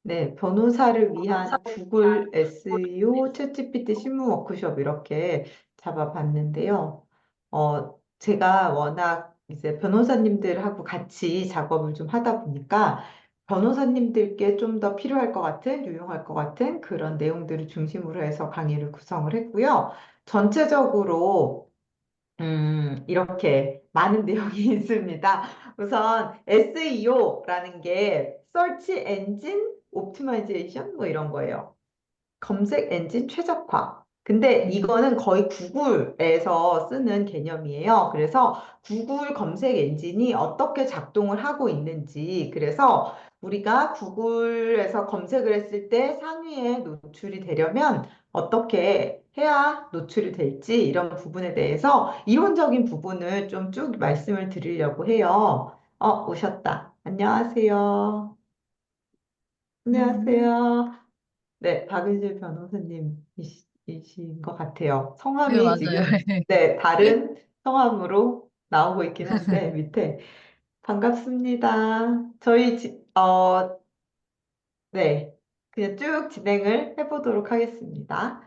네, 변호사를 위한 구글 SEO 챗GPT 실무 워크숍 이렇게 잡아봤는데요. 제가 워낙 이제 변호사님들하고 같이 작업을 좀 하다 보니까 변호사님들께 좀 더 필요할 것 같은, 유용할 것 같은 그런 내용들을 중심으로 해서 강의를 구성을 했고요. 전체적으로 이렇게 많은 내용이 있습니다. 우선 SEO라는 게 Search Engine Optimization 뭐 이런 거예요. 검색 엔진 최적화. 근데 이거는 거의 구글에서 쓰는 개념이에요. 그래서 구글 검색 엔진이 어떻게 작동을 하고 있는지, 그래서 우리가 구글에서 검색을 했을 때 상위에 노출이 되려면 어떻게 해야 노출이 될지 이런 부분에 대해서 이론적인 부분을 좀 쭉 말씀을 드리려고 해요. 오셨다. 안녕하세요. 안녕하세요. 안녕하세요. 네, 박은실 변호사님이신 것 같아요. 네, 성함이 맞아요. 지금, 네, 다른 성함으로 나오고 있긴 한데, 밑에. 반갑습니다. 네, 그냥 쭉 진행을 해보도록 하겠습니다.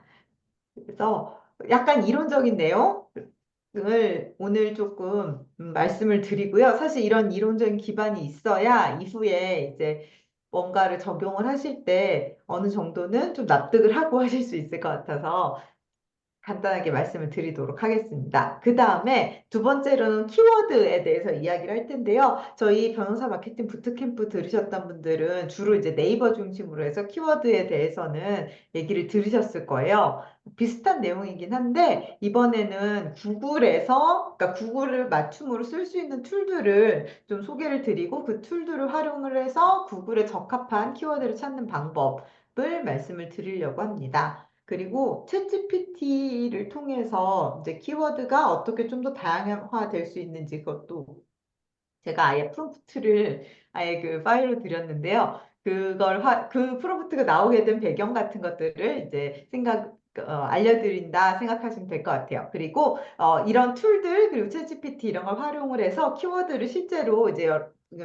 그래서 약간 이론적인 내용을 오늘 조금 말씀을 드리고요. 사실 이런 이론적인 기반이 있어야 이후에 이제 뭔가를 적용을 하실 때 어느 정도는 좀 납득을 하고 하실 수 있을 것 같아서 간단하게 말씀을 드리도록 하겠습니다. 그 다음에 두 번째로는 키워드에 대해서 이야기를 할 텐데요. 저희 변호사 마케팅 부트캠프 들으셨던 분들은 주로 이제 네이버 중심으로 해서 키워드에 대해서는 얘기를 들으셨을 거예요. 비슷한 내용이긴 한데 이번에는 그러니까 구글을 맞춤으로 쓸 수 있는 툴들을 좀 소개를 드리고 그 툴들을 활용을 해서 구글에 적합한 키워드를 찾는 방법을 말씀을 드리려고 합니다. 그리고 챗GPT를 통해서 이제 키워드가 어떻게 좀 더 다양화될 수 있는지 그것도 제가 아예 프롬프트를 아예 그 파일로 드렸는데요. 그 프롬프트가 나오게 된 배경 같은 것들을 이제 알려드린다 생각하시면 될 것 같아요. 그리고 이런 툴들, 그리고 챗GPT 이런 걸 활용을 해서 키워드를 실제로 이제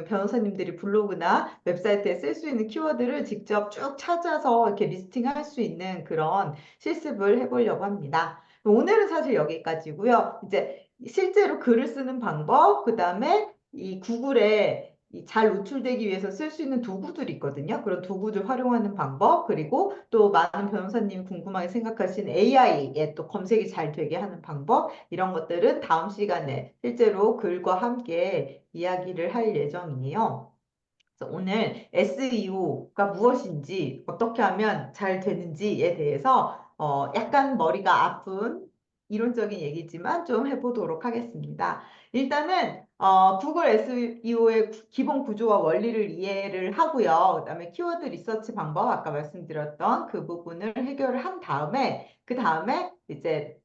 변호사님들이 블로그나 웹사이트에 쓸 수 있는 키워드를 직접 쭉 찾아서 이렇게 리스팅할 수 있는 그런 실습을 해보려고 합니다. 오늘은 사실 여기까지고요. 이제 실제로 글을 쓰는 방법, 그 다음에 이 구글에 이잘 노출되기 위해서 쓸 수 있는 도구들이 있거든요. 그런 도구들 활용하는 방법, 그리고 또 많은 변호사님이 궁금하게 생각하신 AI에 또 검색이 잘 되게 하는 방법, 이런 것들은 다음 시간에 실제로 글과 함께 이야기를 할 예정이에요. 그래서 오늘 SEO가 무엇인지, 어떻게 하면 잘 되는지에 대해서 약간 머리가 아픈 이론적인 얘기지만 좀 해보도록 하겠습니다. 일단은 구글 SEO의 기본 구조와 원리를 이해를 하고요. 그다음에 키워드 리서치 방법, 아까 말씀드렸던 그 부분을 해결을 한 다음에 그 다음에 이제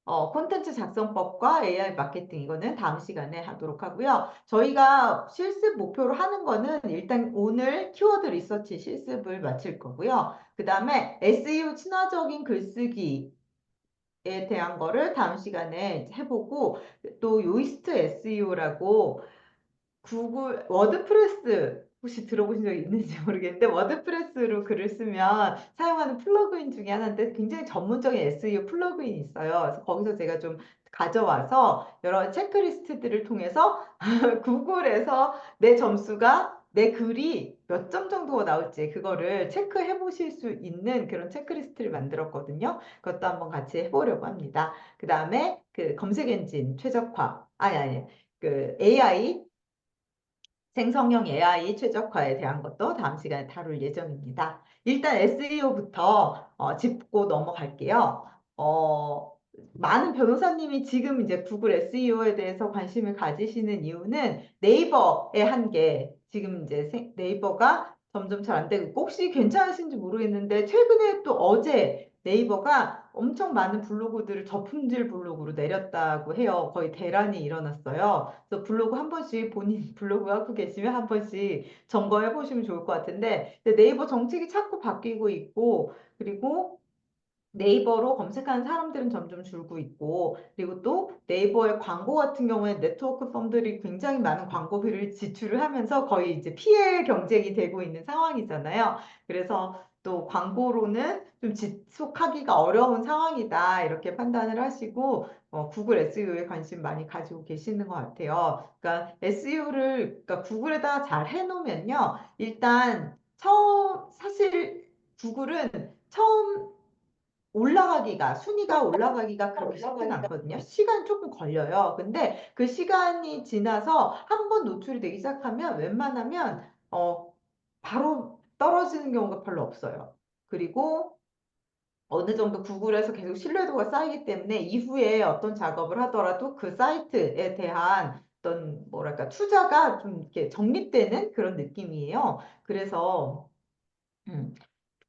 콘텐츠 작성법과 AI 마케팅 이거는 다음 시간에 하도록 하고요. 저희가 실습 목표로 하는 거는 일단 오늘 키워드 리서치 실습을 마칠 거고요. 그 다음에 SEO 친화적인 글쓰기에 대한 거를 다음 시간에 해보고 또 요이스트 SEO라고 구글 워드프레스 혹시 들어보신 적 있는지 모르겠는데 워드프레스로 글을 쓰면 사용하는 플러그인 중에 하나인데 굉장히 전문적인 SEO 플러그인이 있어요. 그래서 거기서 제가 좀 가져와서 여러 체크리스트들을 통해서 구글에서 내 점수가 내 글이 몇 점 정도가 나올지 그거를 체크해 보실 수 있는 그런 체크리스트를 만들었거든요. 그것도 한번 같이 해보려고 합니다. 그 다음에 그 검색 엔진 최적화 아니 그 AI 생성형 AI 최적화에 대한 것도 다음 시간에 다룰 예정입니다. 일단 SEO부터 짚고 넘어갈게요. 많은 변호사님이 지금 이제 구글 SEO에 대해서 관심을 가지시는 이유는 네이버의 한계, 지금 이제 네이버가 점점 잘 안 되고 있고, 혹시 괜찮으신지 모르겠는데 최근에 또 어제 네이버가 엄청 많은 블로그들을 저품질 블로그로 내렸다고 해요. 거의 대란이 일어났어요. 그래서 블로그 한 번씩 본인 블로그 하고 계시면 한 번씩 점검해 보시면 좋을 것 같은데 근데 네이버 정책이 자꾸 바뀌고 있고 그리고 네이버로 검색하는 사람들은 점점 줄고 있고, 그리고 또 네이버의 광고 같은 경우에 네트워크 펌들이 굉장히 많은 광고비를 지출을 하면서 거의 이제 피해 경쟁이 되고 있는 상황이잖아요. 그래서 또 광고로는 좀 지속하기가 어려운 상황이다. 이렇게 판단을 하시고, 구글 SEO에 관심 많이 가지고 계시는 것 같아요. 그러니까 SEO를, 그러니까 구글에다 잘 해놓으면요. 일단 사실 구글은 처음 순위가 올라가기가 그렇게 쉽진 않거든요. 시간 조금 걸려요. 근데 그 시간이 지나서 한 번 노출이 되기 시작하면 웬만하면, 바로 떨어지는 경우가 별로 없어요. 그리고 어느 정도 구글에서 계속 신뢰도가 쌓이기 때문에 이후에 어떤 작업을 하더라도 그 사이트에 대한 어떤 뭐랄까 투자가 좀 이렇게 적립되는 그런 느낌이에요. 그래서 음,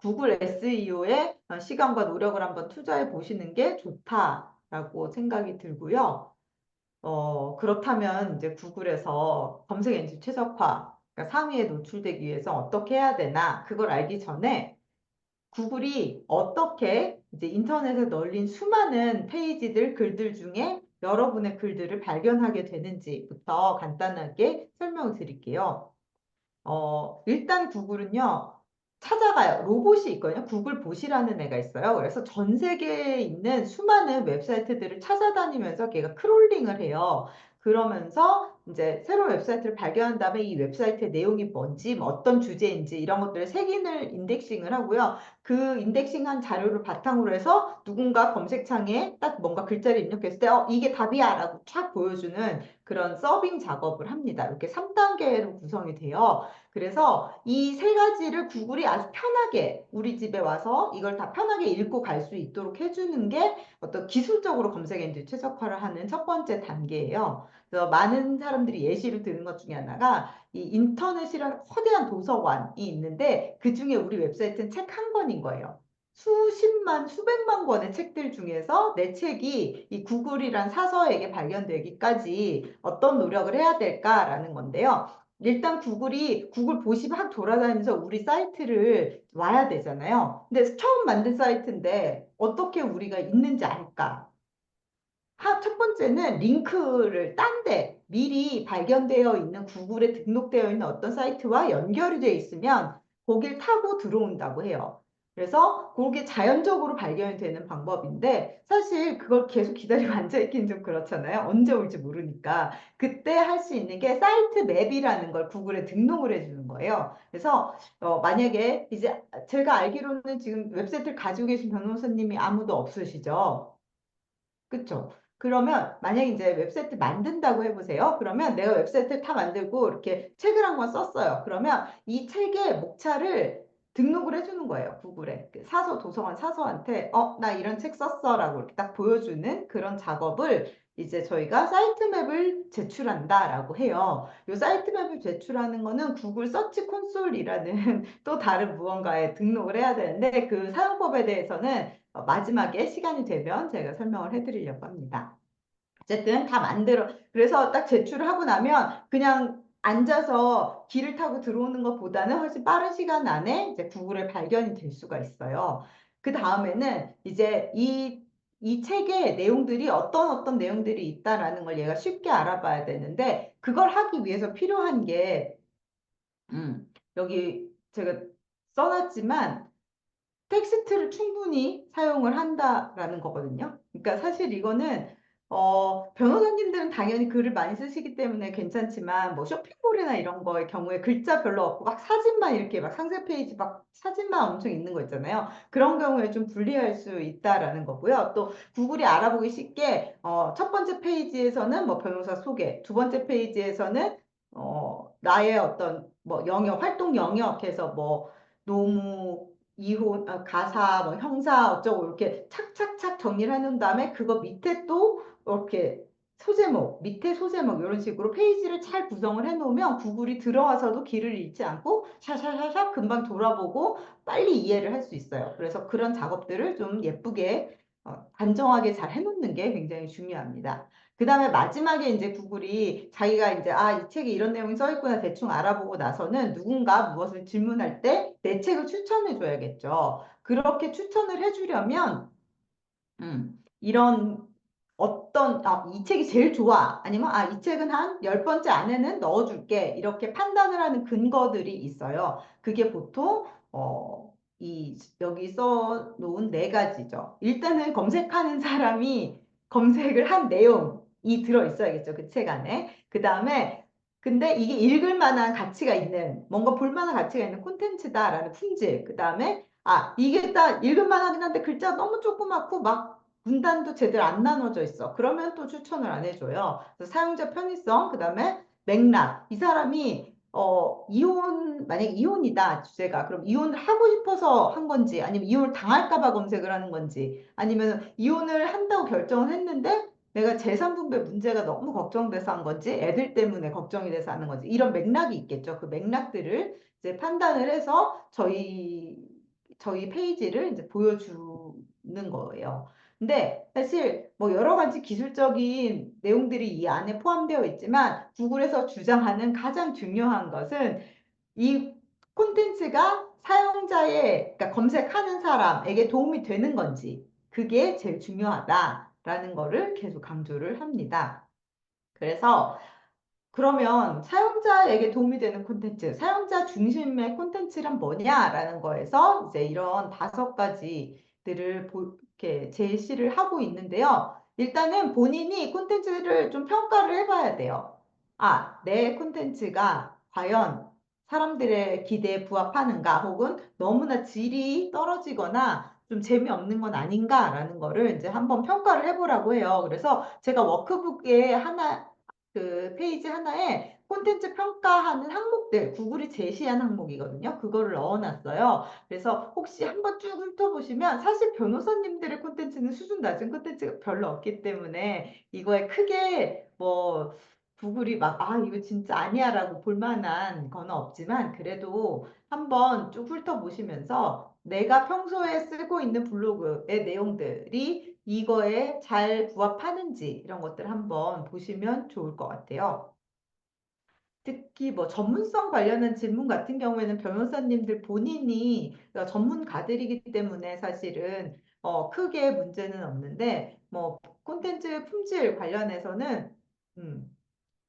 구글 SEO에 시간과 노력을 한번 투자해 보시는 게 좋다라고 생각이 들고요. 그렇다면 이제 구글에서 검색 엔진 최적화, 그러니까 상위에 노출되기 위해서 어떻게 해야 되나, 그걸 알기 전에 구글이 어떻게 이제 인터넷에 널린 수많은 페이지들, 글들 중에 여러분의 글들을 발견하게 되는지부터 간단하게 설명을 드릴게요. 일단 구글은요, 찾아가요. 로봇이 있거든요. 구글 봇이라는 애가 있어요. 그래서 전 세계에 있는 수많은 웹사이트들을 찾아다니면서 걔가 크롤링을 해요. 그러면서 이제 새로운 웹사이트를 발견한 다음에 이 웹사이트의 내용이 뭔지, 뭐 어떤 주제인지 이런 것들을 색인을 인덱싱을 하고요. 그 인덱싱한 자료를 바탕으로 해서 누군가 검색창에 딱 뭔가 글자를 입력했을 때, 이게 답이야! 라고 쫙 보여주는 그런 서빙 작업을 합니다. 이렇게 3단계로 구성이 돼요. 그래서 이 세 가지를 구글이 아주 편하게 우리 집에 와서 이걸 다 편하게 읽고 갈 수 있도록 해주는 게 어떤 기술적으로 검색 엔진 최적화를 하는 첫 번째 단계예요. 그래서 많은 사람들이 예시를 드는 것 중에 하나가 이 인터넷이라는 거대한 도서관이 있는데 그 중에 우리 웹사이트는 책 한 권인 거예요. 수십만, 수백만 권의 책들 중에서 내 책이 이 구글이란 사서에게 발견되기까지 어떤 노력을 해야 될까라는 건데요. 일단 구글 봇이 막 돌아다니면서 우리 사이트를 와야 되잖아요. 근데 처음 만든 사이트인데 어떻게 우리가 있는지 알까? 첫 번째는 링크를 딴 데 미리 발견되어 있는 구글에 등록되어 있는 어떤 사이트와 연결이 되어 있으면 거길 타고 들어온다고 해요. 그래서 그게 자연적으로 발견이 되는 방법인데 사실 그걸 계속 기다리고 앉아있기는 좀 그렇잖아요. 언제 올지 모르니까. 그때 할 수 있는 게 사이트 맵이라는 걸 구글에 등록을 해주는 거예요. 그래서 만약에 이제 제가 알기로는 지금 웹사이트를 가지고 계신 변호사님이 아무도 없으시죠? 그쵸? 그러면 만약에 이제 웹사이트 만든다고 해보세요. 그러면 내가 웹사이트 다 만들고 이렇게 책을 한 권 썼어요. 그러면 이 책의 목차를 등록을 해주는 거예요. 구글에. 그 도서관 사서한테 나 이런 책 썼어라고 이렇게 딱 보여주는 그런 작업을 이제 저희가 사이트 맵을 제출한다라고 해요. 이 사이트 맵을 제출하는 거는 구글 서치 콘솔이라는 또 다른 무언가에 등록을 해야 되는데 그 사용법에 대해서는 마지막에 시간이 되면 제가 설명을 해드리려고 합니다. 어쨌든 그래서 딱 제출을 하고 나면 그냥 앉아서 길을 타고 들어오는 것보다는 훨씬 빠른 시간 안에 이제 구글에 발견이 될 수가 있어요. 그 다음에는 이제 이 책의 내용들이 어떤 내용들이 있다라는 걸 얘가 쉽게 알아봐야 되는데 그걸 하기 위해서 필요한 게, 여기 제가 써놨지만 텍스트를 충분히 사용을 한다라는 거거든요. 그러니까 사실 이거는 변호사님들은 당연히 글을 많이 쓰시기 때문에 괜찮지만 뭐 쇼핑몰이나 이런 거의 경우에 글자 별로 없고 막 사진만 이렇게 막 상세 페이지 막 사진만 엄청 있는 거 있잖아요. 그런 경우에 좀 불리할 수 있다라는 거고요. 또 구글이 알아보기 쉽게 첫 번째 페이지에서는 뭐 변호사 소개, 두 번째 페이지에서는 나의 어떤 뭐 영역, 활동 영역에서 뭐 노무, 이혼, 가사, 뭐 형사 어쩌고 이렇게 착착착 정리를 해놓은 다음에 그거 밑에 또 이렇게 밑에 소제목 이런 식으로 페이지를 잘 구성을 해놓으면 구글이 들어와서도 길을 잃지 않고 샤샤샤샤 금방 돌아보고 빨리 이해를 할 수 있어요. 그래서 그런 작업들을 좀 예쁘게 단정하게 잘 해놓는 게 굉장히 중요합니다. 그 다음에 마지막에 이제 구글이 자기가 이제 이 책에 이런 내용이 써 있구나 대충 알아보고 나서는 누군가 무엇을 질문할 때 내 책을 추천해 줘야겠죠. 그렇게 추천을 해주려면 이런 어떤, 이 책이 제일 좋아. 아니면, 이 책은 한 10번째 안에는 넣어줄게. 이렇게 판단을 하는 근거들이 있어요. 그게 보통, 여기 써 놓은 네 가지죠. 일단은 검색하는 사람이 검색을 한 내용이 들어 있어야겠죠. 그 책 안에. 그 다음에, 근데 이게 읽을 만한 가치가 있는, 뭔가 볼 만한 가치가 있는 콘텐츠다라는 품질. 그 다음에, 이게 딱 읽을 만하긴 한데 글자 너무 조그맣고 막 문단도 제대로 안 나눠져 있어. 그러면 또 추천을 안 해줘요. 그래서 사용자 편의성, 그 다음에 맥락. 이 사람이 만약에 이혼이다 주제가. 그럼 이혼을 하고 싶어서 한 건지, 아니면 이혼을 당할까 봐 검색을 하는 건지, 아니면 이혼을 한다고 결정을 했는데 내가 재산 분배 문제가 너무 걱정돼서 한 건지, 애들 때문에 걱정이 돼서 하는 건지, 이런 맥락이 있겠죠. 그 맥락들을 이제 판단을 해서 저희 페이지를 이제 보여주는 거예요. 근데 사실 뭐 여러 가지 기술적인 내용들이 이 안에 포함되어 있지만 구글에서 주장하는 가장 중요한 것은 이 콘텐츠가 사용자의, 그러니까 검색하는 사람에게 도움이 되는 건지, 그게 제일 중요하다라는 거를 계속 강조를 합니다. 그래서 그러면 사용자에게 도움이 되는 콘텐츠, 사용자 중심의 콘텐츠란 뭐냐라는 거에서 이제 이런 5가지들을 이렇게 제시를 하고 있는데요. 일단은 본인이 콘텐츠를 좀 평가를 해봐야 돼요. 내 콘텐츠가 과연 사람들의 기대에 부합하는가, 혹은 너무나 질이 떨어지거나 좀 재미없는 건 아닌가라는 거를 이제 한번 평가를 해보라고 해요. 그래서 제가 워크북에 그 페이지 하나에 콘텐츠 평가하는 항목들, 구글이 제시한 항목이거든요. 그거를 넣어놨어요. 그래서 혹시 한번 쭉 훑어보시면 사실 변호사님들의 콘텐츠는 수준 낮은 콘텐츠가 별로 없기 때문에 이거에 크게 뭐 구글이 막, 이거 진짜 아니야라고 볼 만한 건 없지만 그래도 한번 쭉 훑어보시면서 내가 평소에 쓰고 있는 블로그의 내용들이 이거에 잘 부합하는지 이런 것들 한번 보시면 좋을 것 같아요. 특히 뭐 전문성 관련한 질문 같은 경우에는 변호사님들 본인이 그러니까 전문가들이기 때문에 사실은 크게 문제는 없는데 뭐 콘텐츠 품질 관련해서는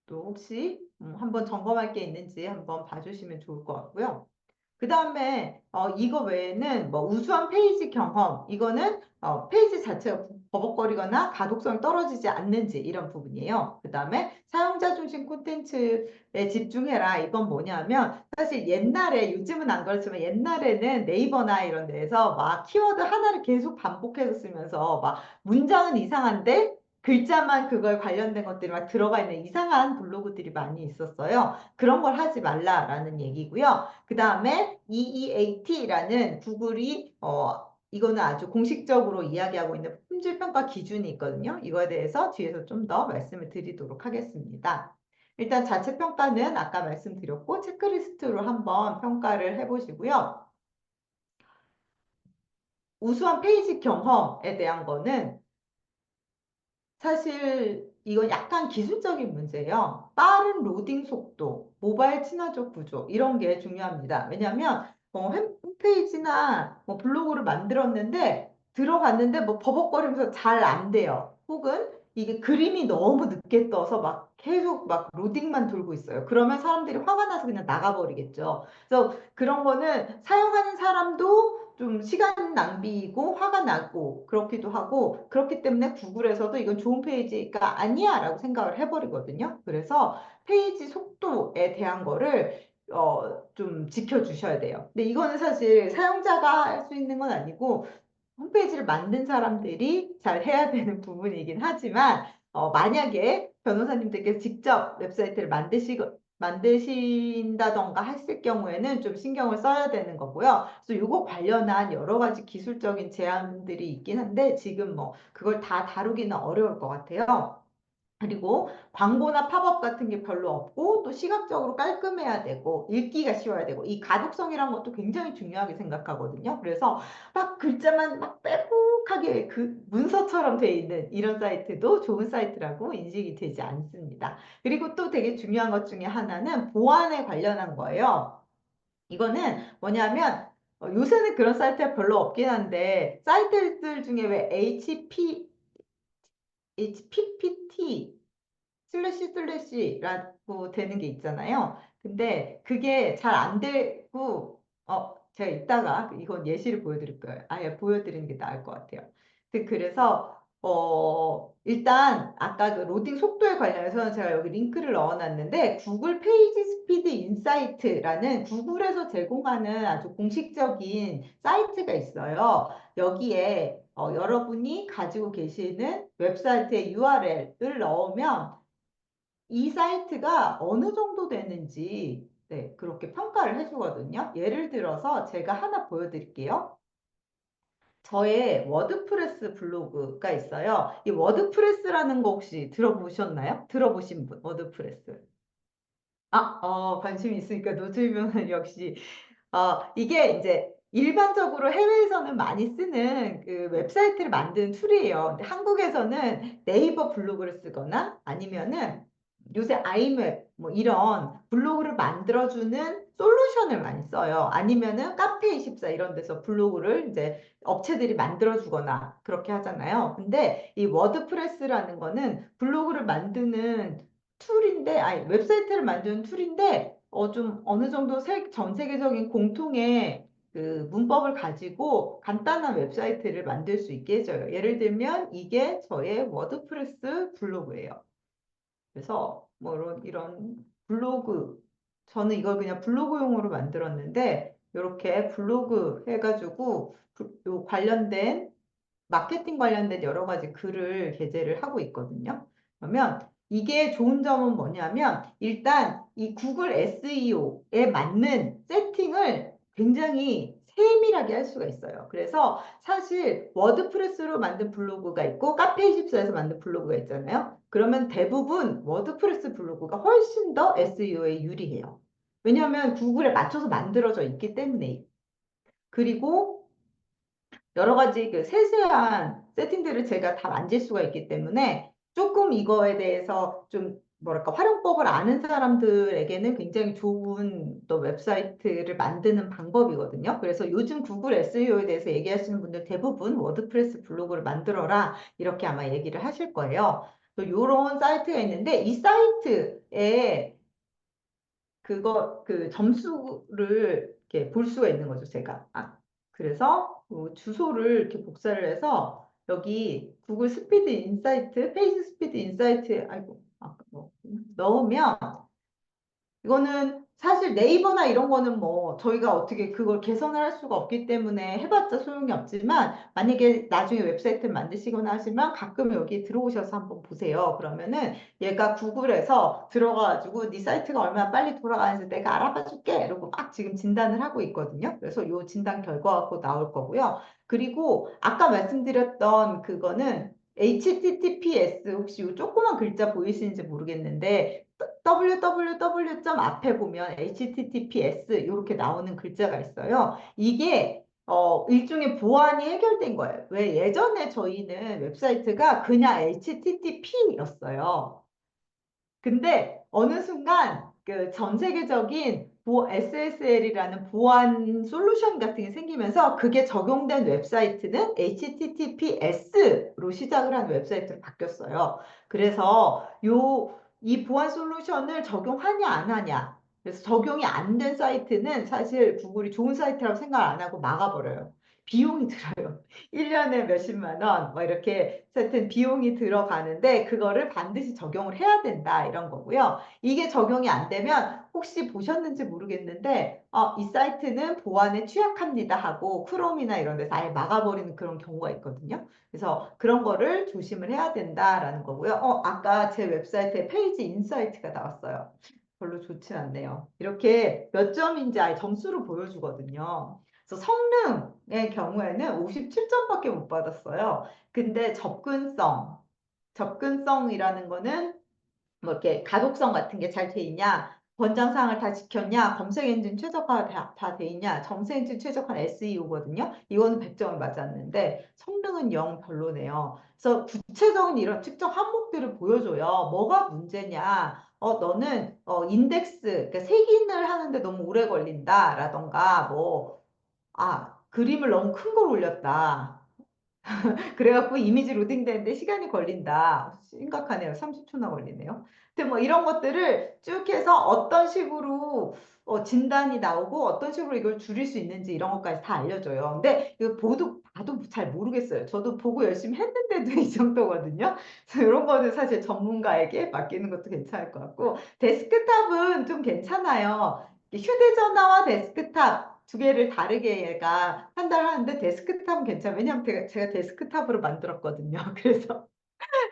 또 혹시 한번 점검할 게 있는지 한번 봐주시면 좋을 것 같고요. 그 다음에 이거 외에는 뭐 우수한 페이지 경험 이거는 페이지 자체가 버벅거리거나 가독성이 떨어지지 않는지 이런 부분이에요. 그 다음에 사용자 중심 콘텐츠에 집중해라 이건 뭐냐면 사실 옛날에 요즘은 안 그렇지만 옛날에는 네이버나 이런 데에서 막 키워드 하나를 계속 반복해서 쓰면서 막 문장은 이상한데 글자만 그걸 관련된 것들이 막 들어가 있는 이상한 블로그들이 많이 있었어요. 그런 걸 하지 말라라는 얘기고요. 그 다음에 EEAT라는 구글이 이거는 아주 공식적으로 이야기하고 있는 품질평가 기준이 있거든요. 이거에 대해서 뒤에서 좀 더 말씀을 드리도록 하겠습니다. 일단 자체 평가는 아까 말씀드렸고 체크리스트로 한번 평가를 해보시고요. 우수한 페이지 경험에 대한 거는 사실 이건 약간 기술적인 문제예요. 빠른 로딩 속도, 모바일 친화적 구조 이런 게 중요합니다. 왜냐하면 홈페이지나 뭐 블로그를 만들었는데 들어갔는데 뭐 버벅거리면서 잘 안 돼요. 혹은 이게 그림이 너무 늦게 떠서 막 계속 막 로딩만 돌고 있어요. 그러면 사람들이 화가 나서 그냥 나가버리겠죠. 그래서 그런 거는 사용하는 사람도 좀 시간 낭비이고 화가 나고 그렇기도 하고 그렇기 때문에 구글에서도 이건 좋은 페이지가 아니야 라고 생각을 해버리거든요. 그래서 페이지 속도에 대한 거를 좀 지켜주셔야 돼요. 근데 이거는 사실 사용자가 할 수 있는 건 아니고 홈페이지를 만든 사람들이 잘 해야 되는 부분이긴 하지만 만약에 변호사님들께서 직접 웹사이트를 만드신다던가 했을 경우에는 좀 신경을 써야 되는 거고요. 그래서 이거 관련한 여러 가지 기술적인 제안들이 있긴 한데 지금 뭐 그걸 다 다루기는 어려울 것 같아요. 그리고 광고나 팝업 같은 게 별로 없고 또 시각적으로 깔끔해야 되고 읽기가 쉬워야 되고 이 가독성이란 것도 굉장히 중요하게 생각하거든요. 그래서 막 글자만 막 빼곡하게 그 문서처럼 돼 있는 이런 사이트도 좋은 사이트라고 인식이 되지 않습니다. 그리고 또 되게 중요한 것 중에 하나는 보안에 관련한 거예요. 이거는 뭐냐면 요새는 그런 사이트가 별로 없긴 한데, 사이트들 중에 왜 HPPT 슬래시라고 되는 게 있잖아요. 근데 그게 잘 안 되고, 제가 이따가 이건 예시를 보여드릴 거예요. 아예 보여드리는 게 나을 것 같아요. 그래서, 일단 아까 그 로딩 속도에 관련해서는 제가 여기 링크를 넣어놨는데, 구글 페이지 스피드 인사이트라는 구글에서 제공하는 아주 공식적인 사이트가 있어요. 여기에 여러분이 가지고 계시는 웹사이트의 URL을 넣으면 이 사이트가 어느 정도 되는지 네, 그렇게 평가를 해주거든요. 예를 들어서 제가 하나 보여드릴게요. 저의 워드프레스 블로그가 있어요. 이 워드프레스라는 거 혹시 들어보셨나요? 들어보신 분, 워드프레스. 관심이 있으니까 노즐면은 역시 이게 이제 일반적으로 해외에서는 많이 쓰는 그 웹사이트를 만드는 툴이에요. 근데 한국에서는 네이버 블로그를 쓰거나 아니면은 요새 아이맵 뭐 이런 블로그를 만들어주는 솔루션을 많이 써요. 아니면은 카페24 이런 데서 블로그를 이제 업체들이 만들어주거나 그렇게 하잖아요. 근데 이 워드프레스라는 거는 블로그를 만드는 툴인데, 아니, 웹사이트를 만드는 툴인데, 좀 어느 정도 전 세계적인 공통의 그 문법을 가지고 간단한 웹사이트를 만들 수 있게 해줘요. 예를 들면 이게 저의 워드프레스 블로그예요. 그래서 뭐 이런 블로그, 저는 이걸 그냥 블로그용으로 만들었는데 이렇게 블로그 해가지고 요 관련된 마케팅 관련된 여러 가지 글을 게재를 하고 있거든요. 그러면 이게 좋은 점은 뭐냐면 일단 이 구글 SEO에 맞는 세팅을 굉장히 세밀하게 할 수가 있어요. 그래서 사실 워드프레스로 만든 블로그가 있고 카페24에서 만든 블로그가 있잖아요. 그러면 대부분 워드프레스 블로그가 훨씬 더 SEO에 유리해요. 왜냐하면 구글에 맞춰서 만들어져 있기 때문에. 그리고 여러 가지 그 세세한 세팅들을 제가 다 만질 수가 있기 때문에 조금 이거에 대해서 좀 뭐랄까 활용법을 아는 사람들에게는 굉장히 좋은 또 웹사이트를 만드는 방법이거든요. 그래서 요즘 구글 SEO에 대해서 얘기하시는 분들 대부분 워드프레스 블로그를 만들어라 이렇게 아마 얘기를 하실 거예요. 또 이런 사이트가 있는데 이 사이트에 그 점수를 이렇게 볼 수가 있는 거죠, 제가. 그래서 그 주소를 이렇게 복사를 해서 여기 구글 스피드 인사이트, 페이지 스피드 인사이트, 아이고, 넣으면 이거는 사실 네이버나 이런 거는 뭐 저희가 어떻게 그걸 개선을 할 수가 없기 때문에 해봤자 소용이 없지만 만약에 나중에 웹사이트를 만드시거나 하시면 가끔 여기 들어오셔서 한번 보세요. 그러면은 얘가 구글에서 들어가가지고 네 사이트가 얼마나 빨리 돌아가는지 내가 알아봐 줄게. 이러고 막 지금 진단을 하고 있거든요. 그래서 요 진단 결과가 곧 나올 거고요. 그리고 아까 말씀드렸던 그거는 HTTPS 혹시 요 조그만 글자 보이시는지 모르겠는데 www 점 앞에 보면 https 이렇게 나오는 글자가 있어요. 이게 일종의 보안이 해결된 거예요. 왜 예전에 저희는 웹사이트가 그냥 HTTP였어요. 근데 어느 순간 그 전 세계적인 SSL이라는 보안 솔루션 같은 게 생기면서 그게 적용된 웹사이트는 HTTPS로 시작을 한 웹사이트로 바뀌었어요. 그래서 이 보안 솔루션을 적용하냐 안 하냐. 그래서 적용이 안 된 사이트는 사실 구글이 좋은 사이트라고 생각 안 하고 막아버려요. 비용이 들어요. 1년에 몇십만 원, 뭐 이렇게 하여튼 비용이 들어가는데 그거를 반드시 적용을 해야 된다 이런 거고요. 이게 적용이 안 되면 혹시 보셨는지 모르겠는데 이 사이트는 보안에 취약합니다 하고 크롬이나 이런 데서 아예 막아버리는 그런 경우가 있거든요. 그래서 그런 거를 조심을 해야 된다라는 거고요. 아까 제 웹사이트에 페이지 인사이트가 나왔어요. 별로 좋지 않네요. 이렇게 몇 점인지 아예 점수를 보여주거든요. 그래서 성능의 경우에는 57점밖에 못 받았어요. 근데 접근성이라는 거는 뭐 이렇게 가독성 같은 게 잘 돼 있냐, 권장사항을 다 지켰냐, 검색 엔진 최적화 다 돼 있냐, 검색 엔진 최적화 SEO거든요. 이거는 100점을 맞았는데 성능은 0 별로네요. 그래서 구체적인 이런 측정 항목들을 보여줘요. 뭐가 문제냐? 너는 인덱스, 그러니까 색인을 하는데 너무 오래 걸린다라던가 뭐 그림을 너무 큰 걸 올렸다. 그래갖고 이미지 로딩 되는데 시간이 걸린다. 심각하네요. 30초나 걸리네요. 근데 뭐 이런 것들을 쭉 해서 어떤 식으로 진단이 나오고 어떤 식으로 이걸 줄일 수 있는지 이런 것까지 다 알려줘요. 근데 이거 봐도 잘 모르겠어요. 저도 보고 열심히 했는데도 이 정도거든요. 그래서 이런 거는 사실 전문가에게 맡기는 것도 괜찮을 것 같고, 데스크탑은 좀 괜찮아요. 휴대전화와 데스크탑 두 개를 다르게 얘가 판단하는데 데스크탑은 괜찮아요. 왜냐하면 제가 데스크탑으로 만들었거든요. 그래서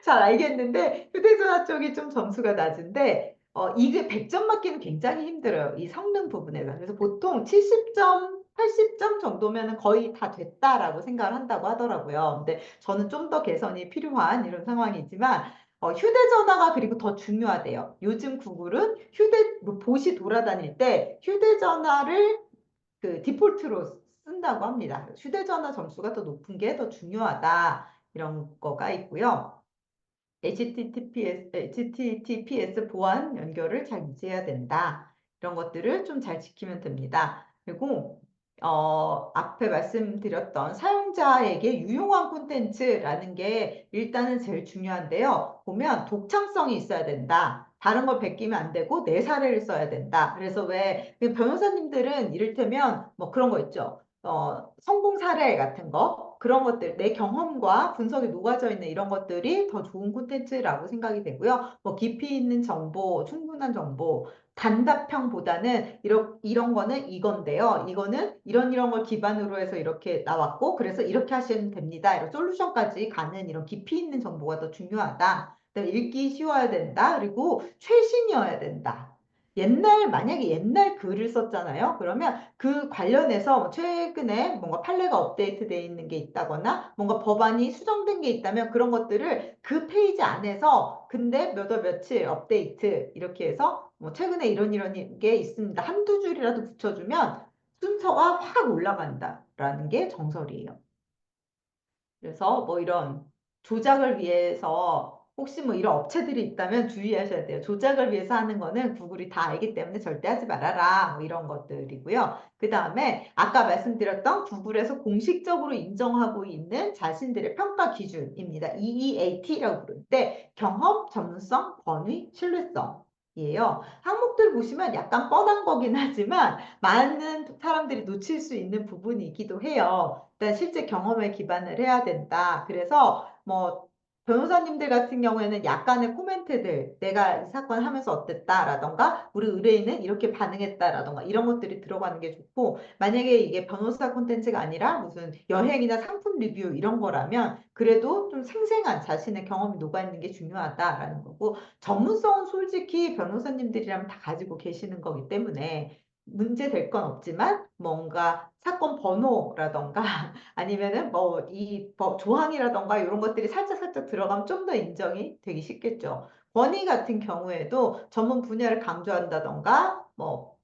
잘 알겠는데 휴대전화 쪽이 좀 점수가 낮은데 이게 100점 맞기는 굉장히 힘들어요. 이 성능 부분에서. 그래서 보통 70점, 80점 정도면 거의 다 됐다라고 생각을 한다고 하더라고요. 근데 저는 좀 더 개선이 필요한 이런 상황이지만 휴대전화가 그리고 더 중요하대요. 요즘 구글은 뭐 봇이 돌아다닐 때 휴대전화를 그 디폴트로 쓴다고 합니다. 휴대전화 점수가 더 높은 게 더 중요하다. 이런 거가 있고요. HTTPS 보안 연결을 잘 유지해야 된다. 이런 것들을 좀 잘 지키면 됩니다. 그리고 앞에 말씀드렸던 사용자에게 유용한 콘텐츠라는 게 일단은 제일 중요한데요. 보면 독창성이 있어야 된다. 다른 걸 베끼면 안 되고 내 사례를 써야 된다. 그래서 왜 변호사님들은 이를테면 뭐 그런 거 있죠. 성공 사례 같은 거, 그런 것들, 내 경험과 분석이 녹아져 있는 이런 것들이 더 좋은 콘텐츠라고 생각이 되고요. 뭐 깊이 있는 정보, 충분한 정보, 단답형보다는 이런 거는 이건데요. 이거는 이런 걸 기반으로 해서 이렇게 나왔고, 그래서 이렇게 하시면 됩니다. 이런 솔루션까지 가는 이런 깊이 있는 정보가 더 중요하다. 그다음에 읽기 쉬워야 된다. 그리고 최신이어야 된다. 만약에 옛날 글을 썼잖아요. 그러면 그 관련해서 뭐 최근에 뭔가 판례가 업데이트되어 있는 게 있다거나 뭔가 법안이 수정된 게 있다면 그런 것들을 그 페이지 안에서 근데 몇 월 며칠 업데이트 이렇게 해서 뭐 최근에 이런 게 있습니다. 한두 줄이라도 붙여주면 순서가 확 올라간다라는 게 정설이에요. 그래서 뭐 이런 조작을 위해서 혹시 뭐 이런 업체들이 있다면 주의하셔야 돼요. 조작을 위해서 하는 거는 구글이 다 알기 때문에 절대 하지 말아라. 뭐 이런 것들이고요. 그 다음에 아까 말씀드렸던 구글에서 공식적으로 인정하고 있는 자신들의 평가 기준입니다. EEAT라고 부르는데 경험, 전문성, 권위, 신뢰성. 이에요. 항목들 보시면 약간 뻔한 거긴 하지만 많은 사람들이 놓칠 수 있는 부분이기도 해요. 일단 실제 경험에 기반을 해야 된다. 그래서 뭐 변호사님들 같은 경우에는 약간의 코멘트들, 내가 이 사건 하면서 어땠다라던가, 우리 의뢰인은 이렇게 반응했다라던가, 이런 것들이 들어가는 게 좋고, 만약에 이게 변호사 콘텐츠가 아니라 무슨 여행이나 상품 리뷰 이런 거라면, 그래도 좀 생생한 자신의 경험이 녹아있는 게 중요하다라는 거고, 전문성은 솔직히 변호사님들이라면 다 가지고 계시는 거기 때문에, 문제 될 건 없지만 뭔가 사건 번호라던가 아니면은 뭐 이 법 조항이라던가 이런 것들이 살짝 들어가면 좀 더 인정이 되기 쉽겠죠. 권위 같은 경우에도 전문 분야를 강조한다던가 뭐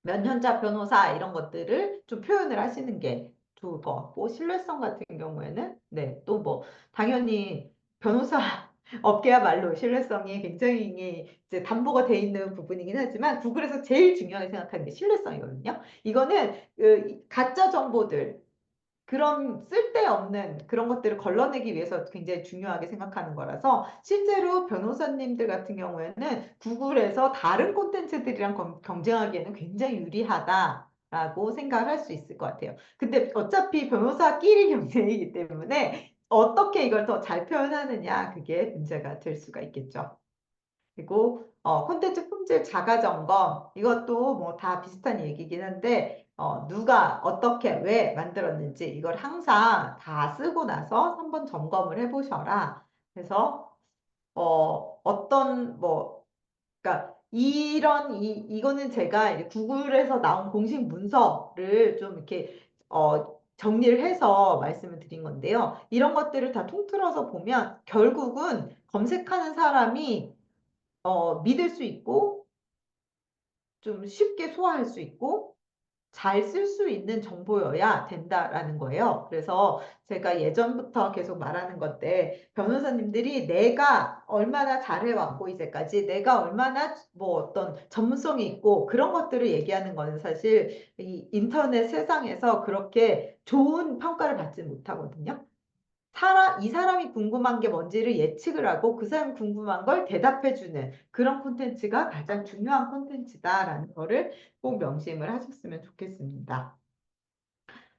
면현자 변호사 이런 것들을 좀 표현을 하시는 게 좋을 것 같고 신뢰성 같은 경우에는 네, 또 뭐 당연히 변호사 업계야말로 신뢰성이 굉장히 이제 담보가 돼 있는 부분이긴 하지만 구글에서 제일 중요하게 생각하는 게 신뢰성이거든요. 이거는 가짜 정보들 그런 쓸데없는 그런 것들을 걸러내기 위해서 굉장히 중요하게 생각하는 거라서 실제로 변호사님들 같은 경우에는 구글에서 다른 콘텐츠들이랑 경쟁하기에는 굉장히 유리하다라고 생각을 할 수 있을 것 같아요. 근데 어차피 변호사끼리 경쟁이기 때문에 어떻게 이걸 더 잘 표현하느냐 그게 문제가 될 수가 있겠죠. 그리고 콘텐츠 품질 자가 점검 이것도 뭐 다 비슷한 얘기긴 한데 누가 어떻게 왜 만들었는지 이걸 항상 다 쓰고 나서 한번 점검을 해보셔라. 그래서 어떤 뭐 그러니까 이거는 제가 이제 구글에서 나온 공식 문서를 좀 이렇게 정리를 해서 말씀을 드린 건데요. 이런 것들을 다 통틀어서 보면 결국은 검색하는 사람이 믿을 수 있고 좀 쉽게 소화할 수 있고 잘 쓸 수 있는 정보여야 된다라는 거예요. 그래서 제가 예전부터 계속 말하는 건데, 변호사님들이 내가 얼마나 잘해왔고, 이제까지 내가 얼마나 뭐 어떤 전문성이 있고, 그런 것들을 얘기하는 거는 사실 이 인터넷 세상에서 그렇게 좋은 평가를 받지 못하거든요. 이 사람이 궁금한 게 뭔지를 예측을 하고 그 사람이 궁금한 걸 대답해주는 그런 콘텐츠가 가장 중요한 콘텐츠다라는 거를 꼭 명심을 하셨으면 좋겠습니다.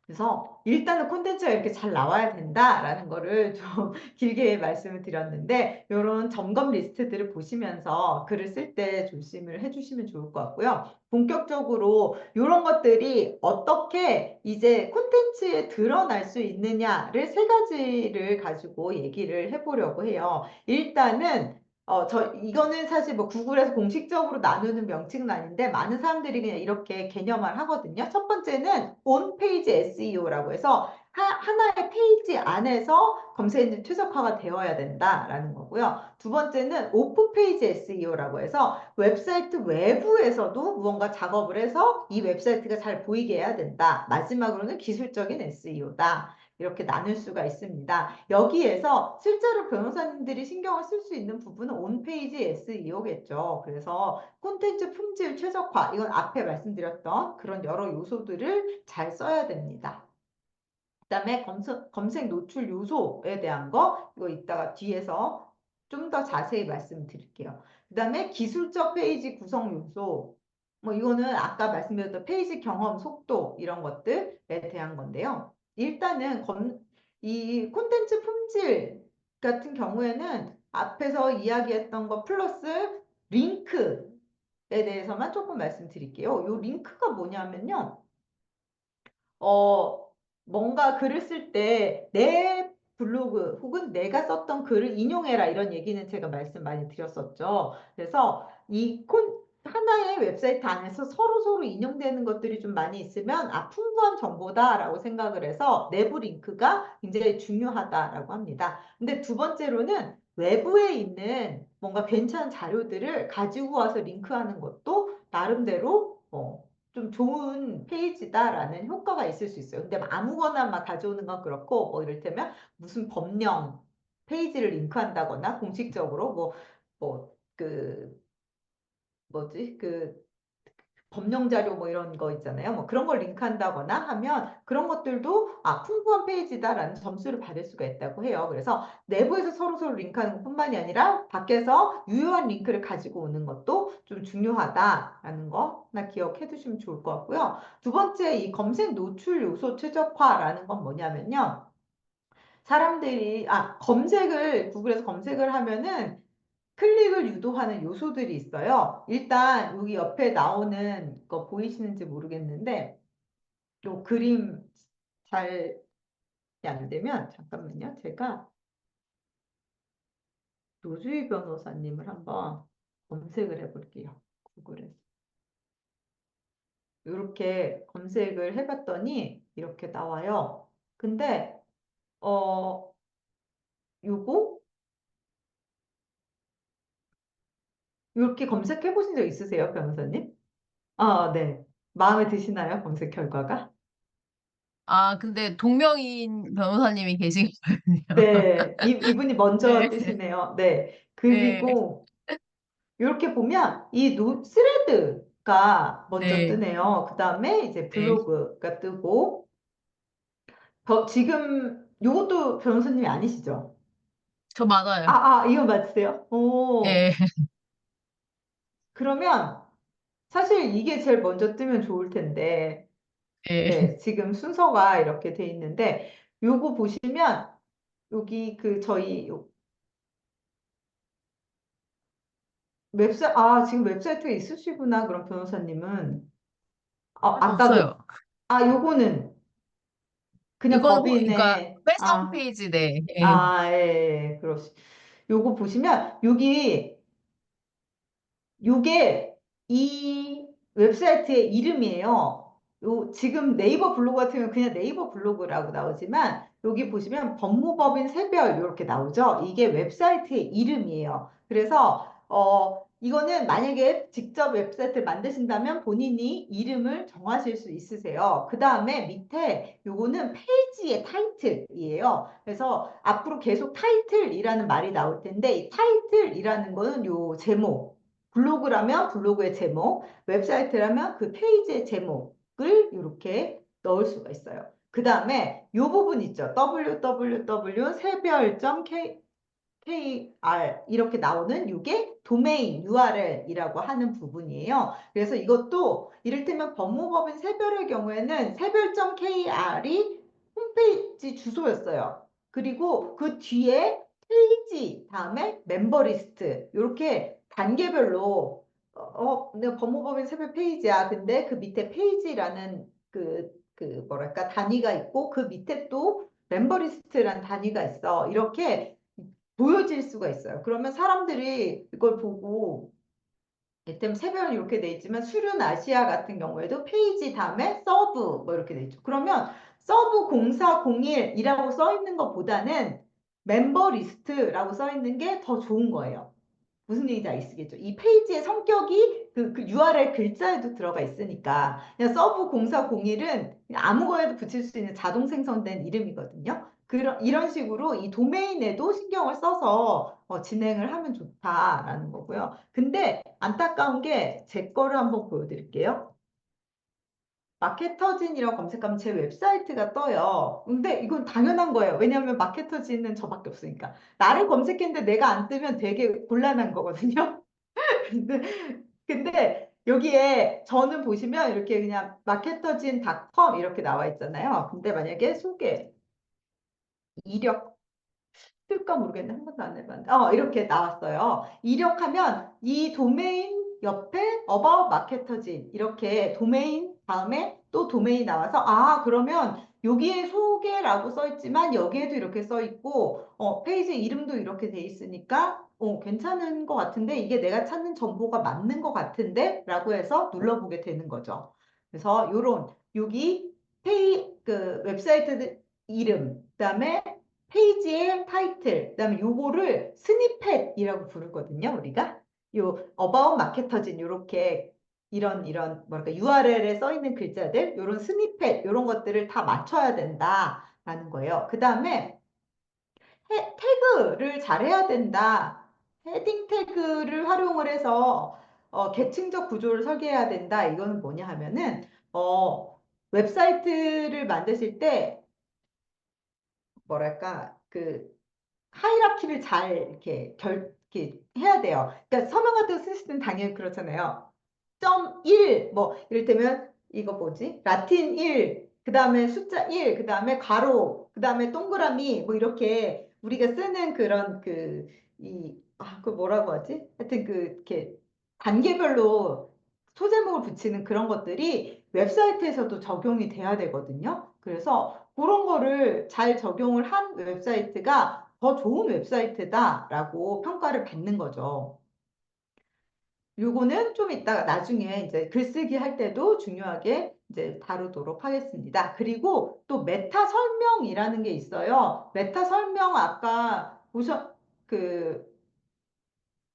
그래서 일단은 콘텐츠가 이렇게 잘 나와야 된다라는 거를 좀 길게 말씀을 드렸는데, 이런 점검 리스트들을 보시면서 글을 쓸 때 조심을 해주시면 좋을 것 같고요. 본격적으로 이런 것들이 어떻게 이제 콘텐츠에 드러날 수 있느냐를 세 가지를 가지고 얘기를 해보려고 해요. 일단은 이거는 사실 뭐 구글에서 공식적으로 나누는 명칭은 아닌데, 많은 사람들이 그냥 이렇게 개념을 하거든요. 첫 번째는 온페이지 SEO라고 해서 하나의 페이지 안에서 검색 엔진 최적화가 되어야 된다라는 거고요. 두 번째는 오프페이지 SEO라고 해서 웹사이트 외부에서도 무언가 작업을 해서 이 웹사이트가 잘 보이게 해야 된다. 마지막으로는 기술적인 SEO다. 이렇게 나눌 수가 있습니다. 여기에서 실제로 변호사님들이 신경을 쓸 수 있는 부분은 온페이지 SEO겠죠. 그래서 콘텐츠 품질 최적화, 이건 앞에 말씀드렸던 그런 여러 요소들을 잘 써야 됩니다. 그다음에 검색 노출 요소에 대한 거, 이거 이따가 뒤에서 좀 더 자세히 말씀드릴게요. 그다음에 기술적 페이지 구성 요소, 뭐 이거는 아까 말씀드렸던 페이지 경험 속도, 이런 것들에 대한 건데요. 일단은 이 콘텐츠 품질 같은 경우에는 앞에서 이야기했던 거 플러스 링크에 대해서만 조금 말씀드릴게요. 이 링크가 뭐냐면요. 어, 뭔가 글을 쓸 때 내 블로그 혹은 내가 썼던 글을 인용해라, 이런 얘기는 제가 말씀 많이 드렸었죠. 그래서 하나의 웹사이트 안에서 서로 인용되는 것들이 좀 많이 있으면 풍부한 정보다라고 생각을 해서 내부 링크가 굉장히 중요하다라고 합니다. 근데 두 번째로는 외부에 있는 뭔가 괜찮은 자료들을 가지고 와서 링크하는 것도 나름대로 좀 좋은 페이지다라는 효과가 있을 수 있어요. 근데 아무거나 막 가져오는 건 그렇고, 뭐 이를테면 무슨 법령 페이지를 링크한다거나 공식적으로 뭐지? 법령 자료 뭐 이런 거 있잖아요. 뭐 그런 걸 링크한다거나 하면 그런 것들도 풍부한 페이지다라는 점수를 받을 수가 있다고 해요. 그래서 내부에서 서로 링크하는 것뿐만이 아니라 밖에서 유효한 링크를 가지고 오는 것도 좀 중요하다라는 거 하나 기억해 두시면 좋을 것 같고요. 두 번째, 이 검색 노출 요소 최적화라는 건 뭐냐면요. 사람들이 구글에서 검색을 하면은 클릭을 유도하는 요소들이 있어요. 일단 여기 옆에 나오는 거 보이시는지 모르겠는데, 요 그림 잘 안 되면 잠깐만요. 제가 노주희 변호사님을 한번 검색을 해볼게요. 구글에서. 이렇게 검색을 해봤더니 이렇게 나와요. 근데 어 요거 이렇게 검색해 보신 적 있으세요, 변호사님? 네. 마음에 드시나요, 검색 결과가? 아, 근데 동명인 변호사님이 계시거든요. 네, 이분이 먼저 네, 뜨시네요. 네. 네, 그리고 이렇게 보면 이 스레드가 먼저 네, 뜨네요. 그 다음에 이제 네. 블로그가 뜨고, 지금 요것도 변호사님이 아니시죠? 저 맞아요. 이거 맞으세요? 네, 그러면 사실 이게 제일 먼저 뜨면 좋을 텐데, 네. 네, 지금 순서가 이렇게 돼 있는데, 요거 보시면 여기 저희 지금 웹사이트가 있으시구나, 그럼 변호사님은. 아까 없어요. 요거는 그냥 이거는 그러니까 법인의, 회사 홈페이지, 네. 예, 요거 보시면, 요게 이 웹사이트의 이름이에요. 지금 네이버 블로그 같은 경우는 그냥 네이버 블로그라고 나오지만, 여기 보시면 법무법인 새별 이렇게 나오죠. 이게 웹사이트의 이름이에요. 그래서 이거는 만약에 직접 웹사이트를 만드신다면 본인이 이름을 정하실 수 있으세요. 그 다음에 밑에 요거는 페이지의 타이틀이에요. 그래서 앞으로 계속 타이틀이라는 말이 나올 텐데 이 타이틀이라는 거는 요 제목, 블로그라면 블로그의 제목, 웹사이트라면 그 페이지의 제목을 이렇게 넣을 수가 있어요. 그 다음에 요 부분 있죠. www 새별.k KR 이렇게 나오는 이게 도메인 URL이라고 하는 부분이에요. 그래서 이것도 이를테면 법무법인 새별의 경우에는 새별.kr이 홈페이지 주소였어요. 그리고 그 뒤에 페이지 다음에 멤버 리스트 이렇게 단계별로 내가 법무법인 새별 페이지야. 근데 그 밑에 페이지라는 그 뭐랄까 단위가 있고 그 밑에 또 멤버 리스트라는 단위가 있어. 이렇게 보여질 수가 있어요. 그러면 사람들이 이걸 보고 이를테면 새별 이렇게 돼 있지만 수륜 아시아 같은 경우에도 페이지 다음에 서브 뭐 이렇게 돼 있죠. 그러면 서브 0401이라고 써 있는 것보다는 멤버 리스트라고 써 있는 게 더 좋은 거예요. 무슨 얘기인지 아시겠죠? 이 페이지의 성격이 그 URL 글자에도 들어가 있으니까 그냥 서브 0401은 아무 거에도 붙일 수 있는 자동 생성된 이름이거든요. 이런 식으로 이 도메인에도 신경을 써서 진행을 하면 좋다라는 거고요. 근데 안타까운 게 제 거를 한번 보여드릴게요. 마케터진이라고 검색하면 제 웹사이트가 떠요. 근데 이건 당연한 거예요. 왜냐하면 마케터진은 저밖에 없으니까. 나를 검색했는데 내가 안 뜨면 되게 곤란한 거거든요. 근데, 근데 여기에 저는 보시면 이렇게 그냥 마케터진닷컴 이렇게 나와 있잖아요. 근데 만약에 소개, 이력 뜰까 모르겠네. 한 번도 안 해봤는데. 이렇게 나왔어요. 이력하면 이 도메인 옆에 About 마케터진 이렇게 도메인 다음에 또 도메인 나와서 그러면 여기에 소개라고 써 있지만 여기에도 이렇게 써 있고 페이지 이름도 이렇게 돼 있으니까 괜찮은 것 같은데 이게 내가 찾는 정보가 맞는 것 같은데 라고 해서 눌러보게 되는 거죠. 그래서 요런 여기 그 웹사이트 이름 그다음에 페이지의 타이틀, 그다음에 요거를 스니펫이라고 부르거든요, 우리가. 요 어바웃 마케터진 요렇게 이런 뭐랄까 URL에 써 있는 글자들, 요런 스니펫 요런 것들을 다 맞춰야 된다라는 거예요. 그다음에 태그를 잘해야 된다. 헤딩 태그를 활용을 해서 계층적 구조를 설계해야 된다. 이거는 뭐냐 하면은 웹사이트를 만드실 때 뭐랄까 하이라키를 잘 이렇게 해야 돼요. 그러니까 서명 같은 거 쓰실 때는 당연히 그렇잖아요. 점 1, 뭐, 이를테면, 이거 뭐지? 라틴 1, 그 다음에 숫자 1, 그 다음에 가로, 그 다음에 동그라미, 뭐, 이렇게 우리가 쓰는 그런 그 뭐라고 하지? 하여튼 이렇게 단계별로 소제목을 붙이는 그런 것들이 웹사이트에서도 적용이 돼야 되거든요. 그래서 그런 거를 잘 적용을 한 웹사이트가 더 좋은 웹사이트다라고 평가를 받는 거죠. 요거는 좀 이따가 나중에 이제 글쓰기 할 때도 중요하게 이제 다루도록 하겠습니다. 그리고 또 메타 설명이라는 게 있어요. 메타 설명 아까 그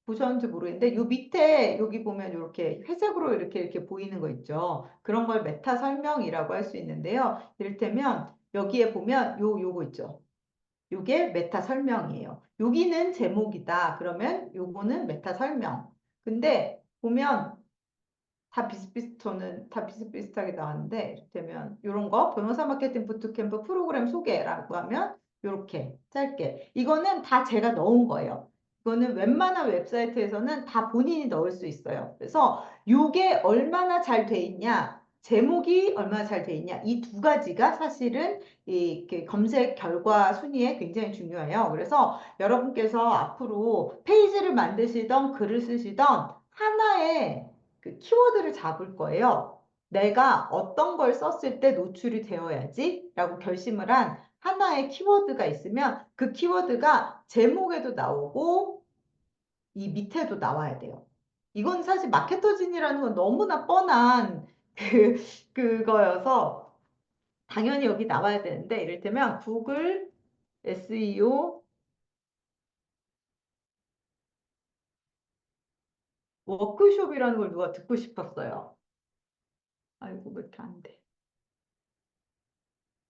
보셨는지 모르겠는데 요 밑에 여기 보면 이렇게 회색으로 이렇게 보이는 거 있죠. 그런 걸 메타 설명이라고 할 수 있는데요. 이를테면 여기에 보면 요거 있죠. 요게 메타 설명이에요. 여기는 제목이다. 그러면 요거는 메타 설명. 근데 보면 저는 다 비슷비슷하게 나왔는데, 이를테면, 이런 거, 변호사 마케팅 부트캠프 프로그램 소개라고 하면, 이렇게 짧게. 이거는 다 제가 넣은 거예요. 이거는 웬만한 웹사이트에서는 다 본인이 넣을 수 있어요. 그래서 이게 얼마나 잘 돼 있냐, 제목이 얼마나 잘 돼 있냐, 이 두 가지가 사실은 검색 결과 순위에 굉장히 중요해요. 그래서 여러분께서 앞으로 페이지를 만드시던 글을 쓰시던 하나의 키워드를 잡을 거예요. 내가 어떤 걸 썼을 때 노출이 되어야지 라고 결심을 한 하나의 키워드가 있으면 그 키워드가 제목에도 나오고 이 밑에도 나와야 돼요. 이건 사실 마케터진이라는 건 너무나 뻔한 그거여서 당연히 여기 나와야 되는데 이를테면 구글 SEO 워크숍이라는 걸 누가 듣고 싶었어요. 아이고, 왜 이렇게 안 돼.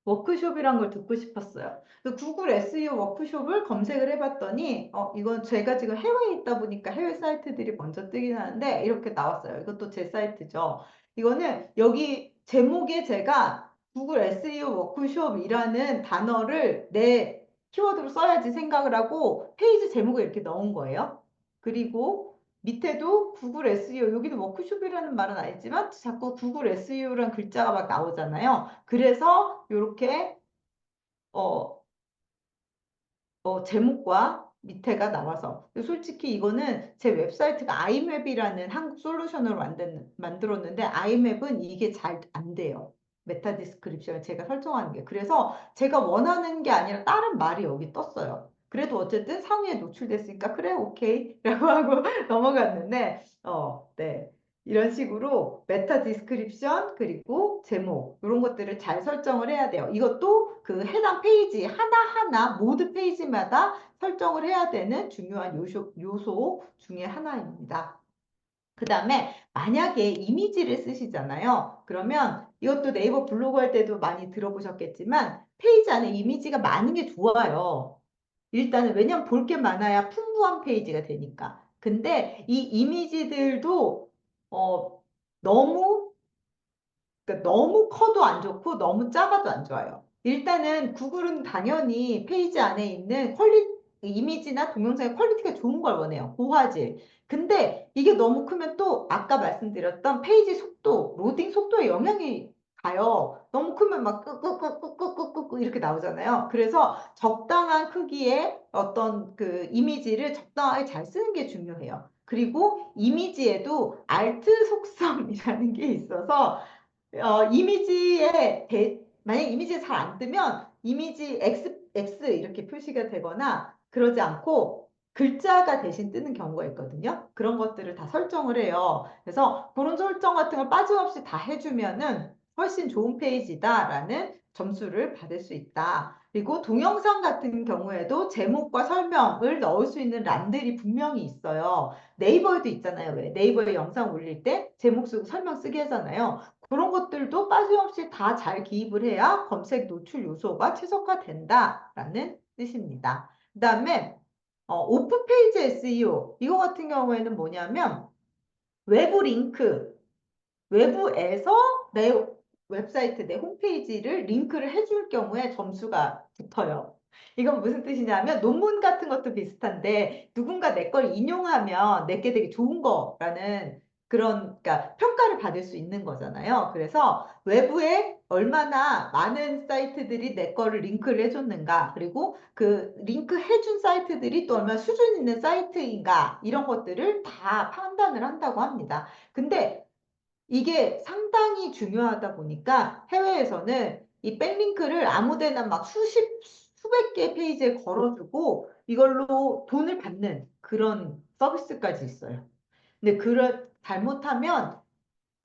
워크숍이란 걸 듣고 싶었어요. 그 구글 SEO 워크숍을 검색을 해봤더니, 이건 제가 지금 해외에 있다 보니까 해외 사이트들이 먼저 뜨긴 하는데, 이렇게 나왔어요. 이것도 제 사이트죠. 이거는 여기 제목에 제가 구글 SEO 워크숍이라는 단어를 내 키워드로 써야지 생각을 하고 페이지 제목에 이렇게 넣은 거예요. 그리고 밑에도 구글 SEO, 여기도 워크숍이라는 말은 아니지만 자꾸 구글 SEO라는 글자가 막 나오잖아요. 그래서 이렇게 어, 제목과 밑에가 나와서 솔직히 이거는 제 웹사이트가 아이맵이라는 한국 솔루션으로 만들었는데 아이맵은 이게 잘 안 돼요. 메타 디스크립션을 제가 설정하는 게. 그래서 제가 원하는 게 아니라 다른 말이 여기 떴어요. 그래도 어쨌든 상위에 노출됐으니까 그래 오케이 라고 하고 넘어갔는데 네. 이런 식으로 메타 디스크립션 그리고 제목 이런 것들을 잘 설정을 해야 돼요. 이것도 그 해당 페이지 하나하나 모두 페이지마다 설정을 해야 되는 중요한 요소 중에 하나입니다. 그 다음에 만약에 이미지를 쓰시잖아요. 그러면 이것도 네이버 블로그 할 때도 많이 들어보셨겠지만 페이지 안에 이미지가 많은 게 좋아요. 일단은 왜냐면 볼 게 많아야 풍부한 페이지가 되니까. 근데 이 이미지들도 어, 너무 그러니까 너무 커도 안 좋고 너무 작아도 안 좋아요. 일단은 구글은 당연히 페이지 안에 있는 이미지나 동영상의 퀄리티가 좋은 걸 원해요. 고화질. 근데 이게 너무 크면 또 아까 말씀드렸던 페이지 속도, 로딩 속도에 영향이 가요. 너무 크면 막 끄끄끄끄끄끄끄 이렇게 나오잖아요. 그래서 적당한 크기의 어떤 그 이미지를 적당하게 잘 쓰는 게 중요해요. 그리고 이미지에도 알트 속성이라는 게 있어서 만약 이미지가 잘 안 뜨면 이미지 X 이렇게 표시가 되거나 그러지 않고 글자가 대신 뜨는 경우가 있거든요. 그런 것들을 다 설정을 해요. 그래서 그런 설정 같은 걸 빠짐없이 다 해주면은 훨씬 좋은 페이지다라는 점수를 받을 수 있다. 그리고 동영상 같은 경우에도 제목과 설명을 넣을 수 있는 란들이 분명히 있어요. 네이버에도 있잖아요. 왜? 네이버에 영상 올릴 때 제목 쓰고 설명 쓰게 하잖아요. 그런 것들도 빠짐없이 다 잘 기입을 해야 검색 노출 요소가 최적화된다라는 뜻입니다. 그 다음에 오픈 페이지 SEO 이거 같은 경우에는 뭐냐면 외부 링크 외부에서 내 웹사이트, 내 홈페이지를 링크를 해줄 경우에 점수가 붙어요. 이건 무슨 뜻이냐면 논문 같은 것도 비슷한데 누군가 내 걸 인용하면 내게 되게 좋은 거라는 그런 그러니까 평가를 받을 수 있는 거잖아요. 그래서 외부에 얼마나 많은 사이트들이 내 거를 링크를 해줬는가 그리고 그 링크 해준 사이트들이 또 얼마나 수준 있는 사이트인가 이런 것들을 다 판단을 한다고 합니다. 근데 이게 상당히 중요하다 보니까 해외에서는 이 백링크를 아무데나 막 수백 개 페이지에 걸어주고 이걸로 돈을 받는 그런 서비스까지 있어요. 근데 잘못하면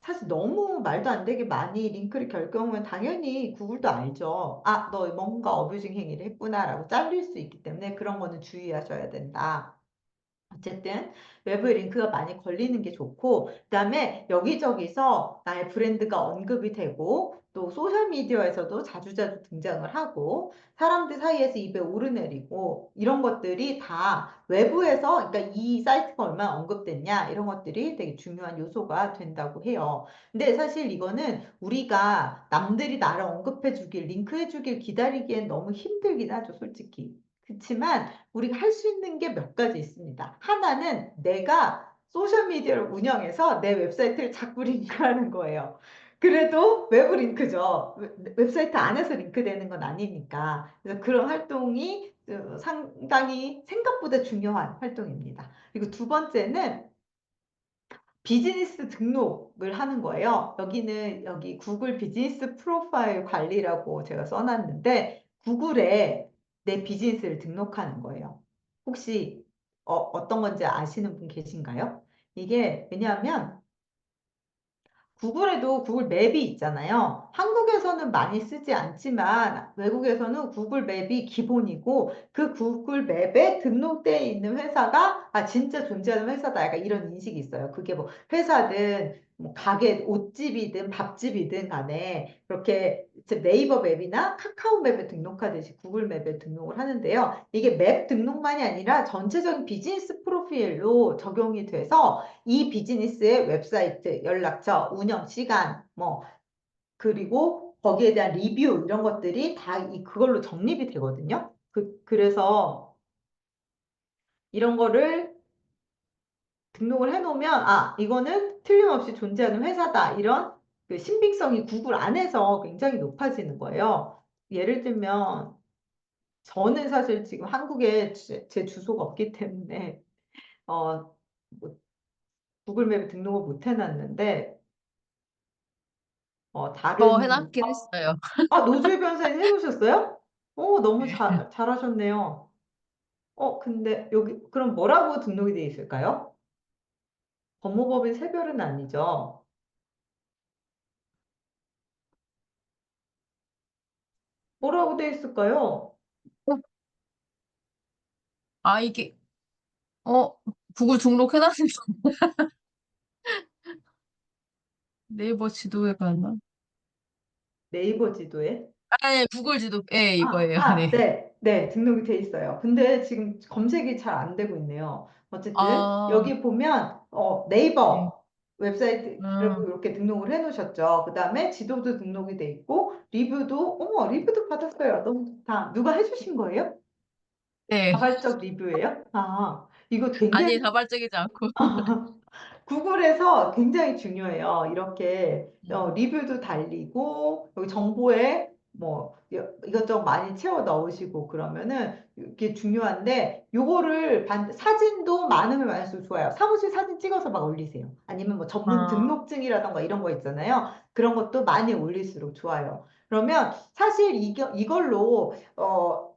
사실 너무 말도 안 되게 많이 링크를 결 경우는 당연히 구글도 알죠. 아, 너 뭔가 어뷰징 행위를 했구나라고 잘릴 수 있기 때문에 그런 거는 주의하셔야 된다. 어쨌든 외부에 링크가 많이 걸리는 게 좋고 그다음에 여기저기서 나의 브랜드가 언급이 되고 또 소셜미디어에서도 자주자주 등장을 하고 사람들 사이에서 입에 오르내리고 이런 것들이 다 외부에서 그러니까 이 사이트가 얼마나 언급됐냐 이런 것들이 되게 중요한 요소가 된다고 해요. 근데 사실 이거는 우리가 남들이 나를 언급해 주길 링크해 주길 기다리기엔 너무 힘들긴 하죠, 솔직히. 그렇지만 우리가 할 수 있는 게 몇 가지 있습니다. 하나는 내가 소셜미디어를 운영해서 내 웹사이트를 자꾸 링크하는 거예요. 그래도 외부 링크죠. 웹사이트 안에서 링크되는 건 아니니까. 그래서 그런 활동이 상당히 생각보다 중요한 활동입니다. 그리고 두 번째는 비즈니스 등록을 하는 거예요. 여기 구글 비즈니스 프로파일 관리라고 제가 써놨는데 구글에 내 비즈니스를 등록하는 거예요. 혹시 어떤 건지 아시는 분 계신가요? 이게 왜냐하면 구글에도 구글 맵이 있잖아요. 한국에서는 많이 쓰지 않지만 외국에서는 구글 맵이 기본이고 그 구글 맵에 등록되어 있는 회사가 진짜 존재하는 회사다. 약간 이런 인식이 있어요. 그게 뭐 회사든 뭐 가게, 옷집이든 밥집이든 간에 그렇게 네이버 맵이나 카카오 맵에 등록하듯이 구글 맵에 등록을 하는데요. 이게 맵 등록만이 아니라 전체적인 비즈니스 프로필로 적용이 돼서 이 비즈니스의 웹사이트, 연락처, 운영 시간, 뭐, 그리고 거기에 대한 리뷰 이런 것들이 다 그걸로 정립이 되거든요. 그래서 이런 거를 등록을 해놓으면 이거는 틀림없이 존재하는 회사다. 이런 그 신빙성이 구글 안에서 굉장히 높아지는 거예요. 예를 들면 저는 사실 지금 한국에 제 주소가 없기 때문에 뭐 구글 맵에 등록을 못 해놨는데 저 다른 해놨긴 했어요. 노조희 변호사님 해놓으셨어요? 너무 잘하셨네요. 근데 여기 그럼 뭐라고 등록이 돼 있을까요? 법무법인 세별은 아니죠. 뭐라고 돼 있을까요? 어, 이게, 어, 구글 등록해놨으니까 네이버 지도에 가나? 네이버 지도에? 네, 구글 지도에 이거예요. 네. 네, 네, 등록이 돼 있어요. 근데 지금 검색이 잘 안 되고 있네요. 어쨌든 아, 여기 보면 네. 네이버 웹사이트라고 음, 이렇게 등록을 해놓으셨죠. 그 다음에 지도도 등록이 돼 있고 리뷰도 리뷰도 받았어요. 너무 좋다. 누가 해주신 거예요? 네. 자발적 리뷰예요? 이거 굉장히 아니, 자발적이지 않고. 구글에서 굉장히 중요해요. 이렇게 음. 리뷰도 달리고 여기 정보에 뭐 이것저것 많이 채워 넣으시고 그러면은 이게 중요한데 요거를 사진도 많으면 많을수록 좋아요. 사무실 사진 찍어서 막 올리세요. 아니면 뭐 전문 아, 등록증이라던가 이런 거 있잖아요. 그런 것도 많이 올릴수록 좋아요. 그러면 사실 이걸로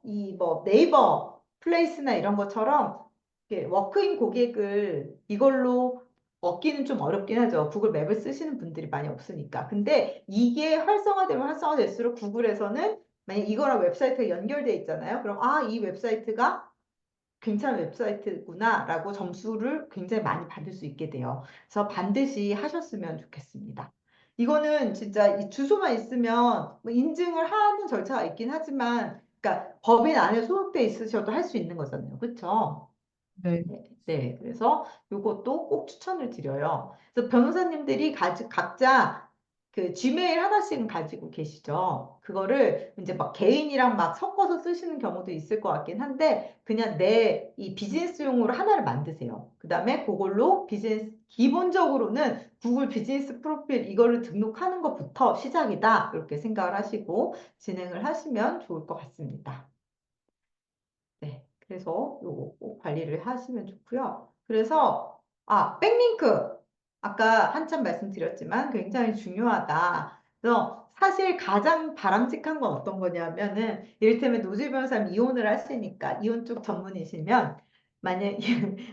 이 뭐 네이버 플레이스나 이런 것처럼 이렇게 워크인 고객을 이걸로 얻기는 좀 어렵긴 하죠. 구글 맵을 쓰시는 분들이 많이 없으니까. 근데 이게 활성화되면 활성화될수록 구글에서는 만약 이거랑 웹사이트가 연결돼 있잖아요. 그럼 이 웹사이트가 괜찮은 웹사이트구나라고 점수를 굉장히 많이 받을 수 있게 돼요. 그래서 반드시 하셨으면 좋겠습니다. 이거는 진짜 이 주소만 있으면 뭐 인증을 하는 절차가 있긴 하지만, 그러니까 법인 안에 소속돼 있으셔도 할 수 있는 거잖아요. 그렇죠? 네. 네, 네. 그래서 이것도 꼭 추천을 드려요. 그래서 변호사님들이 각자 그 지메일 하나씩은 가지고 계시죠. 그거를 이제 막 개인이랑 막 섞어서 쓰시는 경우도 있을 것 같긴 한데, 그냥 내 이 비즈니스용으로 하나를 만드세요. 그 다음에 그걸로 기본적으로는 구글 비즈니스 프로필 이거를 등록하는 것부터 시작이다. 이렇게 생각을 하시고 진행을 하시면 좋을 것 같습니다. 네, 그래서 요거 꼭 관리를 하시면 좋고요. 그래서 백링크 아까 한참 말씀드렸지만 굉장히 중요하다. 그래서 사실 가장 바람직한 건 어떤 거냐면은 이를테면 노질 변호사님 이혼을 하시니까 이혼 쪽 전문이시면 만약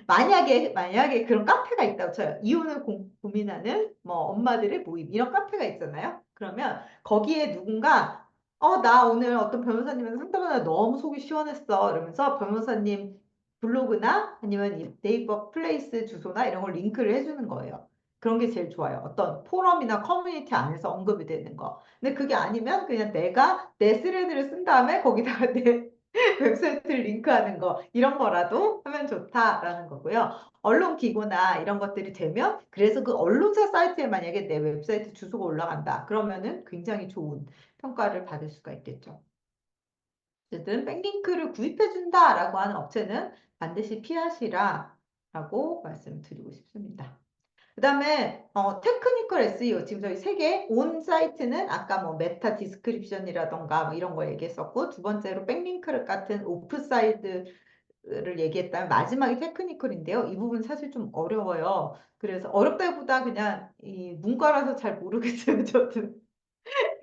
만약에 그런 카페가 있다고 쳐요. 이혼을 고민하는 뭐 엄마들의 모임 이런 카페가 있잖아요. 그러면 거기에 누군가 나 오늘 어떤 변호사님한테 상담하다 너무 속이 시원했어. 이러면서 변호사님 블로그나 아니면 이 네이버 플레이스 주소나 이런 걸 링크를 해주는 거예요. 그런 게 제일 좋아요. 어떤 포럼이나 커뮤니티 안에서 언급이 되는 거. 근데 그게 아니면 그냥 내가 내 스레드를 쓴 다음에 거기다가 내 웹사이트를 링크하는 거 이런 거라도 하면 좋다라는 거고요. 언론 기고나 이런 것들이 되면 그래서 그 언론사 사이트에 만약에 내 웹사이트 주소가 올라간다. 그러면은 굉장히 좋은 평가를 받을 수가 있겠죠. 어쨌든 백링크를 구입해준다라고 하는 업체는 반드시 피하시라라고 말씀드리고 싶습니다. 그 다음에 테크니컬 SEO 지금 저희 세 개 온 사이트는 아까 뭐 메타 디스크립션이라던가 뭐 이런 거 얘기했었고 두 번째로 백링크 같은 오프 사이드를 얘기했다면 마지막이 테크니컬인데요. 이 부분 사실 좀 어려워요. 그래서 어렵다기보다 그냥 이 문과라서 잘 모르겠어요. 저도.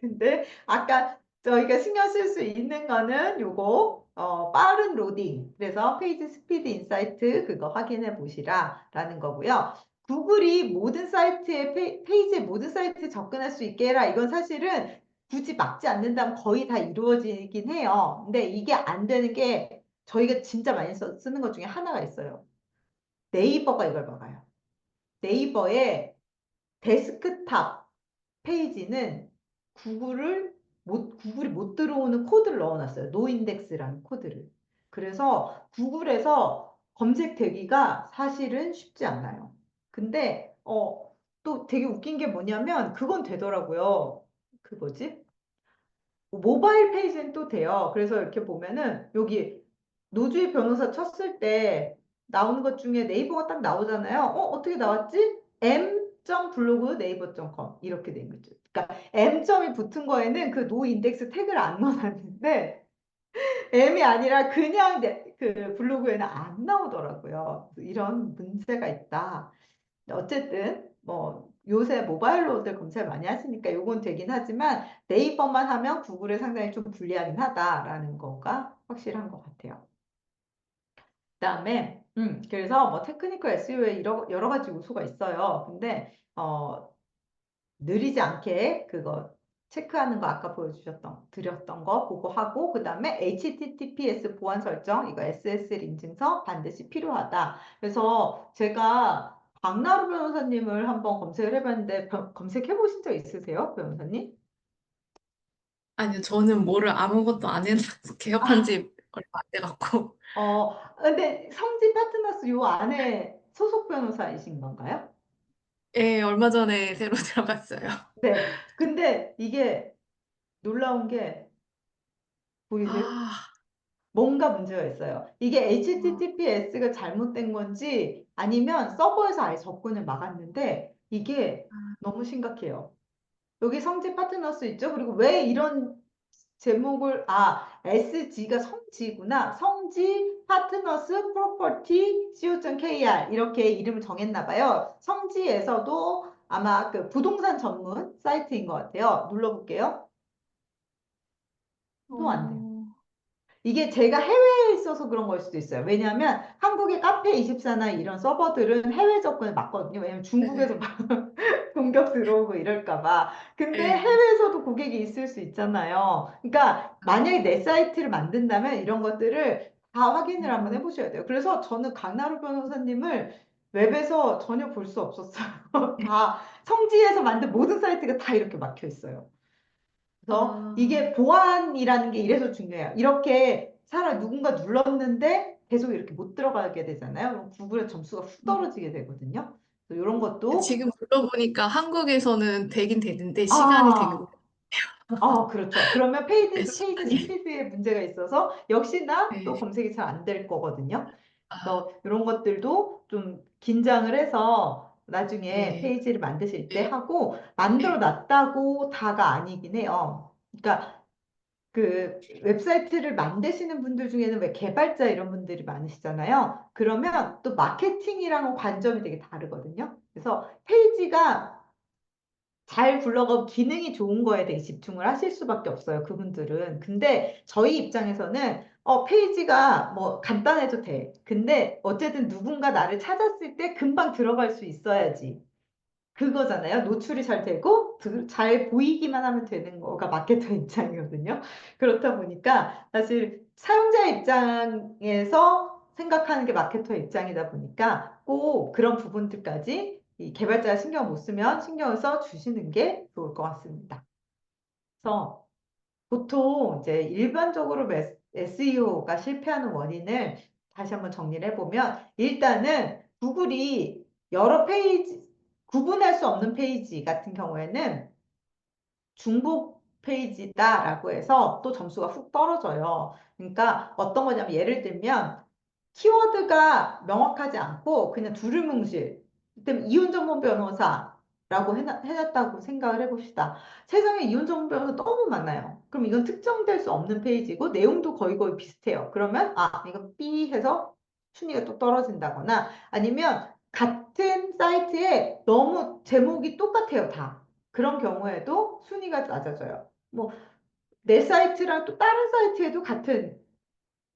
근데 아까 저희가 신경 쓸 수 있는 거는 요거 빠른 로딩 그래서 페이지 스피드 인사이트 그거 확인해 보시라라는 거고요. 구글이 모든 사이트에 페이지에 모든 사이트에 접근할 수 있게 해라. 이건 사실은 굳이 막지 않는다면 거의 다 이루어지긴 해요. 근데 이게 안 되는 게 저희가 진짜 많이 쓰는 것 중에 하나가 있어요. 네이버가 이걸 막아요. 네이버에 데스크탑 페이지는 구글이 못 들어오는 코드를 넣어놨어요. 노인덱스라는 코드를. 그래서 구글에서 검색되기가 사실은 쉽지 않아요. 근데, 또 되게 웃긴 게 뭐냐면, 그건 되더라고요. 그 뭐지? 모바일 페이지는 또 돼요. 그래서 이렇게 보면은, 여기 노주희 변호사 쳤을 때 나오는 것 중에 네이버가 딱 나오잖아요. 어떻게 나왔지? m.블로그 네이버.com 이렇게 된 거죠. 그러니까 m점이 붙은 거에는 그 노 인덱스 태그를 안 넣어놨는데 m이 아니라 그냥 그 블로그에는 안 나오더라고요. 이런 문제가 있다. 어쨌든 뭐 요새 모바일로들 검색 많이 하시니까 요건 되긴 하지만 네이버만 하면 구글에 상당히 좀 불리하긴 하다라는 거가 확실한 것 같아요. 그다음에 그래서 뭐 테크니컬 SEO에 여러 가지 요소가 있어요. 근데 느리지 않게 그거 체크하는 거 아까 드렸던 거 그거 하고 그다음에 HTTPS 보안 설정 이거 SSL 인증서 반드시 필요하다. 그래서 제가 박나루 변호사님을 한번 검색을 해봤는데 검색해 보신 적 있으세요, 변호사님? 아니요, 저는 뭐를 아무것도 안 해서 개업한 아, 지 얼마 안 돼갖고. 근데 성지 파트너스 요 안에 소속 변호사이신 건가요? 예, 얼마 전에 새로 들어갔어요. 네. 근데 이게 놀라운 게 보이세요? 아, 뭔가 문제가 있어요. 이게 어, HTTPS가 잘못된 건지 아니면 서버에서 아예 접근을 막았는데 이게 너무 심각해요. 여기 성지 파트너스 있죠? 그리고 왜 이런 제목을, SG가 성지구나. 성지 파트너스 프로퍼티 co.kr 이렇게 이름을 정했나 봐요. 성지에서도 아마 그 부동산 전문 사이트인 것 같아요. 눌러볼게요. 또 안 돼요. 어, 이게 제가 해외에 있어서 그런 걸 수도 있어요. 왜냐하면 한국의 카페24나 이런 서버들은 해외 접근을 막거든요. 왜냐면 중국에서 네, 막 공격 들어오고 이럴까 봐. 근데 네. 해외에서도 고객이 있을 수 있잖아요. 그러니까 만약에 내 사이트를 만든다면 이런 것들을 다 확인을 한번 음, 해보셔야 돼요. 그래서 저는 강나루 변호사님을 웹에서 전혀 볼 수 없었어요. 다 성지에서 만든 모든 사이트가 다 이렇게 막혀 있어요. 그래서 아, 이게 보안이라는 게 이래서 중요해요. 이렇게 누군가 눌렀는데 계속 이렇게 못 들어가게 되잖아요. 그럼 구글의 점수가 훅 음. 떨어지게 되거든요. 이런 것도 지금 들어보니까 한국에서는 되긴 되는데 시간이 되게 오래 아, 그렇죠. 그러면 페이지 시간이. 스피드에 문제가 있어서 역시나 또 네. 검색이 잘 안 될 거거든요. 아, 그래서 이런 것들도 좀 긴장을 해서 나중에 네. 페이지를 만드실 때 네. 하고 만들어 네. 놨다고 다가 아니긴 해요. 그러니까 그 웹사이트를 만드시는 분들 중에는 왜 개발자 이런 분들이 많으시잖아요. 그러면 또 마케팅이랑은 관점이 되게 다르거든요. 그래서 페이지가 잘 굴러가고 기능이 좋은 거에 되게 집중을 하실 수밖에 없어요. 그분들은. 근데 저희 입장에서는 페이지가 뭐 간단해도 돼. 근데 어쨌든 누군가 나를 찾았을 때 금방 들어갈 수 있어야지. 그거잖아요. 노출이 잘 되고 잘 보이기만 하면 되는 거가 마케터 입장이거든요. 그렇다 보니까 사실 사용자 입장에서 생각하는 게 마케터 입장이다 보니까 꼭 그런 부분들까지 이 개발자가 신경 못 쓰면 신경을 써 주시는 게 좋을 것 같습니다. 그래서 보통 이제 일반적으로 SEO가 실패하는 원인을 다시 한번 정리를 해보면 일단은 구글이 여러 페이지, 구분할 수 없는 페이지 같은 경우에는 중복 페이지다라고 해서 또 점수가 훅 떨어져요. 그러니까 어떤 거냐면 예를 들면 키워드가 명확하지 않고 그냥 두루뭉실. 그때 이혼전문 변호사라고 해놨다고 생각을 해봅시다. 세상에 이혼전문 변호사 너무 많아요. 그럼 이건 특정될 수 없는 페이지고 내용도 거의 비슷해요. 그러면 이건 B 해서 순위가 또 떨어진다거나 아니면 같은 사이트에 너무 제목이 똑같아요, 다. 그런 경우에도 순위가 낮아져요. 뭐 내 사이트랑 또 다른 사이트에도 같은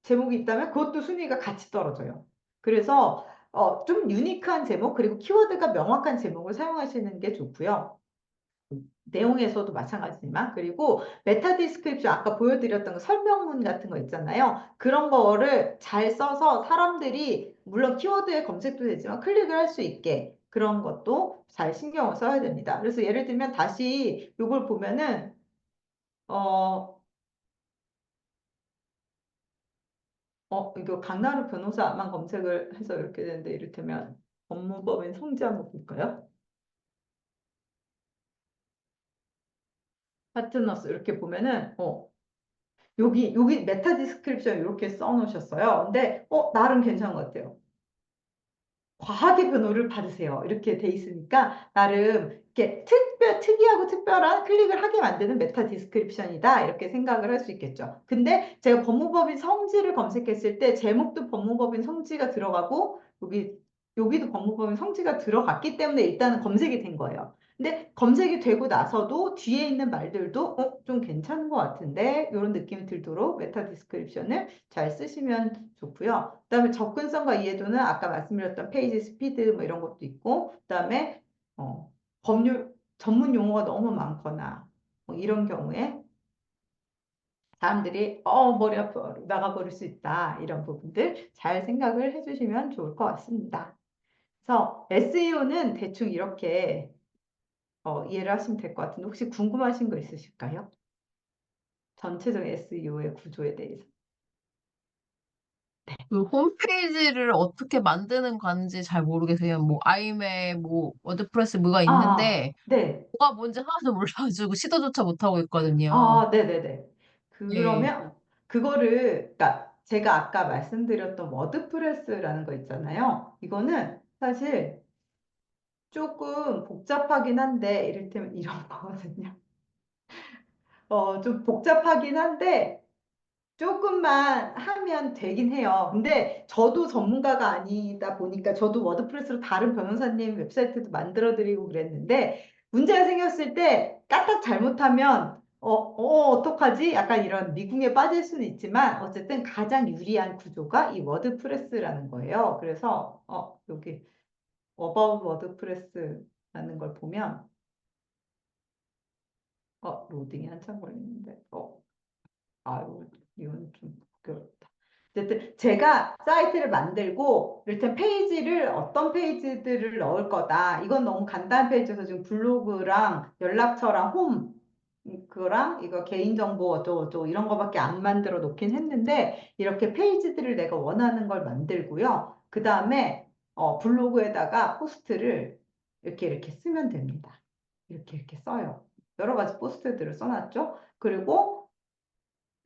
제목이 있다면 그것도 순위가 같이 떨어져요. 그래서 좀 유니크한 제목, 그리고 키워드가 명확한 제목을 사용하시는 게 좋고요. 내용에서도 마찬가지지만, 그리고 메타 디스크립션 아까 보여드렸던 그 설명문 같은 거 있잖아요. 그런 거를 잘 써서 사람들이 물론 키워드에 검색도 되지만 클릭을 할 수 있게 그런 것도 잘 신경을 써야 됩니다. 그래서 예를 들면 다시 이걸 보면은 어, 이거 강나루 변호사만 검색을 해서 이렇게 되는데 이를테면 법무법인 성지 한번 볼까요? 파트너스 이렇게 보면은 여기 메타 디스크립션 이렇게 써놓으셨어요. 근데 나름 괜찮은 것 같아요. 과학의 변호를 받으세요. 이렇게 돼 있으니까 나름 이렇게 특이하고 특별한 클릭을 하게 만드는 메타 디스크립션이다. 이렇게 생각을 할 수 있겠죠. 근데 제가 법무법인 성지를 검색했을 때 제목도 법무법인 성지가 들어가고 여기도 법무법인 성지가 들어갔기 때문에 일단은 검색이 된 거예요. 근데 검색이 되고 나서도 뒤에 있는 말들도 좀 괜찮은 것 같은데 이런 느낌이 들도록 메타 디스크립션을 잘 쓰시면 좋고요. 그다음에 접근성과 이해도는 아까 말씀드렸던 페이지 스피드 뭐 이런 것도 있고, 그다음에 법률 전문 용어가 너무 많거나 뭐 이런 경우에 사람들이 머리 아파 나가버릴 수 있다 이런 부분들 잘 생각을 해주시면 좋을 것 같습니다. 그래서 SEO는 대충 이렇게 이해를 하시면 될 것 같은데 혹시 궁금하신 거 있으실까요? 전체적인 SEO의 구조에 대해서. 그 홈페이지를 어떻게 만드는 건지 잘 모르겠어요. 뭐 아이메, 뭐 워드프레스 뭐가 있는데 네. 뭐가 뭔지 하나도 몰라가지고 시도조차 못하고 있거든요. 네네네. 네. 그러면 그거를, 그러니까 제가 아까 말씀드렸던 워드프레스라는 거 있잖아요. 이거는 사실 조금 복잡하긴 한데, 이를테면 이런 거거든요. 좀 복잡하긴 한데, 조금만 하면 되긴 해요. 근데 저도 전문가가 아니다 보니까 저도 워드프레스로 다른 변호사님 웹사이트도 만들어 드리고 그랬는데 문제가 생겼을 때 까딱 잘못하면 어떡하지? 약간 이런 미궁에 빠질 수는 있지만 어쨌든 가장 유리한 구조가 이 워드프레스라는 거예요. 그래서 여기 About 워드프레스라는 걸 보면 로딩이 한참 걸리는데 아유, 이건 좀 그렇다. 어쨌든 제가 사이트를 만들고 일단 페이지를 어떤 페이지들을 넣을 거다. 이건 너무 간단한 페이지여서 지금 블로그랑 연락처랑 홈 그거랑 이거 개인정보 어쩌고저쩌고 이런 거밖에 안 만들어 놓긴 했는데 이렇게 페이지들을 내가 원하는 걸 만들고요. 그 다음에 블로그에다가 포스트를 이렇게 쓰면 됩니다. 이렇게 써요. 여러 가지 포스트들을 써놨죠. 그리고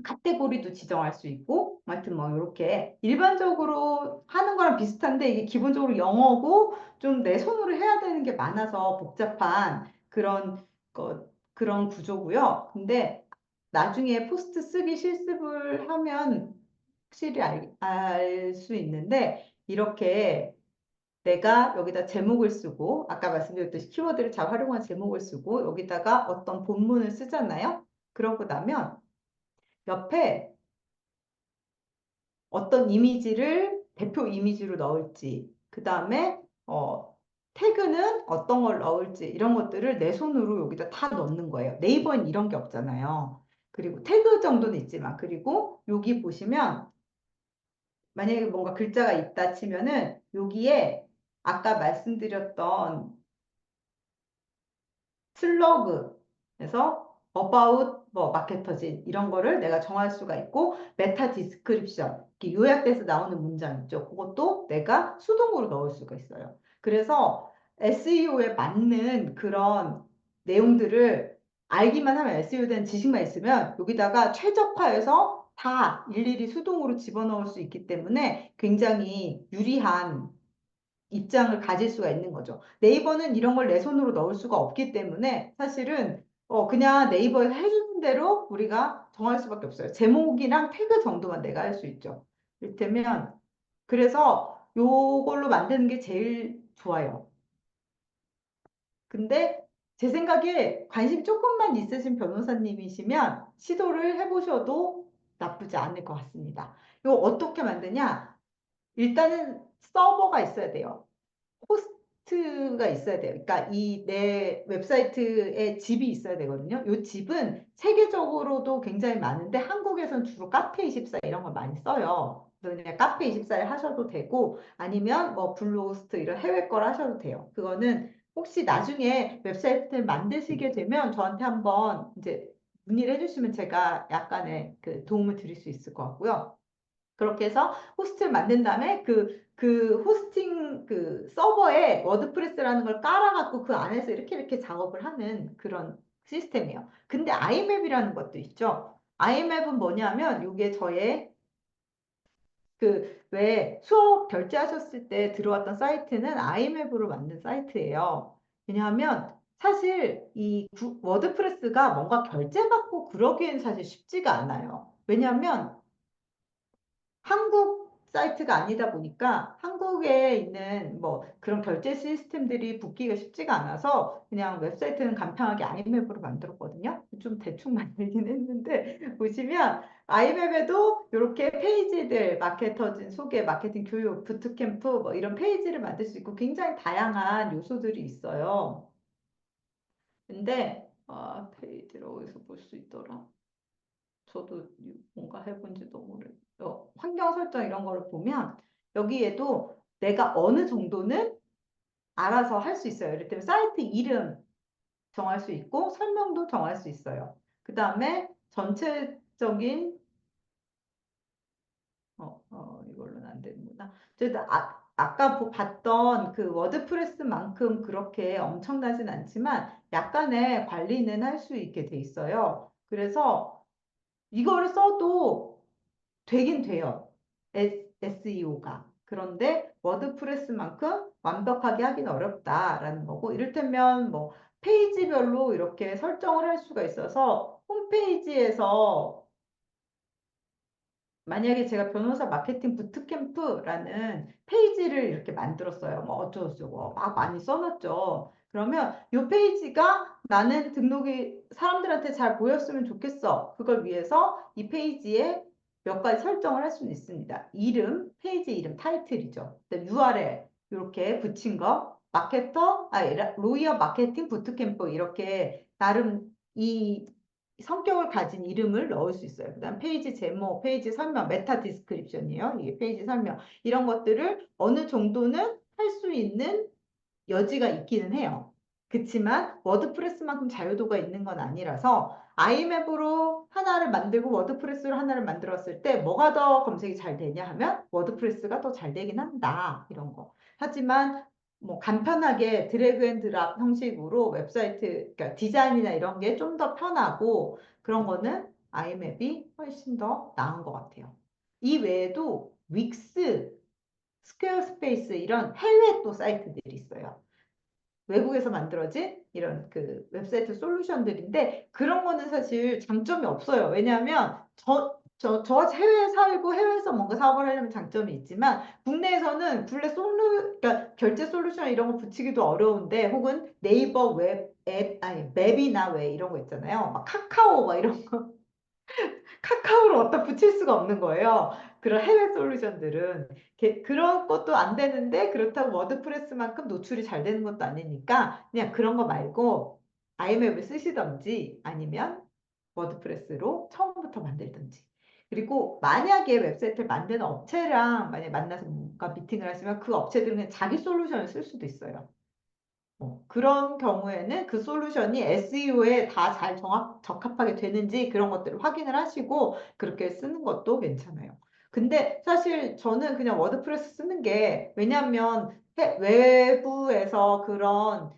카테고리도 지정할 수 있고, 하여튼 뭐 이렇게 일반적으로 하는 거랑 비슷한데 이게 기본적으로 영어고 좀 내 손으로 해야 되는 게 많아서 복잡한 그런 구조고요. 근데 나중에 포스트 쓰기 실습을 하면 확실히 알 수 있는데 이렇게 내가 여기다 제목을 쓰고 아까 말씀드렸듯이 키워드를 잘 활용한 제목을 쓰고 여기다가 어떤 본문을 쓰잖아요. 그러고 나면 옆에 어떤 이미지를 대표 이미지로 넣을지, 그 다음에 태그는 어떤 걸 넣을지 이런 것들을 내 손으로 여기다 다 넣는 거예요. 네이버엔 이런 게 없잖아요. 그리고 태그 정도는 있지만 그리고 여기 보시면 만약에 뭔가 글자가 있다 치면은 여기에 아까 말씀드렸던 슬러그에서 about 뭐 마케터진 이런 거를 내가 정할 수가 있고 메타 디스크립션 이렇게 요약돼서 나오는 문장 있죠. 그것도 내가 수동으로 넣을 수가 있어요. 그래서 SEO에 맞는 그런 내용들을 알기만 하면 SEO에 대한 지식만 있으면 여기다가 최적화해서 다 일일이 수동으로 집어넣을 수 있기 때문에 굉장히 유리한 입장을 가질 수가 있는 거죠. 네이버는 이런 걸 내 손으로 넣을 수가 없기 때문에 사실은 그냥 네이버에서 해주는 대로 우리가 정할 수밖에 없어요. 제목이랑 태그 정도만 내가 할 수 있죠. 이를테면 그래서 요걸로 만드는 게 제일 좋아요. 근데 제 생각에 관심 조금만 있으신 변호사님이시면 시도를 해보셔도 나쁘지 않을 것 같습니다. 이거 어떻게 만드냐? 일단은 서버가 있어야 돼요. 호스트가 있어야 돼요. 그러니까 이 내 웹사이트에 집이 있어야 되거든요. 이 집은 세계적으로도 굉장히 많은데 한국에서는 주로 카페24 이런 걸 많이 써요. 그래서 그냥 카페24에 하셔도 되고 아니면 뭐 블루호스트 이런 해외 걸 하셔도 돼요. 그거는 혹시 나중에 웹사이트를 만드시게 되면 저한테 한번 이제 문의를 해주시면 제가 약간의 그 도움을 드릴 수 있을 것 같고요. 그렇게 해서 호스트를 만든 다음에 그 호스팅 그 서버에 워드프레스라는 걸 깔아갖고 그 안에서 이렇게 작업을 하는 그런 시스템이에요. 근데 아이맵이라는 것도 있죠. 아이맵은 뭐냐면 이게 저의 그 왜 수업 결제하셨을 때 들어왔던 사이트는 아이맵으로 만든 사이트예요. 왜냐하면 사실 이 워드프레스가 뭔가 결제받고 그러기엔 사실 쉽지가 않아요. 왜냐하면 한국 사이트가 아니다 보니까 한국에 있는 뭐 그런 결제 시스템들이 붙기가 쉽지가 않아서 그냥 웹사이트는 간편하게 아이맵으로 만들었거든요. 좀 대충 만들긴 했는데 보시면 아이맵에도 이렇게 페이지들 마케터진 소개, 마케팅 교육, 부트캠프 뭐 이런 페이지를 만들 수 있고 굉장히 다양한 요소들이 있어요. 근데 페이지를 어디서 볼 수 있더라? 저도 뭔가 해본 지 너무 오래. 환경 설정 이런 거를 보면 여기에도 내가 어느 정도는 알아서 할 수 있어요. 예를 들면 사이트 이름 정할 수 있고 설명도 정할 수 있어요. 그 다음에 전체적인 이걸로는 안 되는구나. 어쨌든 아까 봤던 그 워드프레스만큼 그렇게 엄청나진 않지만 약간의 관리는 할 수 있게 돼 있어요. 그래서 이거를 써도 되긴 돼요. SEO가. 그런데 워드프레스만큼 완벽하게 하긴 어렵다라는 거고, 이를테면 뭐 페이지별로 이렇게 설정을 할 수가 있어서 홈페이지에서 만약에 제가 변호사 마케팅 부트캠프라는 페이지를 이렇게 만들었어요. 뭐 어쩌고저쩌고 막 많이 써놨죠. 그러면 이 페이지가 나는 등록이 사람들한테 잘 보였으면 좋겠어. 그걸 위해서 이 페이지에 몇 가지 설정을 할 수는 있습니다. 이름, 페이지 이름, 타이틀이죠. 그다음 URL 이렇게 붙인 거, 로이어 마케팅 부트캠프 이렇게 나름 이 성격을 가진 이름을 넣을 수 있어요. 그다음 페이지 제목, 페이지 설명, 메타 디스크립션이에요. 이게 페이지 설명 이런 것들을 어느 정도는 할 수 있는 여지가 있기는 해요. 그치만 워드프레스만큼 자유도가 있는 건 아니라서 아이맵으로 하나를 만들고 워드프레스로 하나를 만들었을 때 뭐가 더 검색이 잘 되냐 하면 워드프레스가 더 잘 되긴 한다. 이런 거. 하지만 뭐 간편하게 드래그 앤 드랍 형식으로 웹사이트 그러니까 디자인이나 이런 게 좀 더 편하고 그런 거는 아이맵이 훨씬 더 나은 것 같아요. 이 외에도 윅스, 스퀘어스페이스 이런 해외 또 사이트들이 있어요. 외국에서 만들어진 이런 그 웹사이트 솔루션들인데 그런 거는 사실 장점이 없어요. 왜냐하면 저 해외에 살고 해외에서 뭔가 사업을 하려면 장점이 있지만 국내에서는 그러니까 결제 솔루션 이런 거 붙이기도 어려운데 혹은 네이버 웹 앱, 아니 맵이나 왜 이런 거 있잖아요. 막 카카오 막 이런 카카오를 어디다 붙일 수가 없는 거예요. 그런 해외 솔루션들은 그런 것도 안 되는데 그렇다고 워드프레스만큼 노출이 잘 되는 것도 아니니까 그냥 그런 거 말고 아이맵을 쓰시던지 아니면 워드프레스로 처음부터 만들든지. 그리고 만약에 웹사이트를 만드는 업체랑 만약에 만나서 뭔가 미팅을 하시면 그 업체들은 그냥 자기 솔루션을 쓸 수도 있어요. 그런 경우에는 그 솔루션이 SEO에 다 잘 적합하게 되는지 그런 것들을 확인을 하시고 그렇게 쓰는 것도 괜찮아요. 근데 사실 저는 그냥 워드프레스 쓰는 게 왜냐하면 외부에서 그런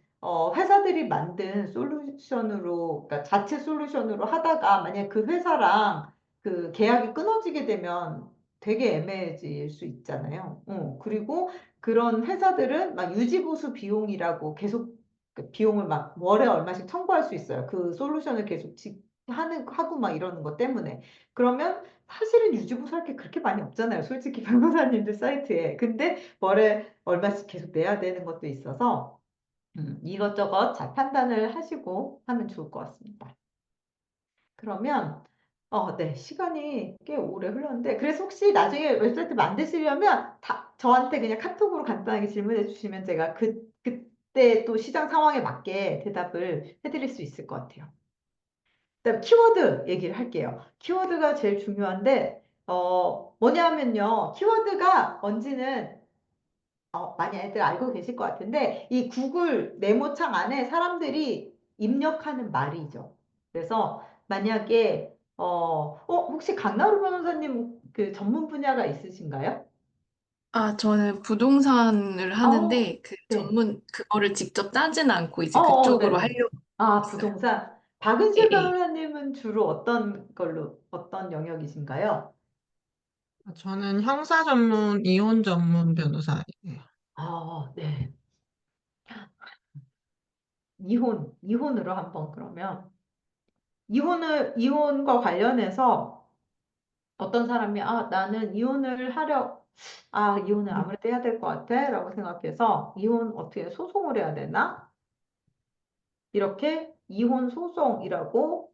회사들이 만든 솔루션으로 그러니까 자체 솔루션으로 하다가 만약 그 회사랑 그 계약이 끊어지게 되면 되게 애매해질 수 있잖아요. 그리고 그런 회사들은 막 유지보수 비용이라고 계속 그 비용을 막 월에 얼마씩 청구할 수 있어요. 그 솔루션을 계속 하고 막 이러는 것 때문에. 그러면 사실은 유지보수할 게 그렇게 많이 없잖아요. 솔직히 변호사님들 사이트에. 근데 월에 얼마씩 계속 내야 되는 것도 있어서 이것저것 잘 판단을 하시고 하면 좋을 것 같습니다. 그러면 네, 시간이 꽤 오래 흘렀는데 그래서 혹시 나중에 웹사이트 만드시려면 저한테 그냥 카톡으로 간단하게 질문해 주시면 제가 그때 또 시장 상황에 맞게 대답을 해드릴 수 있을 것 같아요. 그다음 키워드 얘기를 할게요. 키워드가 제일 중요한데, 뭐냐면요. 키워드가 뭔지는 많이 애들 알고 계실 것 같은데, 이 구글 네모창 안에 사람들이 입력하는 말이죠. 그래서 만약에, 혹시 강나루 변호사님 그 전문 분야가 있으신가요? 아, 저는 부동산을 어, 하는데 그 네. 그거를 직접 따지는 않고 이제 그쪽으로 네네. 하려고 아, 있어요. 부동산. 예, 박은실 예. 변호사님은 주로 어떤 영역이신가요? 저는 형사 전문, 이혼 전문 변호사예요. 네. 이혼으로 한번 그러면. 이혼과 관련해서 어떤 사람이, 이혼을 아무래도 해야 될 것 같아. 라고 생각해서, 이혼 어떻게 소송을 해야 되나? 이렇게 이혼 소송이라고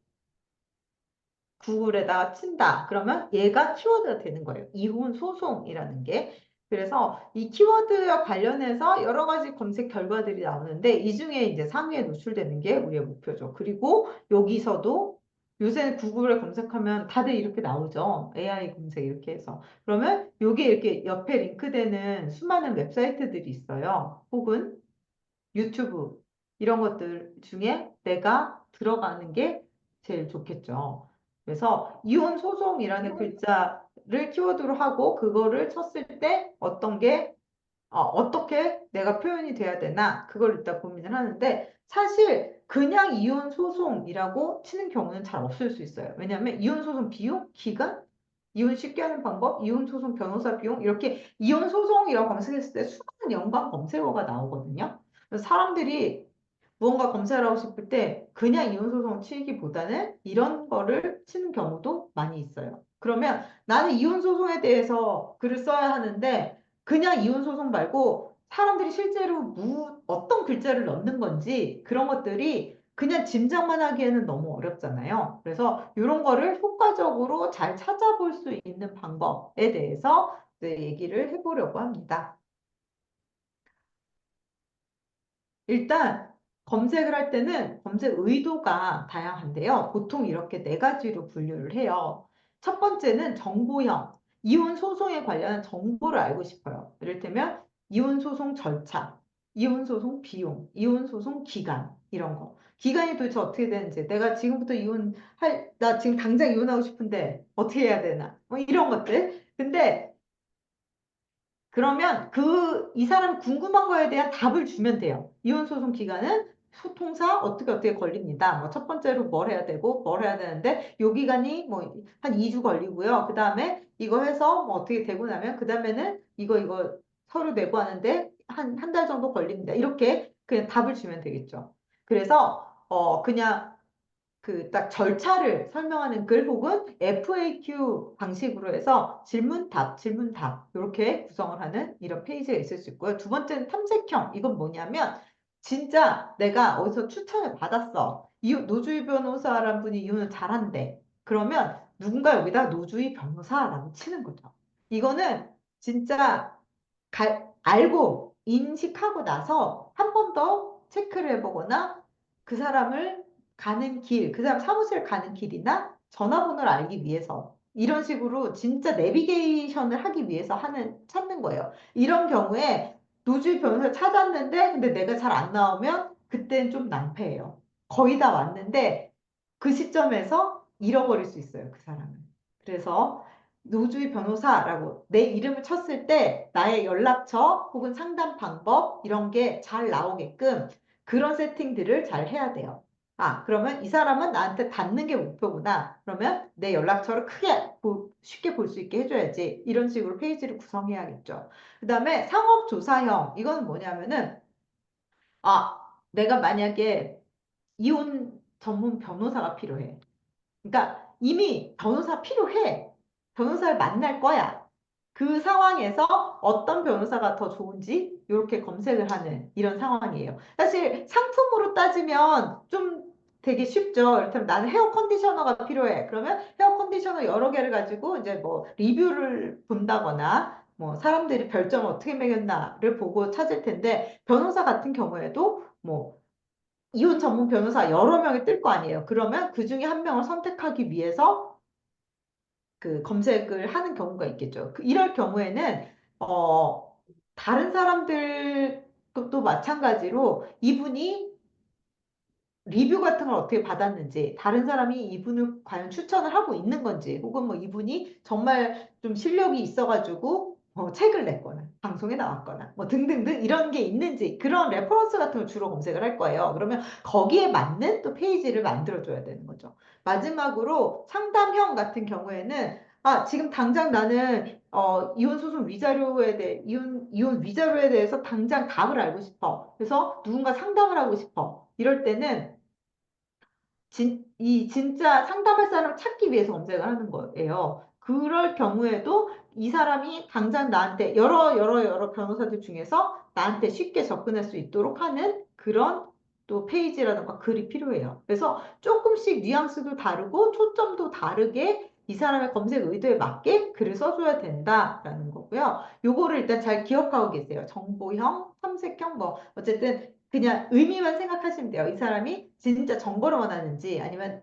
구글에다가 친다. 그러면 얘가 키워드가 되는 거예요. 이혼 소송이라는 게. 그래서 이 키워드와 관련해서 여러 가지 검색 결과들이 나오는데 이 중에 이제 상위에 노출되는 게 우리의 목표죠. 그리고 여기서도 요새 구글에 검색하면 다들 이렇게 나오죠. AI 검색 이렇게 해서. 그러면 여기 이렇게 옆에 링크되는 수많은 웹사이트들이 있어요. 혹은 유튜브 이런 것들 중에 내가 들어가는 게 제일 좋겠죠. 그래서 이혼 소송이라는 글자를 키워드로 하고 그거를 쳤을 때 어떻게 내가 표현이 돼야 되나 그걸 일단 고민을 하는데 사실 그냥 이혼 소송이라고 치는 경우는 잘 없을 수 있어요. 왜냐하면 이혼 소송 비용, 기간, 이혼 쉽게 하는 방법, 이혼 소송 변호사 비용 이렇게 이혼 소송이라고 검색했을 때 수많은 연관 검색어가 나오거든요. 그래서 사람들이 무언가 검색을 하고 싶을 때 그냥 이혼소송 치기보다는 이런 거를 치는 경우도 많이 있어요. 그러면 나는 이혼소송에 대해서 글을 써야 하는데 그냥 이혼소송 말고 사람들이 실제로 어떤 글자를 넣는 건지 그런 것들이 그냥 짐작만 하기에는 너무 어렵잖아요. 그래서 이런 거를 효과적으로 잘 찾아볼 수 있는 방법에 대해서 이제 얘기를 해보려고 합니다. 일단 검색을 할 때는 검색 의도가 다양한데요. 보통 이렇게 네 가지로 분류를 해요. 첫 번째는 정보형. 이혼 소송에 관련한 정보를 알고 싶어요. 이를테면 이혼 소송 절차, 이혼 소송 비용, 이혼 소송 기간 이런 거. 기간이 도대체 어떻게 되는지, 내가 지금부터 나 지금 당장 이혼하고 싶은데 어떻게 해야 되나? 뭐 이런 것들. 근데 그러면 이 사람 궁금한 거에 대한 답을 주면 돼요. 이혼 소송 기간은 소통사 어떻게 걸립니다. 뭐 첫 번째로 뭘 해야 되고 뭘 해야 되는데 요 기간이 뭐 한 2주 걸리고요. 그다음에 이거 해서 뭐 어떻게 되고 나면 그다음에는 이거 서류 내고 하는데 한 달 정도 걸립니다. 이렇게 그냥 답을 주면 되겠죠. 그래서 그냥 그 딱 절차를 설명하는 글 혹은 FAQ 방식으로 해서 질문 답 이렇게 구성을 하는 이런 페이지가 있을 수 있고요. 두 번째는 탐색형. 이건 뭐냐면 진짜 내가 어디서 추천을 받았어. 노주희 변호사라는 분이 이혼을 잘한대. 그러면 누군가 여기다 노주희 변호사라고 치는 거죠. 이거는 진짜 알고 인식하고 나서 한 번 더 체크를 해보거나 그 사람을 그 사람 사무실 가는 길이나 전화번호를 알기 위해서 이런 식으로 진짜 내비게이션을 하기 위해서 찾는 거예요. 이런 경우에 노주희 변호사를 찾았는데 근데 내가 잘 안 나오면 그때는 좀 낭패예요. 거의 다 왔는데 그 시점에서 잃어버릴 수 있어요, 그 사람을. 그래서 노주희 변호사라고 내 이름을 쳤을 때 나의 연락처 혹은 상담 방법 이런 게 잘 나오게끔 그런 세팅들을 잘 해야 돼요. 그러면 이 사람은 나한테 닿는 게 목표구나. 그러면 내 연락처를 쉽게 볼 수 있게 해줘야지. 이런 식으로 페이지를 구성해야겠죠. 그 다음에 상업조사형. 이건 뭐냐면은, 내가 만약에 이혼 전문 변호사가 필요해. 그러니까 이미 변호사 필요해. 변호사를 만날 거야. 그 상황에서 어떤 변호사가 더 좋은지 이렇게 검색을 하는 이런 상황이에요. 사실 상품으로 따지면 좀 되게 쉽죠. 이를테면 나는 헤어 컨디셔너가 필요해. 그러면 헤어 컨디셔너 여러 개를 가지고 이제 뭐 리뷰를 본다거나 뭐 사람들이 별점을 어떻게 매겼나를 보고 찾을 텐데 변호사 같은 경우에도 뭐 이혼 전문 변호사 여러 명이 뜰 거 아니에요. 그러면 그 중에 한 명을 선택하기 위해서 그 검색을 하는 경우가 있겠죠. 이럴 경우에는 다른 사람들도 마찬가지로 이분이 리뷰 같은 걸 어떻게 받았는지, 다른 사람이 이분을 과연 추천을 하고 있는 건지, 혹은 뭐 이분이 정말 좀 실력이 있어가지고 책을 냈거나, 방송에 나왔거나, 뭐 등등등 이런 게 있는지, 그런 레퍼런스 같은 걸 주로 검색을 할 거예요. 그러면 거기에 맞는 또 페이지를 만들어줘야 되는 거죠. 마지막으로 상담형 같은 경우에는 지금 당장 나는 이혼 소송 위자료에 대해 이혼 위자료에 대해서 당장 답을 알고 싶어. 그래서 누군가 상담을 하고 싶어. 이럴 때는 이 진짜 상담할 사람을 찾기 위해서 검색을 하는 거예요. 그럴 경우에도 이 사람이 당장 나한테 여러 변호사들 중에서 나한테 쉽게 접근할 수 있도록 하는 그런 또 페이지라든가 글이 필요해요. 그래서 조금씩 뉘앙스도 다르고 초점도 다르게 이 사람의 검색 의도에 맞게 글을 써줘야 된다라는 거고요. 요거를 일단 잘 기억하고 계세요. 정보형, 탐색형, 뭐 어쨌든 그냥 의미만 생각하시면 돼요. 이 사람이 진짜 정보를 원하는지 아니면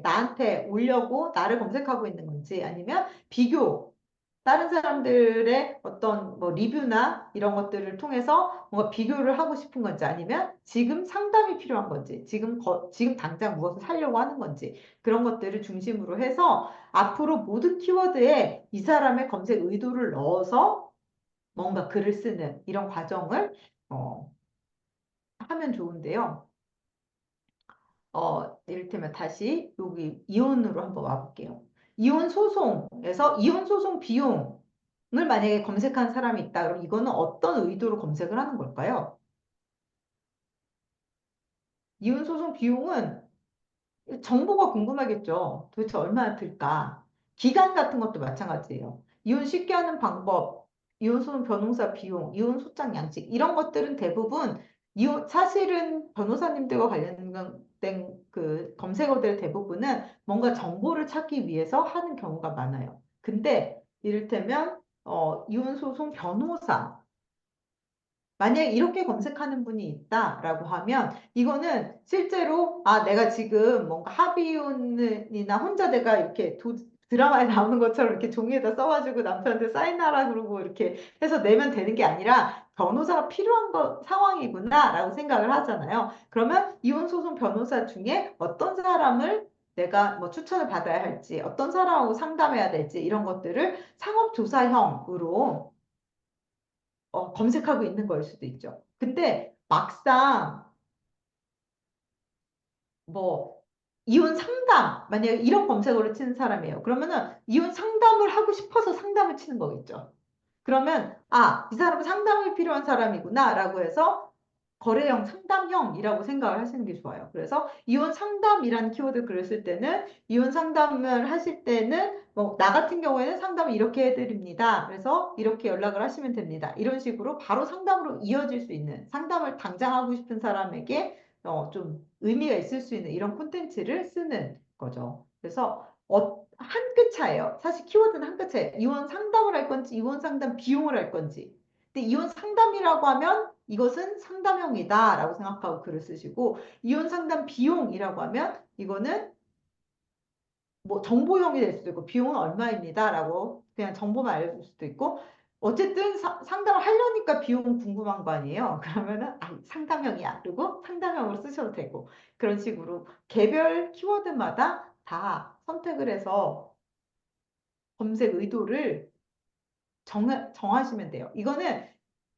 나한테 오려고 나를 검색하고 있는 건지 아니면 비교, 다른 사람들의 어떤 뭐 리뷰나 이런 것들을 통해서 뭔가 비교를 하고 싶은 건지 아니면 지금 상담이 필요한 건지 지금 당장 무엇을 사려고 하는 건지 그런 것들을 중심으로 해서 앞으로 모든 키워드에 이 사람의 검색 의도를 넣어서 뭔가 글을 쓰는 이런 과정을 어, 하면 좋은데요. 이를테면 다시 여기 이혼으로 한번 와볼게요. 이혼 소송에서 이혼 소송 비용을 만약에 검색한 사람이 있다. 그럼 이거는 어떤 의도로 검색을 하는 걸까요? 이혼 소송 비용은 정보가 궁금하겠죠. 도대체 얼마나 들까? 기간 같은 것도 마찬가지예요. 이혼 쉽게 하는 방법, 이혼소송 변호사 비용, 이혼 소장 양식 이런 것들은 대부분 사실은 변호사님들과 관련된 그 검색어들 대부분은 뭔가 정보를 찾기 위해서 하는 경우가 많아요. 근데 이를테면 이혼소송 변호사 만약에 이렇게 검색하는 분이 있다라고 하면 이거는 실제로 내가 지금 뭔가 합의혼이나 혼자 내가 이렇게 드라마에 나오는 것처럼 이렇게 종이에다 써가지고 남편한테 사인하라 그러고 이렇게 해서 내면 되는 게 아니라 변호사가 필요한 상황이구나라고 생각을 하잖아요. 그러면 이혼소송 변호사 중에 어떤 사람을 내가 뭐 추천을 받아야 할지, 어떤 사람하고 상담해야 될지 이런 것들을 상업조사형으로 검색하고 있는 거일 수도 있죠. 근데 막상 뭐 이혼 상담 만약에 이런 검색어를 치는 사람이에요. 그러면은 이혼 상담을 하고 싶어서 상담을 치는 거겠죠. 그러면 이 사람은 상담이 필요한 사람이구나라고 해서 거래형 상담형이라고 생각을 하시는 게 좋아요. 그래서 이혼 상담이라는 키워드 글을 쓸 때는 이혼 상담을 하실 때는 뭐 나 같은 경우에는 상담을 이렇게 해드립니다. 그래서 이렇게 연락을 하시면 됩니다. 이런 식으로 바로 상담으로 이어질 수 있는 상담을 당장 하고 싶은 사람에게 좀 의미가 있을 수 있는 이런 콘텐츠를 쓰는 거죠. 그래서 한 끗 차예요. 사실 키워드는 한 끗 차예요. 이혼 상담을 할 건지 이혼 상담 비용을 할 건지. 근데 이혼 상담이라고 하면 이것은 상담형이다라고 생각하고 글을 쓰시고 이혼 상담 비용이라고 하면 이거는 뭐 정보형이 될 수도 있고 비용은 얼마입니다라고 그냥 정보만 알려줄 수도 있고 어쨌든 상담을 하려니까 비용은 궁금한 거 아니에요. 그러면은 상담형이야. 그리고 상담형으로 쓰셔도 되고 그런 식으로 개별 키워드마다 다 선택을 해서 검색 의도를 정하시면 돼요. 이거는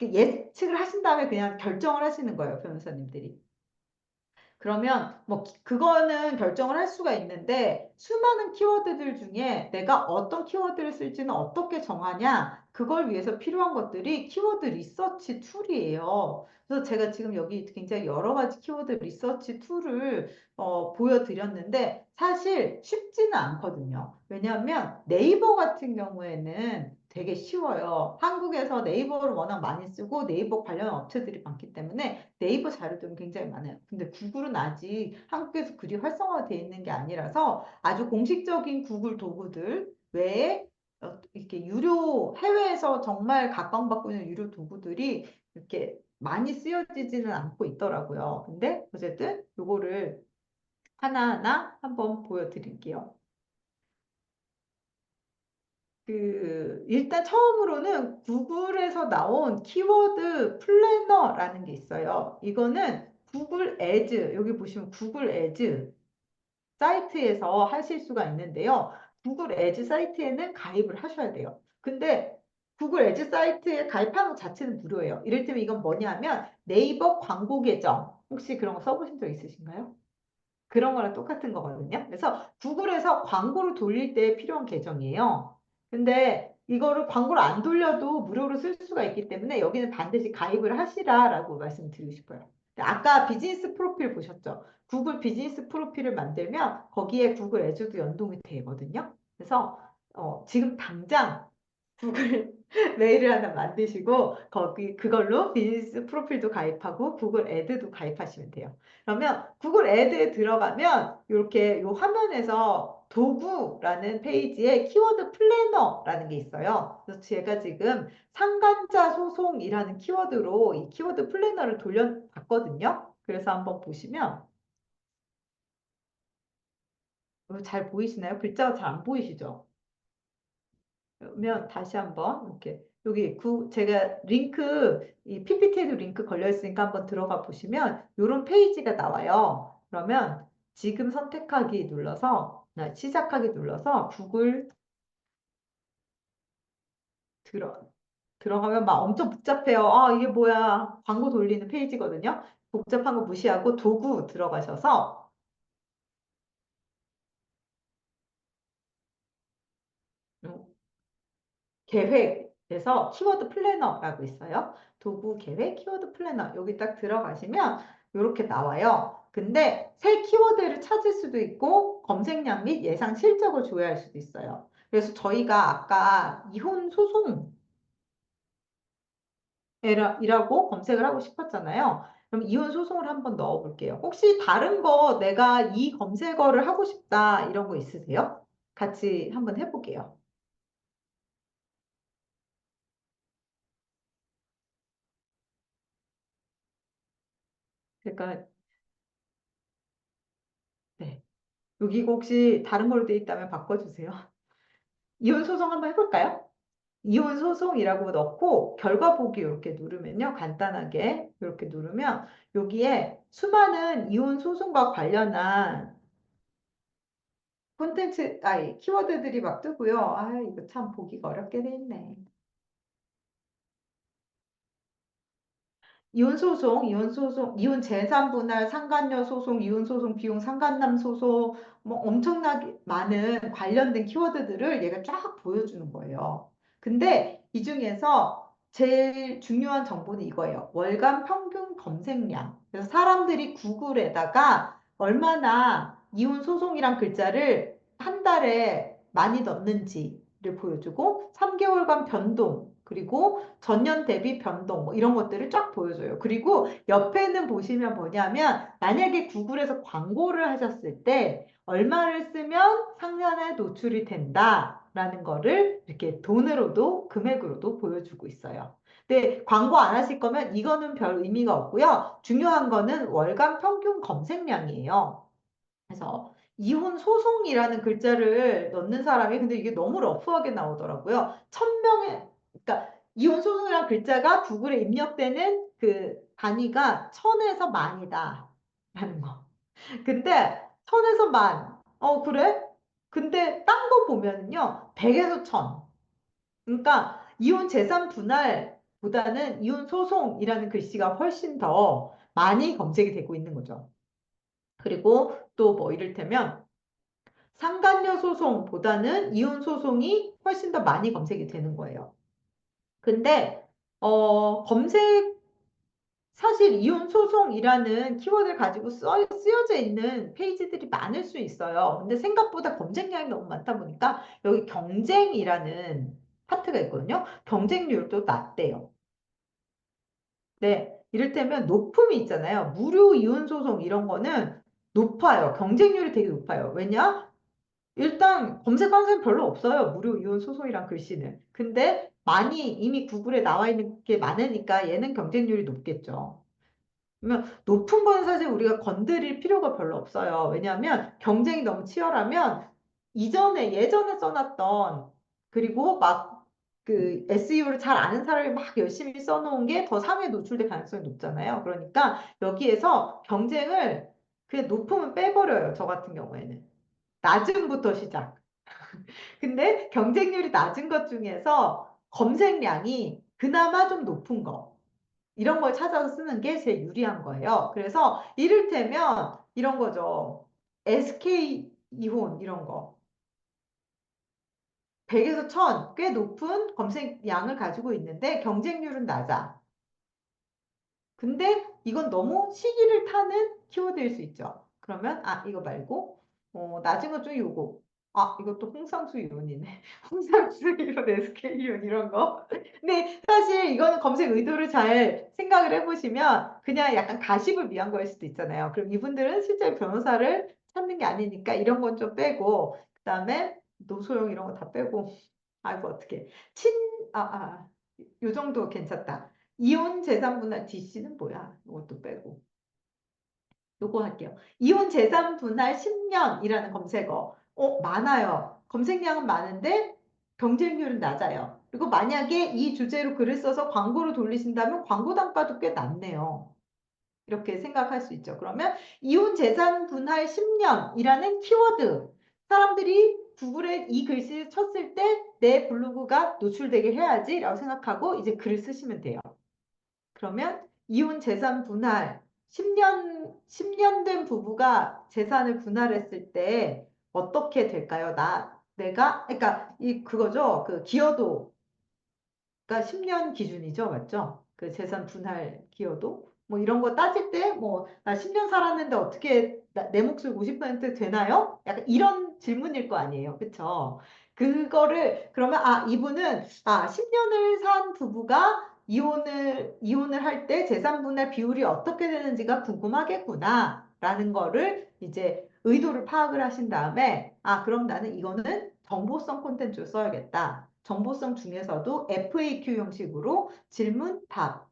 예측을 하신 다음에 그냥 결정을 하시는 거예요, 변호사님들이. 그러면 뭐 그거는 결정을 할 수가 있는데 수많은 키워드들 중에 내가 어떤 키워드를 쓸지는 어떻게 정하냐 그걸 위해서 필요한 것들이 키워드 리서치 툴이에요. 그래서 제가 지금 여기 굉장히 여러 가지 키워드 리서치 툴을 보여드렸는데 사실 쉽지는 않거든요. 왜냐하면 네이버 같은 경우에는 되게 쉬워요. 한국에서 네이버를 워낙 많이 쓰고 네이버 관련 업체들이 많기 때문에 네이버 자료들은 굉장히 많아요. 근데 구글은 아직 한국에서 그리 활성화되어 있는 게 아니라서 아주 공식적인 구글 도구들 외에 이렇게 유료, 해외에서 정말 각광받고 있는 유료 도구들이 이렇게 많이 쓰여지지는 않고 있더라고요. 근데 어쨌든 요거를 하나하나 한번 보여드릴게요. 일단 처음으로는 구글에서 나온 키워드 플래너라는 게 있어요. 이거는 구글 애즈, 여기 보시면 구글 애즈 사이트에서 하실 수가 있는데요. 구글 애즈 사이트에는 가입을 하셔야 돼요. 근데 구글 애즈 사이트에 가입하는 것 자체는 무료예요. 이를테면 이건 뭐냐면 네이버 광고 계정 혹시 그런 거 써보신 적 있으신가요? 그런 거랑 똑같은 거거든요. 그래서 구글에서 광고를 돌릴 때 필요한 계정이에요. 근데 이거를 광고를 안 돌려도 무료로 쓸 수가 있기 때문에 여기는 반드시 가입을 하시라라고 말씀드리고 싶어요. 아까 비즈니스 프로필 보셨죠? 구글 비즈니스 프로필을 만들면 거기에 구글 애저도 연동이 되거든요. 그래서 지금 당장 구글 메일을 하나 만드시고 거기 그걸로 비즈니스 프로필도 가입하고 구글 애드도 가입하시면 돼요. 그러면 구글 애드에 들어가면 이렇게 요 화면에서 도구라는 페이지에 키워드 플래너라는 게 있어요. 그래서 제가 지금 상간자 소송이라는 키워드로 이 키워드 플래너를 돌려봤거든요. 그래서 한번 보시면 잘 보이시나요? 글자가 잘 안 보이시죠? 그러면 다시 한번 이렇게 여기 제가 링크 이 PPT에도 링크 걸려 있으니까 한번 들어가 보시면 이런 페이지가 나와요. 그러면 지금 선택하기 눌러서 시작하기 눌러서 구글 들어 들어가면 막 엄청 복잡해요. 아, 이게 뭐야? 광고 돌리는 페이지거든요. 복잡한 거 무시하고 도구 들어가셔서 음, 계획에서 키워드 플래너라고 있어요. 도구 계획 키워드 플래너 여기 딱 들어가시면 이렇게 나와요. 근데 새 키워드를 찾을 수도 있고 검색량 및 예상 실적을 조회할 수도 있어요. 그래서 저희가 아까 이혼 소송이라고 검색을 하고 싶었잖아요. 그럼 이혼 소송을 한번 넣어 볼게요. 혹시 다른 거 내가 이 검색어를 하고 싶다 이런 거 있으세요? 같이 한번 해볼게요. 그러니까 네. 여기 혹시 다른 걸로 돼 있다면 바꿔주세요. 이혼 소송 한번 해볼까요? 이혼 소송이라고 넣고 결과 보기 이렇게 누르면요. 간단하게 이렇게 누르면 여기에 수많은 이혼 소송과 관련한 키워드들이 막 뜨고요. 아, 이거 참 보기가 어렵게 돼 있네. 이혼 소송, 이혼 재산 분할, 상간녀 소송, 이혼 소송 비용, 상간남 소송, 뭐 엄청나게 많은 관련된 키워드들을 얘가 쫙 보여주는 거예요. 근데 이 중에서 제일 중요한 정보는 이거예요. 월간 평균 검색량. 그래서 사람들이 구글에다가 얼마나 이혼 소송이란 글자를 한 달에 많이 넣는지를 보여주고 3개월간 변동, 그리고 전년 대비 변동 뭐 이런 것들을 쫙 보여줘요. 그리고 옆에는 보시면 뭐냐면 만약에 구글에서 광고를 하셨을 때 얼마를 쓰면 상단에 노출이 된다라는 거를 이렇게 돈으로도 금액으로도 보여주고 있어요. 근데 광고 안 하실 거면 이거는 별 의미가 없고요. 중요한 거는 월간 평균 검색량이에요. 그래서 이혼 소송이라는 글자를 넣는 사람이 근데 이게 너무 러프하게 나오더라고요. 1000명의 그러니까 이혼 소송이라는 글자가 구글에 입력되는 그 단위가 1000에서 만이다라는 거. 근데 1000에서 만. 그래? 근데 딴 거 보면은요. 100에서 1000. 그러니까 이혼 재산 분할보다는 이혼 소송이라는 글씨가 훨씬 더 많이 검색이 되고 있는 거죠. 그리고 또 뭐 이를테면 상간녀 소송보다는 이혼 소송이 훨씬 더 많이 검색이 되는 거예요. 근데 검색 사실 이혼 소송이라는 키워드를 가지고 쓰여져 있는 페이지들이 많을 수 있어요. 근데 생각보다 검색량이 너무 많다 보니까 여기 경쟁이라는 파트가 있거든요. 경쟁률도 낮대요. 네, 이를테면 높음이 있잖아요. 무료 이혼 소송 이런 거는 높아요. 경쟁률이 되게 높아요. 왜냐? 일단 검색하는 사람 별로 없어요. 무료 이혼 소송이란 글씨는. 근데 많이 이미 구글에 나와 있는 게 많으니까 얘는 경쟁률이 높겠죠. 그러면 높은 거는 사실 우리가 건드릴 필요가 별로 없어요. 왜냐하면 경쟁이 너무 치열하면 예전에 써놨던 그리고 막 그 SEO를 잘 아는 사람이 막 열심히 써놓은 게 더 상위에 노출될 가능성이 높잖아요. 그러니까 여기에서 경쟁을 그냥 높으면 빼버려요. 저 같은 경우에는. 낮음부터 시작. 근데 경쟁률이 낮은 것 중에서 검색량이 그나마 좀 높은 거. 이런 걸 찾아서 쓰는 게 제일 유리한 거예요. 그래서 이를테면 이런 거죠. SK 이혼 이런 거. 100에서 1000, 꽤 높은 검색량을 가지고 있는데 경쟁률은 낮아. 근데 이건 너무 시기를 타는 키워드일 수 있죠. 그러면 이거 말고 낮은 것 중에 요거. 이것도 홍상수 이론이네. 홍상수 이론, SK 이론 이런 거. 근데 사실 이거는 검색 의도를 잘 생각을 해보시면 그냥 약간 가십을 위한 거일 수도 있잖아요. 그럼 이분들은 실제 변호사를 찾는 게 아니니까 이런 건 좀 빼고 그다음에 노소용 이런 거 다 빼고 아이고 어떻게 친 아, 아, 요 정도 괜찮다. 이혼 재산 분할 DC는 뭐야? 이것도 빼고. 요거 할게요. 이혼 재산 분할 10년이라는 검색어. 많아요. 검색량은 많은데 경쟁률은 낮아요. 그리고 만약에 이 주제로 글을 써서 광고를 돌리신다면 광고 단가도 꽤 낮네요. 이렇게 생각할 수 있죠. 그러면 이혼 재산 분할 10년이라는 키워드. 사람들이 구글에 이 글씨를 쳤을 때 내 블로그가 노출되게 해야지라고 생각하고 이제 글을 쓰시면 돼요. 그러면 이혼 재산 분할 10년 된 부부가 재산을 분할했을 때 어떻게 될까요? 그러니까 그거죠. 그 기여도가 10년 기준이죠. 맞죠? 그 재산 분할 기여도. 뭐 이런 거 따질 때 뭐 나 10년 살았는데 어떻게 내 몫을 50% 되나요? 약간 이런 질문일 거 아니에요. 그쵸? 그거를 그러면 이분은 10년을 산 부부가 이혼을 할 때 재산 분할 비율이 어떻게 되는지가 궁금하겠구나 라는 거를 이제 의도를 파악을 하신 다음에 그럼 나는 이거는 정보성 콘텐츠를 써야겠다. 정보성 중에서도 FAQ 형식으로 질문 답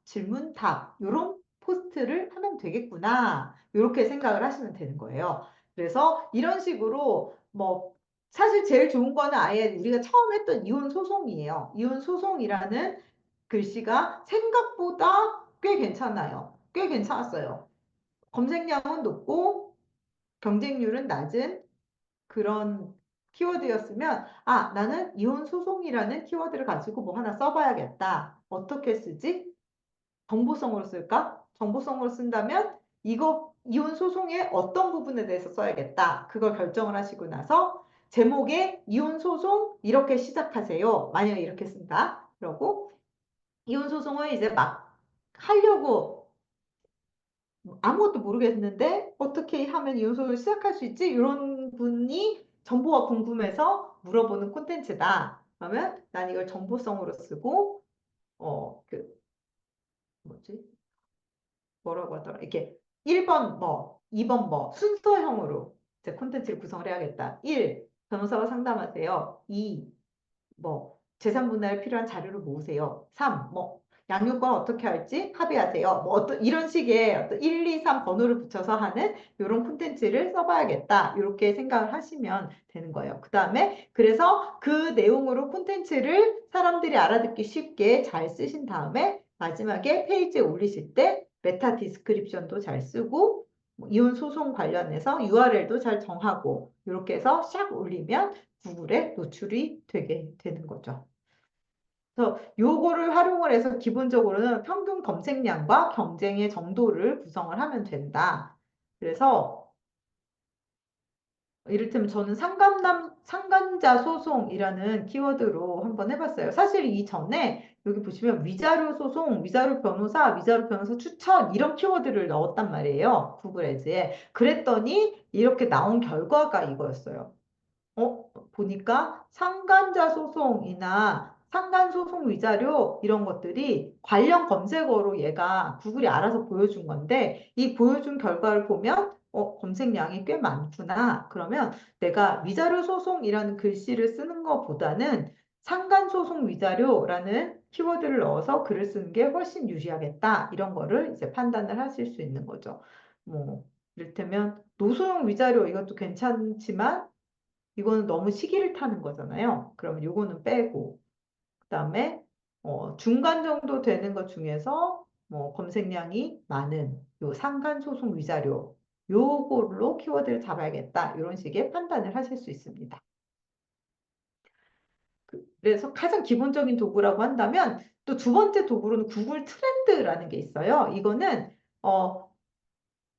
이런 포스트를 하면 되겠구나. 이렇게 생각을 하시면 되는 거예요. 그래서 이런 식으로 뭐 사실 제일 좋은 거는 아예 우리가 처음 했던 이혼 소송이에요. 이혼 소송이라는 글씨가 생각보다 꽤 괜찮아요. 꽤 괜찮았어요. 검색량은 높고 경쟁률은 낮은 그런 키워드였으면 나는 이혼 소송이라는 키워드를 가지고 뭐 하나 써봐야겠다. 어떻게 쓰지? 정보성으로 쓸까? 정보성으로 쓴다면 이거 이혼 소송의 어떤 부분에 대해서 써야겠다. 그걸 결정을 하시고 나서 제목에 이혼 소송 이렇게 시작하세요. 만약에 이렇게 쓴다. 그러고 이혼 소송을 이제 막 하려고 아무것도 모르겠는데 어떻게 하면 이혼 소송을 시작할 수 있지? 이런 분이 정보가 궁금해서 물어보는 콘텐츠다. 그러면 난 이걸 정보성으로 쓰고 뭐지? 뭐라고 하더라? 이렇게 1번 뭐, 2번 뭐 순서형으로 제 콘텐츠를 구성을 해야겠다. 1. 변호사와 상담하세요. 2. 뭐 재산 분할에 필요한 자료를 모으세요. 3. 뭐 양육권 어떻게 할지 합의하세요. 뭐 이런 식의 어떤 1, 2, 3 번호를 붙여서 하는 이런 콘텐츠를 써봐야겠다. 이렇게 생각을 하시면 되는 거예요. 그 다음에 그래서 그 내용으로 콘텐츠를 사람들이 알아듣기 쉽게 잘 쓰신 다음에 마지막에 페이지에 올리실 때 메타 디스크립션도 잘 쓰고 뭐 이혼 소송 관련해서 URL도 잘 정하고 이렇게 해서 샥 올리면 구글에 노출이 되게 되는 거죠. 그래서 요거를 활용을 해서 기본적으로는 평균 검색량과 경쟁의 정도를 구성을 하면 된다. 그래서 이를테면 저는 상간자 소송이라는 키워드로 한번 해봤어요. 사실 이전에 여기 보시면 위자료 소송, 위자료 변호사 추천 이런 키워드를 넣었단 말이에요. 구글 애즈에. 그랬더니 이렇게 나온 결과가 이거였어요. 보니까 상간자 소송이나 상간소송 위자료 이런 것들이 관련 검색어로 얘가 구글이 알아서 보여준 건데 이 보여준 결과를 보면 검색량이 꽤 많구나. 그러면 내가 위자료 소송이라는 글씨를 쓰는 것보다는 상간소송 위자료라는 키워드를 넣어서 글을 쓰는 게 훨씬 유리하겠다. 이런 거를 이제 판단을 하실 수 있는 거죠. 뭐, 이를테면 노소용 위자료 이것도 괜찮지만 이거는 너무 시기를 타는 거잖아요. 그러면 요거는 빼고 그다음에 중간 정도 되는 것 중에서 뭐 검색량이 많은 요 상간 소송 위자료 요걸로 키워드를 잡아야겠다. 이런 식의 판단을 하실 수 있습니다. 그래서 가장 기본적인 도구라고 한다면 또 두 번째 도구로는 구글 트렌드라는 게 있어요. 이거는 어,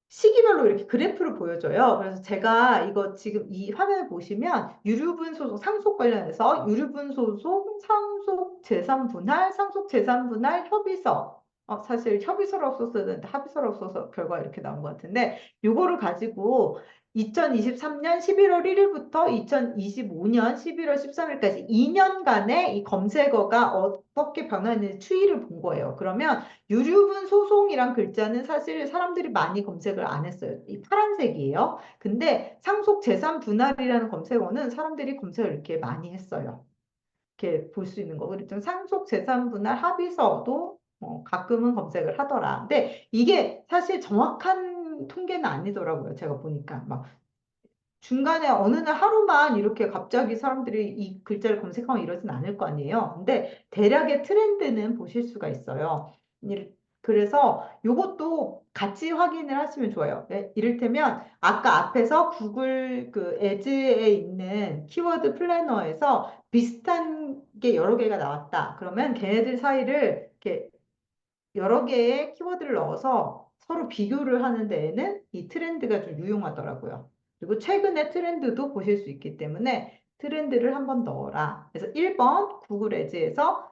시기별로 이렇게 그래프를 보여줘요. 그래서 제가 이거 지금 이 화면을 보시면 유류분 소송, 상속 관련해서 유류분 소송, 상속 재산 분할, 상속 재산 분할 협의서. 사실 협의서를 없었어야 되는데 합의서를 없어서 결과가 이렇게 나온 것 같은데 요거를 가지고 2023년 11월 1일부터 2025년 11월 13일까지 2년간의 이 검색어가 어떻게 변화했는지 추이를 본 거예요. 그러면 유류분 소송이란 글자는 사실 사람들이 많이 검색을 안 했어요. 이 파란색이에요. 근데 상속 재산 분할이라는 검색어는 사람들이 검색을 이렇게 많이 했어요. 이렇게 볼 수 있는 거. 그리고 상속 재산 분할 합의서도 가끔은 검색을 하더라. 근데 이게 사실 정확한 통계는 아니더라고요. 제가 보니까 막 중간에 어느 날 하루만 이렇게 갑자기 사람들이 이 글자를 검색하면 이러진 않을 거 아니에요. 근데 대략의 트렌드는 보실 수가 있어요. 그래서 이것도 같이 확인을 하시면 좋아요. 이를테면 아까 앞에서 구글 그 에즈에 있는 키워드 플래너에서 비슷한 게 여러 개가 나왔다. 그러면 걔네들 사이를 이렇게 여러 개의 키워드를 넣어서 서로 비교를 하는 데에는 이 트렌드가 좀 유용하더라고요. 그리고 최근의 트렌드도 보실 수 있기 때문에 트렌드를 한번 넣어라. 그래서 1번 구글 에즈에서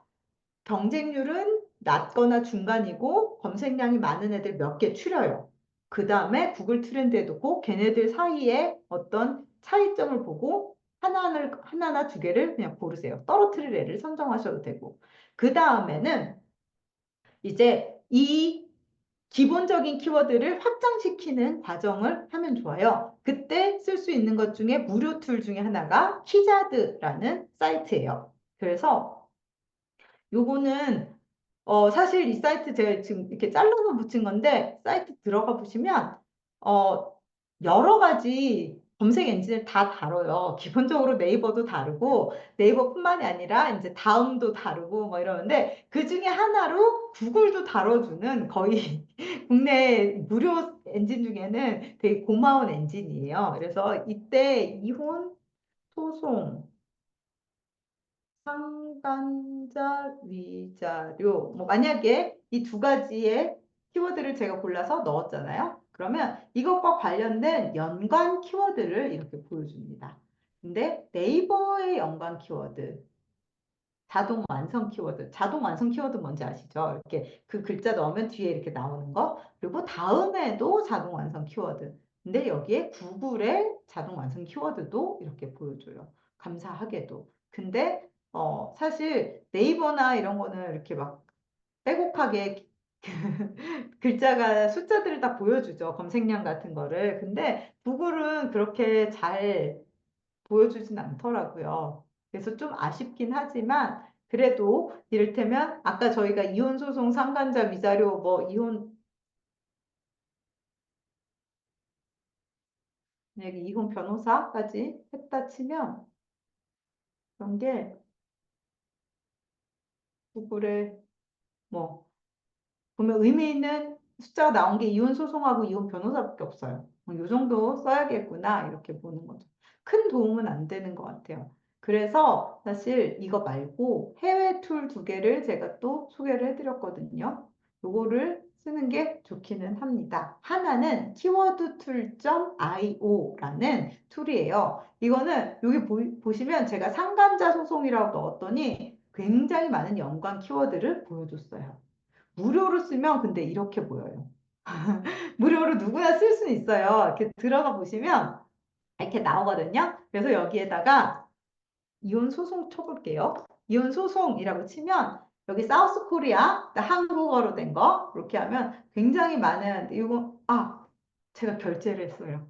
경쟁률은 낮거나 중간이고 검색량이 많은 애들 몇 개 추려요. 그 다음에 구글 트렌드에 놓고 걔네들 사이에 어떤 차이점을 보고 하나나 두 개를 그냥 고르세요. 떨어뜨릴 애를 선정하셔도 되고. 그 다음에는 이제 이 기본적인 키워드를 확장시키는 과정을 하면 좋아요. 그때 쓸 수 있는 것 중에 무료 툴 중에 하나가 키자드라는 사이트예요. 그래서 요거는 사실 이 사이트 제가 지금 이렇게 잘라서 붙인 건데 사이트 들어가 보시면 어, 여러 가지 검색 엔진을 다 다뤄요. 기본적으로 네이버도 다르고 네이버뿐만이 아니라 이제 다음도 다르고 뭐 이러는데 그 중에 하나로 구글도 다뤄주는 거의 국내 무료 엔진 중에는 되게 고마운 엔진이에요. 그래서 이때 이혼, 소송, 상간자, 위자료. 뭐 만약에 이 두 가지의 키워드를 제가 골라서 넣었잖아요. 그러면 이것과 관련된 연관 키워드를 이렇게 보여줍니다. 근데 네이버의 연관 키워드, 자동 완성 키워드. 자동 완성 키워드 뭔지 아시죠? 이렇게 그 글자 넣으면 뒤에 이렇게 나오는 거. 그리고 다음에도 자동 완성 키워드. 근데 여기에 구글의 자동 완성 키워드도 이렇게 보여줘요. 감사하게도. 근데 사실 네이버나 이런 거는 이렇게 막 빼곡하게 글자가 숫자들을 다 보여주죠. 검색량 같은 거를. 근데 구글은 그렇게 잘 보여주진 않더라고요. 그래서 좀 아쉽긴 하지만 그래도 이를테면 아까 저희가 이혼 소송 상간자 위자료 뭐 이혼 만약에 이혼 변호사까지 했다 치면 그런 게 구글에 뭐 보면 의미 있는 숫자가 나온 게 이혼 소송하고 이혼 변호사밖에 없어요. 이 정도 써야겠구나 이렇게 보는 거죠. 큰 도움은 안 되는 것 같아요. 그래서 사실 이거 말고 해외 툴 두 개를 제가 또 소개를 해드렸거든요. 요거를 쓰는 게 좋기는 합니다. 하나는 keywordtool.io라는 툴이에요. 이거는 여기 보시면 제가 상간자 소송이라고 넣었더니 굉장히 많은 연관 키워드를 보여줬어요. 무료로 쓰면 근데 이렇게 보여요. 무료로 누구나 쓸 수는 있어요. 이렇게 들어가 보시면 이렇게 나오거든요. 그래서 여기에다가 이혼 소송 쳐볼게요. 이혼 소송이라고 치면 여기 사우스 코리아 한국어로 된 거 이렇게 하면 굉장히 많은 이거 제가 결제를 했어요.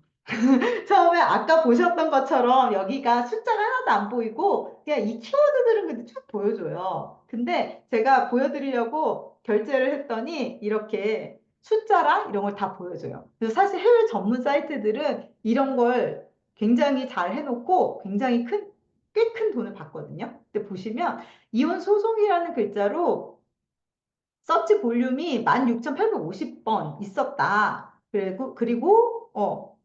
처음에 아까 보셨던 것처럼 여기가 숫자가 하나도 안 보이고 그냥 이 키워드들은 근데 쭉 보여줘요. 근데 제가 보여드리려고 결제를 했더니 이렇게 숫자랑 이런 걸 다 보여줘요. 그래서 사실 해외 전문 사이트들은 이런 걸 굉장히 잘 해놓고 굉장히 꽤 큰 돈을 받거든요. 근데 보시면 이혼 소송이라는 글자로 서치 볼륨이 16,850번 있었다. 그리고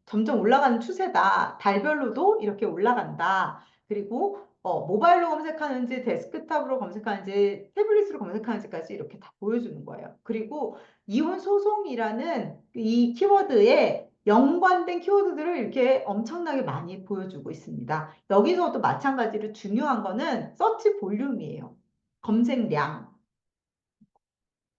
점점 올라가는 추세다. 달별로도 이렇게 올라간다. 그리고 모바일로 검색하는지 데스크탑으로 검색하는지 태블릿으로 검색하는지까지 이렇게 다 보여주는 거예요. 그리고 이혼 소송이라는 이 키워드에 연관된 키워드들을 이렇게 엄청나게 많이 보여주고 있습니다. 여기서도 마찬가지로 중요한 거는 서치 볼륨이에요. 검색량.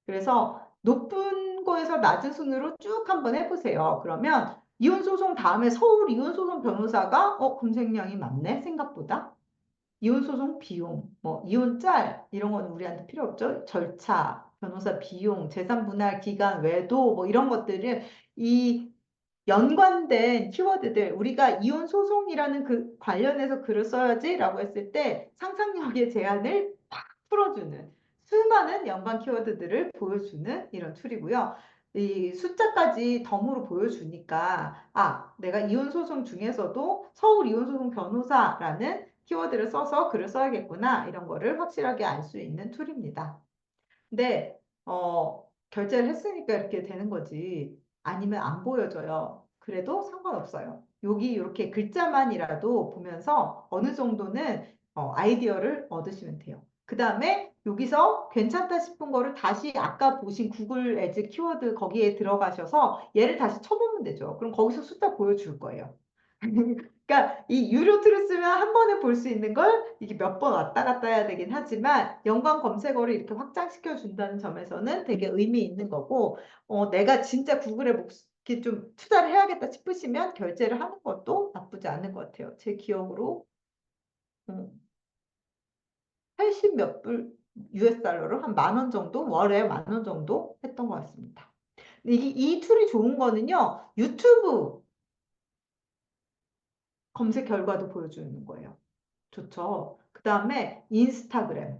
그래서 높은 거에서 낮은 순으로 쭉 한번 해보세요. 그러면 이혼소송 다음에 서울 이혼소송 변호사가 검색량이 많네 생각보다. 이혼소송 비용, 뭐 이혼짤 이런 건 우리한테 필요 없죠. 절차, 변호사 비용, 재산분할 기간, 외도 뭐 이런 것들을 이 연관된 키워드들 우리가 이혼 소송이라는 그 관련해서 글을 써야지라고 했을 때 상상력의 제한을 팍 풀어주는 수많은 연관 키워드들을 보여주는 이런 툴이고요. 이 숫자까지 덤으로 보여주니까 내가 이혼 소송 중에서도 서울 이혼 소송 변호사라는 키워드를 써서 글을 써야겠구나 이런 거를 확실하게 알 수 있는 툴입니다. 근데 결제를 했으니까 이렇게 되는 거지. 아니면 안 보여져요. 그래도 상관없어요. 여기 이렇게 글자만이라도 보면서 어느 정도는 아이디어를 얻으시면 돼요. 그 다음에 여기서 괜찮다 싶은 거를 다시 아까 보신 구글 에즈 키워드 거기에 들어가셔서 얘를 다시 쳐보면 되죠. 그럼 거기서 숫자 보여줄 거예요. 그러니까 이 유료 툴을 쓰면 한 번에 볼 수 있는 걸 이게 몇 번 왔다 갔다 해야 되긴 하지만 연관 검색어를 이렇게 확장시켜 준다는 점에서는 되게 의미 있는 거고 내가 진짜 구글에 이렇게 좀 투자를 해야겠다 싶으시면 결제를 하는 것도 나쁘지 않은 것 같아요. 제 기억으로 80 몇 불 US 달러로 한 10,000원 정도 월에 10,000원 정도 했던 것 같습니다. 이 툴이 좋은 거는요. 유튜브 검색 결과도 보여주는 거예요. 좋죠. 그 다음에 인스타그램.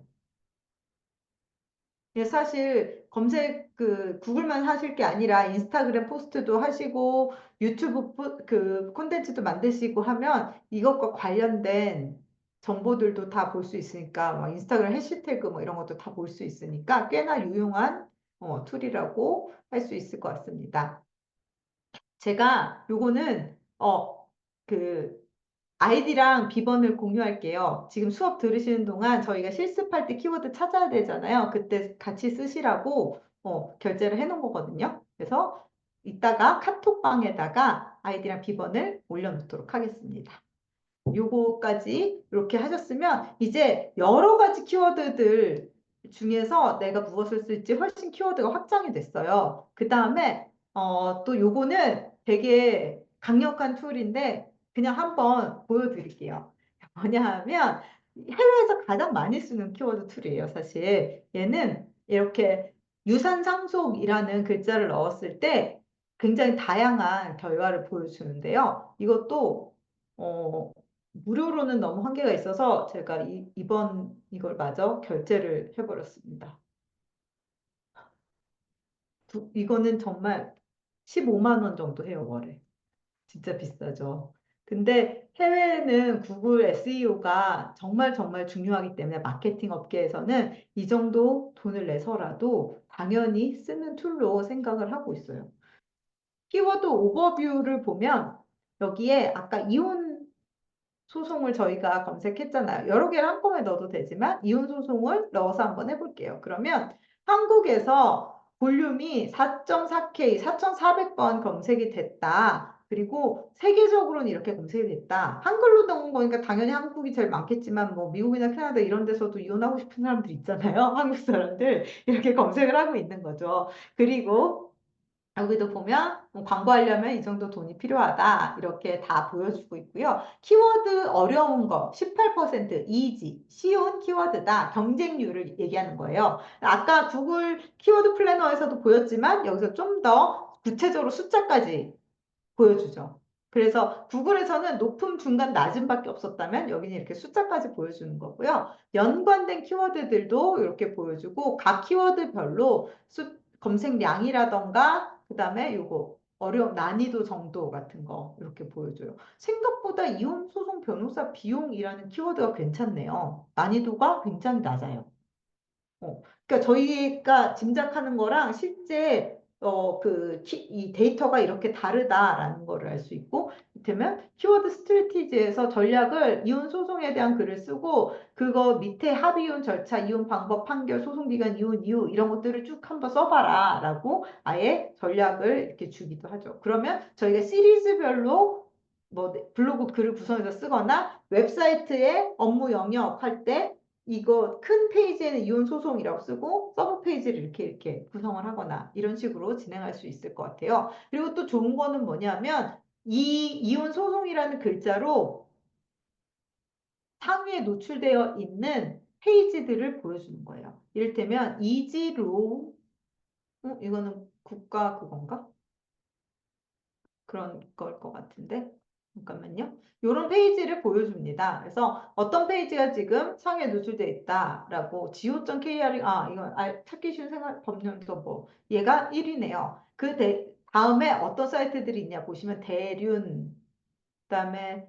사실 검색 구글만 하실 게 아니라 인스타그램 포스트도 하시고 유튜브 그 콘텐츠도 만드시고 하면 이것과 관련된 정보들도 다 볼 수 있으니까 막 인스타그램 해시태그 뭐 이런 것도 다 볼 수 있으니까 꽤나 유용한 툴이라고 할 수 있을 것 같습니다. 제가 요거는 그 아이디랑 비번을 공유할게요. 지금 수업 들으시는 동안 저희가 실습할 때 키워드 찾아야 되잖아요. 그때 같이 쓰시라고 결제를 해놓은 거거든요. 그래서 이따가 카톡방에다가 아이디랑 비번을 올려놓도록 하겠습니다. 요거까지 이렇게 하셨으면 이제 여러 가지 키워드들 중에서 내가 무엇을 쓸지 훨씬 키워드가 확장이 됐어요. 그 다음에 또 요거는 되게 강력한 툴인데 그냥 한번 보여드릴게요. 뭐냐 하면 해외에서 가장 많이 쓰는 키워드 툴이에요, 사실. 얘는 이렇게 유산상속이라는 글자를 넣었을 때 굉장히 다양한 결과를 보여주는데요. 이것도 무료로는 너무 한계가 있어서 제가 이번 이걸 마저 결제를 해버렸습니다. 이거는 정말 15만 원 정도 해요, 월에. 진짜 비싸죠. 근데 해외에는 구글 SEO가 정말 정말 중요하기 때문에 마케팅 업계에서는 이 정도 돈을 내서라도 당연히 쓰는 툴로 생각을 하고 있어요. 키워드 오버뷰를 보면 여기에 아까 이혼 소송을 저희가 검색했잖아요. 여러 개를 한꺼번에 넣어도 되지만 이혼 소송을 넣어서 한번 해볼게요. 그러면 한국에서 볼륨이 4.4K, 4,400번 검색이 됐다. 그리고 세계적으로는 이렇게 검색이 됐다. 한글로 나온 거니까 당연히 한국이 제일 많겠지만 뭐 미국이나 캐나다 이런 데서도 이혼하고 싶은 사람들 있잖아요. 한국 사람들 이렇게 검색을 하고 있는 거죠. 그리고 여기도 보면 광고하려면 이 정도 돈이 필요하다. 이렇게 다 보여주고 있고요. 키워드 어려운 거 18% 이지, 쉬운 키워드다. 경쟁률을 얘기하는 거예요. 아까 구글 키워드 플래너에서도 보였지만 여기서 좀 더 구체적으로 숫자까지 보여주죠. 그래서 구글에서는 높음, 중간, 낮음밖에 없었다면 여기는 이렇게 숫자까지 보여주는 거고요. 연관된 키워드들도 이렇게 보여주고 각 키워드별로 검색량이라던가 그다음에 요거 어려움 난이도 정도 같은 거 이렇게 보여줘요. 생각보다 이혼 소송 변호사 비용이라는 키워드가 괜찮네요. 난이도가 굉장히 낮아요. 그러니까 저희가 짐작하는 거랑 실제 이 데이터가 이렇게 다르다라는 거를 알 수 있고, 이를테면 키워드 스트래티지에서 전략을 이혼 소송에 대한 글을 쓰고 그거 밑에 합의 이혼 절차, 이혼 방법, 판결, 소송 기간, 이혼 이유 이런 것들을 쭉 한번 써봐라라고 아예 전략을 이렇게 주기도 하죠. 그러면 저희가 시리즈별로 뭐 블로그 글을 구성해서 쓰거나 웹사이트에 업무 영역 할때 이거 큰 페이지에는 이혼 소송이라고 쓰고 서브 페이지를 이렇게 구성을 하거나 이런 식으로 진행할 수 있을 것 같아요. 그리고 또 좋은 거는 뭐냐면 이 이혼 소송이라는 글자로 상위에 노출되어 있는 페이지들을 보여주는 거예요. 이를테면 이지로 이거는 국가 그건가? 그런 걸 것 같은데 잠깐만요. 이런 페이지를 보여줍니다. 그래서 어떤 페이지가 지금 상위에 노출되어 있다라고 go.kr이 이건 찾기 쉬운 생활 법령서 뭐 얘가 1위네요. 다음에 어떤 사이트들이 있냐 보시면 대륜 그다음에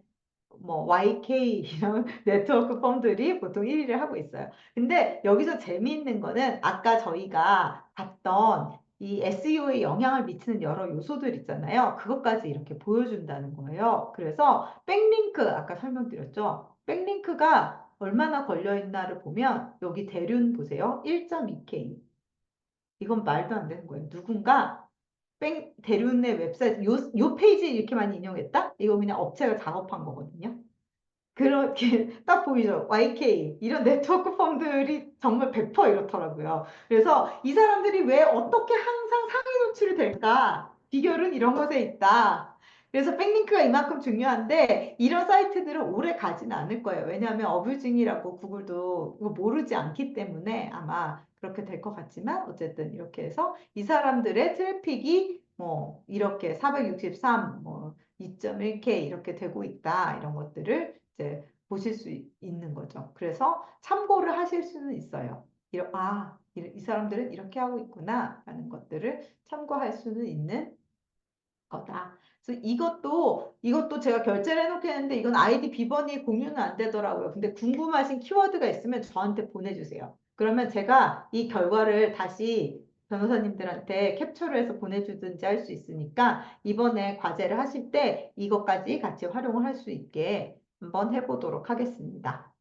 뭐 YK 이런 네트워크 펌들이 보통 1위를 하고 있어요. 근데 여기서 재미있는 거는 아까 저희가 봤던 이 SEO에 영향을 미치는 여러 요소들 있잖아요. 그것까지 이렇게 보여준다는 거예요. 그래서 백링크 아까 설명드렸죠. 백링크가 얼마나 걸려있나를 보면 여기 대륜 보세요. 1.2K. 이건 말도 안 되는 거예요. 누군가 대륜의 웹사이트 요 페이지 이렇게 많이 인용했다? 이거 그냥 업체가 작업한 거거든요. 그렇게 딱 보이죠. YK 이런 네트워크 펌들이 정말 100% 이렇더라고요. 그래서 이 사람들이 왜 어떻게 항상 상위 노출이 될까? 비결은 이런 것에 있다. 그래서 백링크가 이만큼 중요한데 이런 사이트들은 오래 가진 않을 거예요. 왜냐하면 어뷰징이라고 구글도 이거 모르지 않기 때문에 아마 그렇게 될 것 같지만 어쨌든 이렇게 해서 이 사람들의 트래픽이 뭐 이렇게 463, 뭐 2.1K 이렇게 되고 있다. 이런 것들을 이제 보실 수 있는 거죠. 그래서 참고를 하실 수는 있어요. 이 사람들은 이렇게 하고 있구나 라는 것들을 참고할 수는 있는 거다. 그래서 이것도 제가 결제를 해놓겠는데 이건 아이디 비번이 공유는 안 되더라고요. 근데 궁금하신 키워드가 있으면 저한테 보내주세요. 그러면 제가 이 결과를 다시 변호사님들한테 캡처를 해서 보내주든지 할 수 있으니까 이번에 과제를 하실 때 이것까지 같이 활용을 할 수 있게 한번 해보도록 하겠습니다.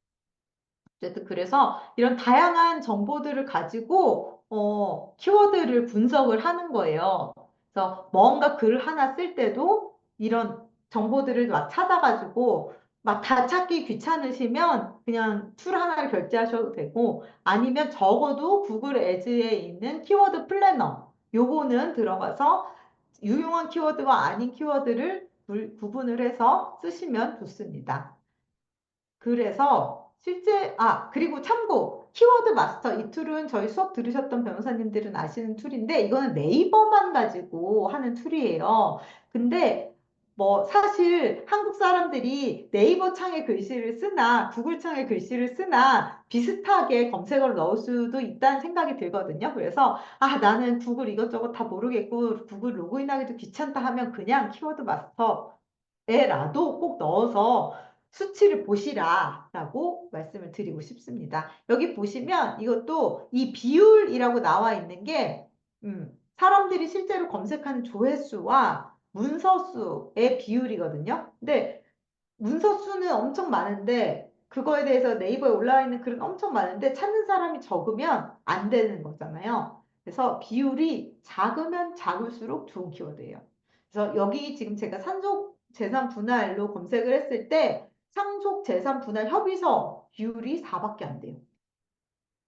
어쨌든 그래서 이런 다양한 정보들을 가지고 키워드를 분석을 하는 거예요. 그래서 뭔가 글을 하나 쓸 때도 이런 정보들을 막 찾아가지고 막 다 찾기 귀찮으시면 그냥 툴 하나를 결제하셔도 되고 아니면 적어도 구글 애즈에 있는 키워드 플래너 요거는 들어가서 유용한 키워드와 아닌 키워드를 구분을 해서 쓰시면 좋습니다. 그래서 그리고 참고, 키워드 마스터. 이 툴은 저희 수업 들으셨던 변호사님들은 아시는 툴인데, 이거는 네이버만 가지고 하는 툴이에요. 근데, 뭐, 사실 한국 사람들이 네이버 창에 글씨를 쓰나, 구글 창에 글씨를 쓰나, 비슷하게 검색어를 넣을 수도 있다는 생각이 들거든요. 그래서, 나는 구글 이것저것 다 모르겠고, 구글 로그인하기도 귀찮다 하면 그냥 키워드 마스터, 에라도 꼭 넣어서 수치를 보시라라고 말씀을 드리고 싶습니다. 여기 보시면 이것도 이 비율이라고 나와 있는 게 사람들이 실제로 검색하는 조회수와 문서수의 비율이거든요. 근데 문서 수는 엄청 많은데 그거에 대해서 네이버에 올라와 있는 글은 엄청 많은데 찾는 사람이 적으면 안 되는 거잖아요. 그래서 비율이 작으면 작을수록 좋은 키워드예요. 그래서 여기 지금 제가 상속 재산 분할로 검색을 했을 때 상속 재산 분할 협의서 비율이 4밖에 안 돼요.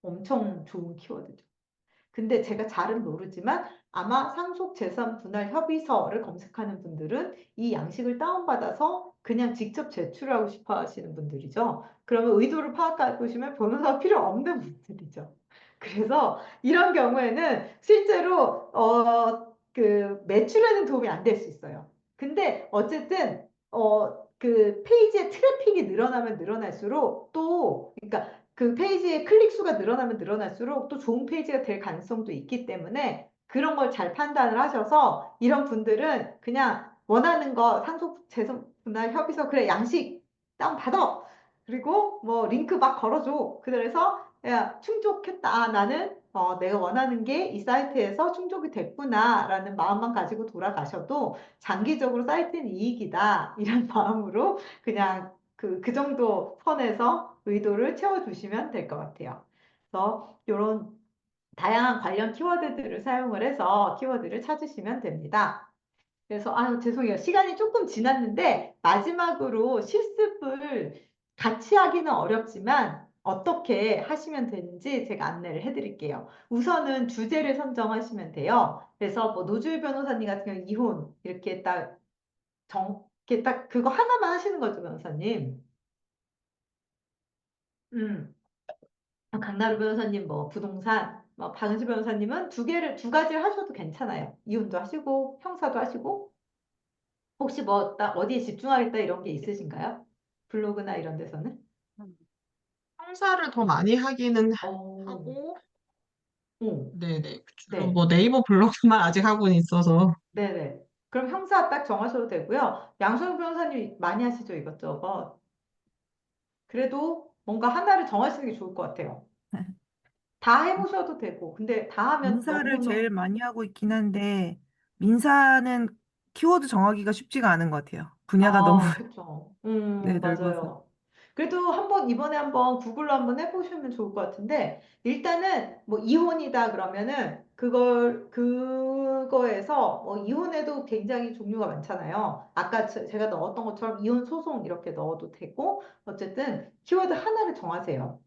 엄청 좋은 키워드죠. 근데 제가 잘은 모르지만 아마 상속재산 분할 협의서를 검색하는 분들은 이 양식을 다운받아서 그냥 직접 제출하고 싶어 하시는 분들이죠. 그러면 의도를 파악하고 보시면 변호사가 필요 없는 분들이죠. 그래서 이런 경우에는 실제로 그 매출에는 도움이 안 될 수 있어요. 근데 어쨌든 그 페이지의 트래픽이 늘어나면 늘어날수록 또 그러니까 그 페이지의 클릭 수가 늘어나면 늘어날수록 또 좋은 페이지가 될 가능성도 있기 때문에 그런 걸 잘 판단을 하셔서 이런 분들은 그냥 원하는 거 상속 재산 분할 협의서 그래 양식 다운 받아 그리고 뭐 링크 막 걸어줘 그래서 야 충족했다 아, 나는 내가 원하는 게 이 사이트에서 충족이 됐구나라는 마음만 가지고 돌아가셔도 장기적으로 사이트는 이익이다. 이런 마음으로 그냥 그 정도 선에서 의도를 채워주시면 될 것 같아요. 그래서 이런 다양한 관련 키워드들을 사용을 해서 키워드를 찾으시면 됩니다. 그래서 죄송해요. 시간이 조금 지났는데 마지막으로 실습을 같이 하기는 어렵지만 어떻게 하시면 되는지 제가 안내를 해드릴게요. 우선은 주제를 선정하시면 돼요. 그래서 뭐 노주일 변호사님 같은 경우 이혼 이렇게 이렇게 딱 그거 하나만 하시는 거죠, 변호사님. 음, 강나루 변호사님 뭐 부동산, 뭐 박은지 변호사님은 두 가지를 하셔도 괜찮아요. 이혼도 하시고 형사도 하시고 혹시 뭐 어디에 집중하겠다 이런 게 있으신가요? 블로그나 이런 데서는? 형사를 더 많이 하기는 어, 하고, 어, 네네. 주로 네, 뭐 네이버 블로그만 아직 하고는 있어서. 네네. 그럼 형사 딱 정하셔도 되고요. 양소영 변호사님 많이 하시죠, 이것저것. 그래도 뭔가 하나를 정하시는 게 좋을 것 같아요. 다 해보셔도 되고, 근데 다 하면 민사를 너무너무, 제일 많이 하고 있긴 한데, 민사는 키워드 정하기가 쉽지가 않은 것 같아요. 분야가 너무 그쵸. 네, 넓어서. 맞아요. 그래도 이번에 한번 구글로 한번 해보시면 좋을 것 같은데, 일단은 뭐 이혼이다 그러면은 그거에서 뭐 이혼에도 굉장히 종류가 많잖아요. 아까 제가 넣었던 것처럼 이혼 소송 이렇게 넣어도 되고, 어쨌든 키워드 하나를 정하세요.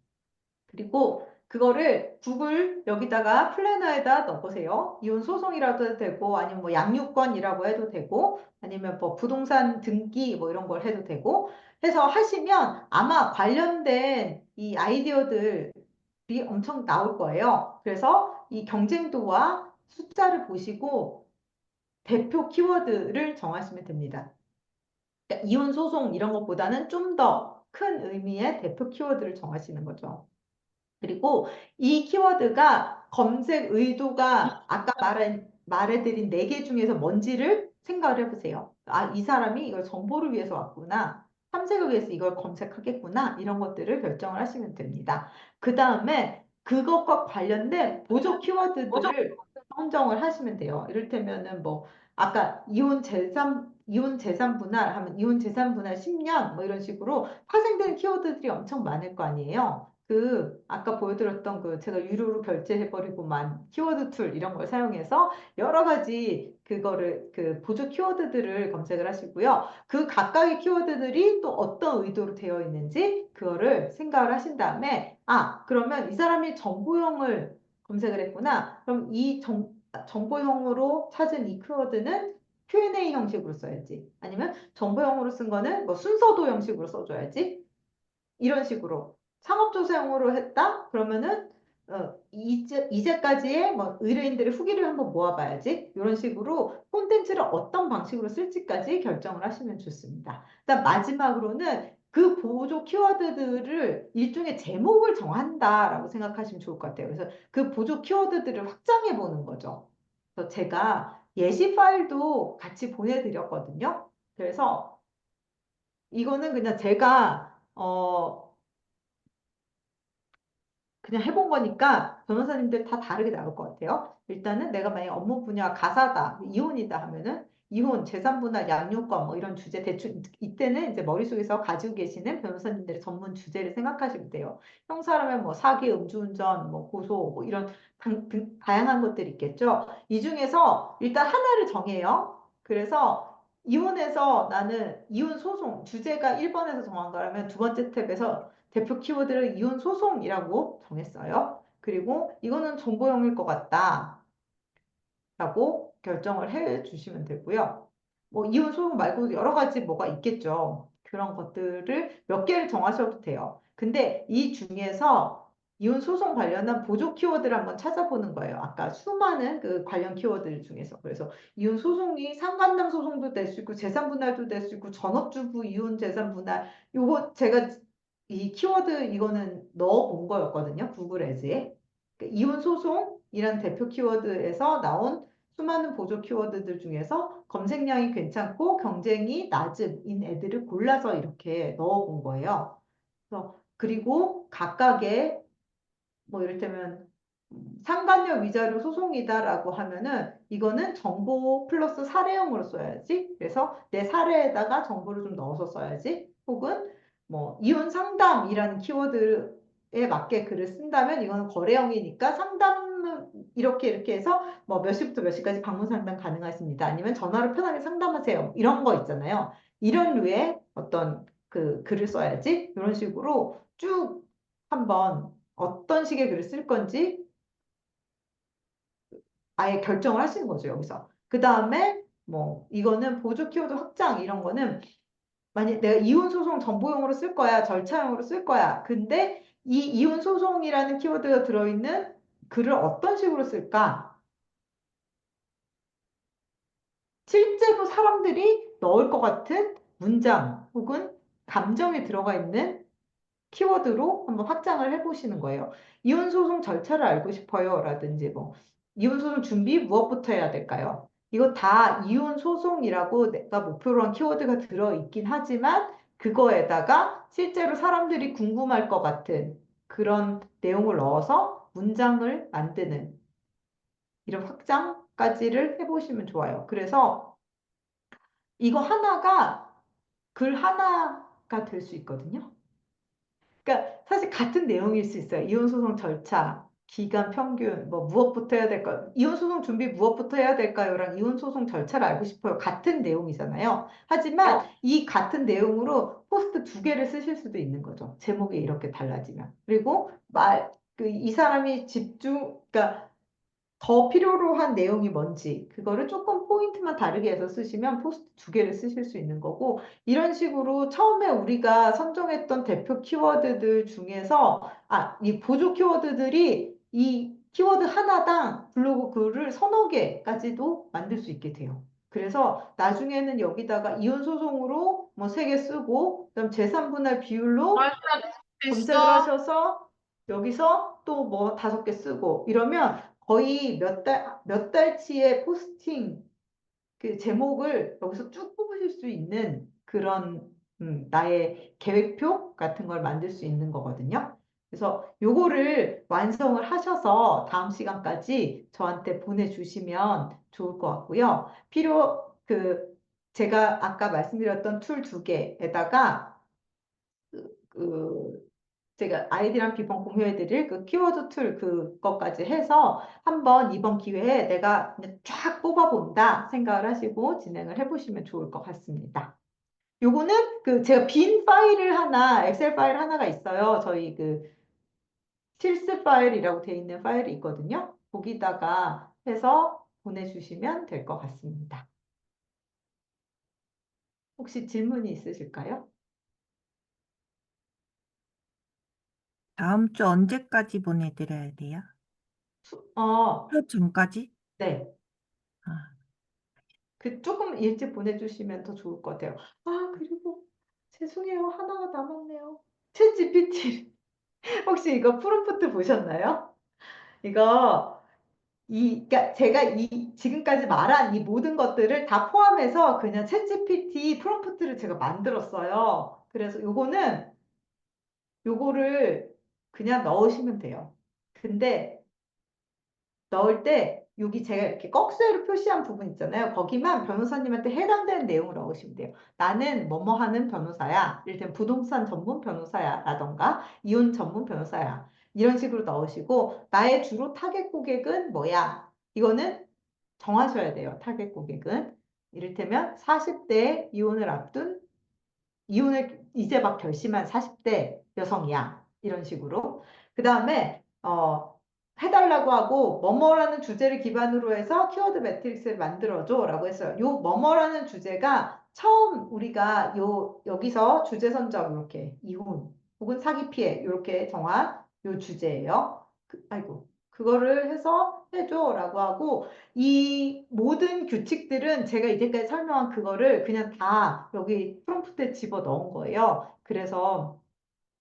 그리고 그거를 구글 여기다가 플래너에다 넣어보세요. 이혼 소송이라도 해도 되고 아니면 뭐 양육권이라고 해도 되고 아니면 뭐 부동산 등기 뭐 이런 걸 해도 되고 해서 하시면 아마 관련된 이 아이디어들이 엄청 나올 거예요. 그래서 이 경쟁도와 숫자를 보시고 대표 키워드를 정하시면 됩니다. 그러니까 이혼 소송 이런 것보다는 좀 더 큰 의미의 대표 키워드를 정하시는 거죠. 그리고 이 키워드가 검색 의도가 아까 말해드린 네 개 중에서 뭔지를 생각을 해보세요. 이 사람이 이걸 정보를 위해서 왔구나. 탐색을 위해서 이걸 검색하겠구나. 이런 것들을 결정을 하시면 됩니다. 그 다음에 그것과 관련된 보조 키워드들을 선정을 하시면 돼요. 이를테면은 뭐 아까 이혼 재산 분할 하면 이혼 재산 분할 10년 뭐 이런 식으로 파생되는 키워드들이 엄청 많을 거 아니에요. 아까 보여드렸던 제가 유료로 결제해버리고만 키워드 툴 이런 걸 사용해서 여러 가지 보조 키워드들을 검색을 하시고요. 그 각각의 키워드들이 또 어떤 의도로 되어 있는지 그거를 생각을 하신 다음에, 그러면 이 사람이 정보형을 검색을 했구나. 그럼 정보형으로 찾은 이 키워드는 Q&A 형식으로 써야지. 아니면 정보형으로 쓴 거는 뭐 순서도 형식으로 써줘야지. 이런 식으로 상업조사용으로 했다? 그러면은 이제까지의 뭐 의뢰인들의 후기를 한번 모아봐야지. 이런 식으로 콘텐츠를 어떤 방식으로 쓸지까지 결정을 하시면 좋습니다. 일단 마지막으로는 그 보조 키워드들을 일종의 제목을 정한다라고 생각하시면 좋을 것 같아요. 그래서 그 보조 키워드들을 확장해 보는 거죠. 그래서 제가 예시 파일도 같이 보내드렸거든요. 그래서 이거는 그냥 제가 그냥 해본 거니까 변호사님들 다 다르게 나올 것 같아요. 일단은 내가 만약 업무 분야 가사다, 이혼이다 하면은 이혼, 재산분할, 양육권 뭐 이런 주제 대충 이때는 이제 머릿속에서 가지고 계시는 변호사님들의 전문 주제를 생각하시면 돼요. 형사라면 뭐 사기, 음주운전, 뭐 고소 뭐 이런 다양한 것들이 있겠죠. 이 중에서 일단 하나를 정해요. 그래서 이혼해서 나는 이혼 소송 주제가 1번에서 정한 거라면 두 번째 탭에서 대표 키워드를 이혼 소송이라고 정했어요. 그리고 이거는 정보용일 것 같다. 라고 결정을 해 주시면 되고요. 뭐 이혼 소송 말고도 여러 가지 뭐가 있겠죠. 그런 것들을 몇 개를 정하셔도 돼요. 근데 이 중에서 이혼 소송 관련한 보조 키워드를 한번 찾아보는 거예요. 아까 수많은 그 관련 키워드 중에서. 그래서 이혼 소송이 상간남 소송도 될 수 있고 재산 분할도 될 수 있고 전업주부 이혼 재산 분할 요거 제가 이 키워드 이거는 넣어본 거였거든요. 구글 애즈에. 이혼 소송이란 대표 키워드에서 나온 수많은 보조 키워드들 중에서 검색량이 괜찮고 경쟁이 낮은 애들을 골라서 이렇게 넣어본 거예요. 그리고 각각의 뭐 이를테면 상간녀 위자료 소송이다라고 하면은 이거는 정보 플러스 사례형으로 써야지. 그래서 내 사례에다가 정보를 좀 넣어서 써야지. 혹은 뭐 이혼 상담이라는 키워드에 맞게 글을 쓴다면 이거는 거래형이니까 상담은 이렇게 해서 뭐 몇 시부터 몇 시까지 방문 상담 가능하십니다. 아니면 전화로 편하게 상담하세요. 이런 거 있잖아요. 이런 류의 어떤 그 글을 써야지. 이런 식으로 쭉 한번 어떤 식의 글을 쓸 건지 아예 결정을 하시는 거죠, 여기서. 그 다음에 뭐 이거는 보조 키워드 확장 이런 거는 만약 내가 이혼 소송 정보용으로 쓸 거야, 절차용으로 쓸 거야. 근데 이 이혼 소송이라는 키워드가 들어있는 글을 어떤 식으로 쓸까? 실제로 사람들이 넣을 것 같은 문장 혹은 감정이 들어가 있는 키워드로 한번 확장을 해보시는 거예요. 이혼소송 절차를 알고 싶어요. 라든지 뭐 이혼소송 준비 무엇부터 해야 될까요? 이거 다 이혼소송이라고 내가 목표로 한 키워드가 들어있긴 하지만 그거에다가 실제로 사람들이 궁금할 것 같은 그런 내용을 넣어서 문장을 만드는 이런 확장까지를 해보시면 좋아요. 그래서 이거 하나가 글 하나가 될 수 있거든요. 그러니까 사실 같은 내용일 수 있어요. 이혼소송 절차, 기간 평균, 뭐 무엇부터 해야 될까요? 이혼소송 준비 무엇부터 해야 될까요?랑 이혼소송 절차를 알고 싶어요. 같은 내용이잖아요. 하지만 이 같은 내용으로 포스트 두 개를 쓰실 수도 있는 거죠. 제목이 이렇게 달라지면. 그리고 이 사람이 그러니까 더 필요로 한 내용이 뭔지 그거를 조금 포인트만 다르게 해서 쓰시면 포스트 두 개를 쓰실 수 있는 거고 이런 식으로 처음에 우리가 선정했던 대표 키워드들 중에서 이 보조 키워드들이 이 키워드 하나당 블로그 글을 서너 개까지도 만들 수 있게 돼요. 그래서 나중에는 여기다가 이혼 소송으로 뭐 세 개 쓰고 그다음 재산 분할 비율로 검색을 있어. 하셔서 여기서 또 뭐 다섯 개 쓰고 이러면 거의 몇 달치의 포스팅 그 제목을 여기서 쭉 뽑으실 수 있는 그런 나의 계획표 같은 걸 만들 수 있는 거거든요. 그래서 요거를 완성을 하셔서 다음 시간까지 저한테 보내주시면 좋을 것 같고요. 제가 아까 말씀드렸던 툴 두 개에다가 그 제가 아이디랑 비번 공유해드릴 그 키워드 툴 그것까지 해서 한번 이번 기회에 내가 그냥 쫙 뽑아본다 생각을 하시고 진행을 해보시면 좋을 것 같습니다. 요거는 제가 빈 파일을 하나, 엑셀 파일 하나가 있어요. 저희 실습 파일이라고 되어 있는 파일이 있거든요. 거기다가 해서 보내주시면 될 것 같습니다. 혹시 질문이 있으실까요? 다음 주 언제까지 보내드려야 돼요? 수업 전까지? 네. 아, 조금 일찍 보내주시면 더 좋을 것 같아요. 그리고 죄송해요. 하나가 남았네요. 챗 GPT. 혹시 이거 프롬프트 보셨나요? 이거 그러니까 제가 지금까지 말한 이 모든 것들을 다 포함해서 그냥 챗 GPT 프롬프트를 제가 만들었어요. 그래서 요거를 그냥 넣으시면 돼요. 근데 넣을 때 여기 제가 이렇게 꺽쇠로 표시한 부분 있잖아요. 거기만 변호사님한테 해당되는 내용을 넣으시면 돼요. 나는 뭐뭐 하는 변호사야. 이를테면 부동산 전문 변호사야. 라던가 이혼 전문 변호사야. 이런 식으로 넣으시고 나의 주로 타겟 고객은 뭐야. 이거는 정하셔야 돼요. 타겟 고객은. 이를테면 40대 이혼을 앞둔 이혼을 이제 막 결심한 40대 여성이야. 이런 식으로. 그 다음에 해달라고 하고 뭐뭐라는 주제를 기반으로 해서 키워드 매트릭스를 만들어줘 라고 했어요. 요 뭐뭐라는 주제가 처음 우리가 여기서 주제 선정 이렇게 이혼 혹은 사기 피해 이렇게 정한 요 주제예요. 아이고, 그거를 해서 해줘라고 하고, 이 모든 규칙들은 제가 이제까지 설명한 그거를 그냥 다 여기 프롬프트에 집어 넣은 거예요. 그래서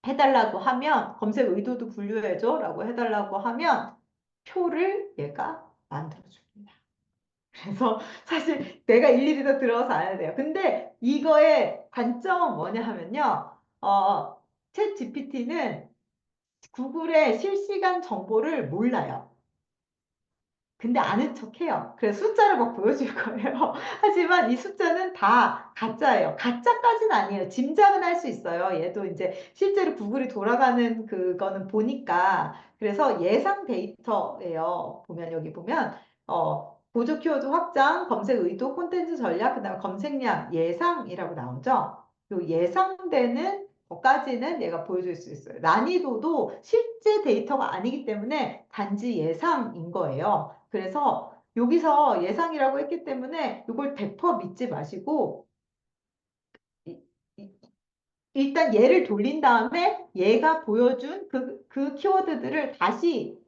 해달라고 하면 검색 의도도 분류해줘라고 해달라고 하면 표를 얘가 만들어줍니다. 그래서 사실 내가 일일이 더 들어가서 안 해야 돼요. 근데 이거의 단점은 뭐냐 하면요. 챗 GPT는 구글의 실시간 정보를 몰라요. 근데 아는 척해요. 그래서 숫자를 막 보여줄 거예요. 하지만 이 숫자는 다 가짜예요. 가짜까지는 아니에요. 짐작은 할 수 있어요. 얘도 이제 실제로 구글이 돌아가는 그거는 보니까. 그래서 예상 데이터예요. 보면 여기 보면 보조 키워드 확장, 검색 의도, 콘텐츠 전략, 그다음에 검색량 예상이라고 나오죠. 요 예상되는 것까지는 얘가 보여줄 수 있어요. 난이도도 실제 데이터가 아니기 때문에 단지 예상인 거예요. 그래서 여기서 예상이라고 했기 때문에 이걸 100% 믿지 마시고 이- 이- 일단 얘를 돌린 다음에 얘가 보여준 그 키워드들을 다시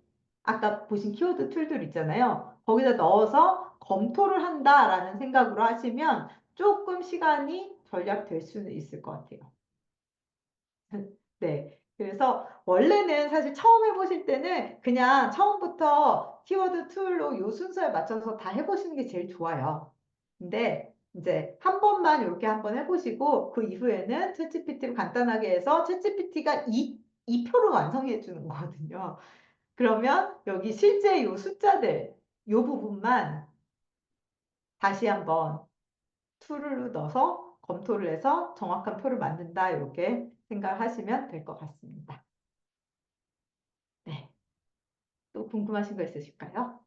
아까 보신 키워드 툴들 있잖아요. 거기다 넣어서 검토를 한다라는 생각으로 하시면 조금 시간이 절약될 수는 있을 것 같아요. 네. 그래서 원래는 사실 처음 해보실 때는 그냥 처음부터 키워드 툴로 요 순서에 맞춰서 다 해보시는 게 제일 좋아요. 근데 이제 한 번만 이렇게 한번 해보시고 그 이후에는 챗GPT를 간단하게 해서 챗GPT가 이 표를 완성해 주는 거거든요. 그러면 여기 실제 요 숫자들 요 부분만 다시 한번 툴을 넣어서 검토를 해서 정확한 표를 만든다 이렇게 생각하시면 될 것 같습니다. 네. 또 궁금하신 거 있으실까요?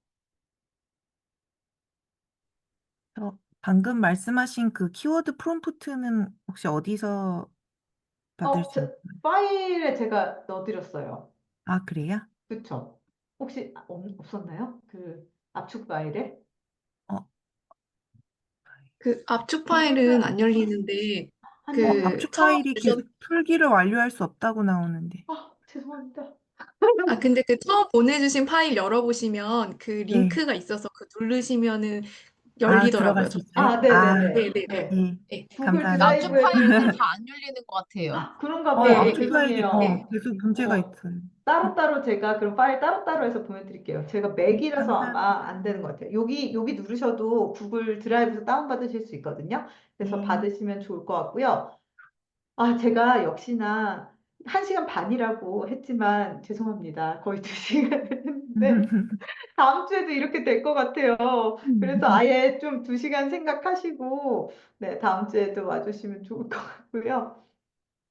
방금 말씀하신 그 키워드 프롬프트는 혹시 어디서 받을 수 있나요? 파일에 제가 넣어드렸어요. 아, 그래요? 그쵸? 혹시 없었나요? 그 압축 파일에? 어, 그 압축 파일은 안 열리는데 그 압축 처음 파일이 버전 풀기를 완료할 수 없다고 나오는데. 죄송합니다. 근데 그 처음 보내주신 파일 열어보시면 그 네. 링크가 있어서 그 누르시면은 들어갈 열리더라고요. 수 있어요? 네네네. 네네네. 네. 네. 네. 구글 감사합니다. 압축 드라이브에 파일은 다 안 열리는 것 같아요. 그런가 봐요. 네, 압축 네, 파일이 죄송해요. 계속 문제가 어, 있어요. 따로따로 제가 그럼 파일 따로따로 해서 보내드릴게요. 제가 맥이라서 감사합니다. 아마 안 되는 것 같아요. 여기 누르셔도 구글 드라이브에서 다운받으실 수 있거든요. 그래서 네. 받으시면 좋을 것 같고요. 제가 역시나 1시간 반이라고 했지만 죄송합니다. 거의 2시간 했는데 다음 주에도 이렇게 될 것 같아요. 그래서 아예 좀 2시간 생각하시고 네, 다음 주에도 와주시면 좋을 것 같고요.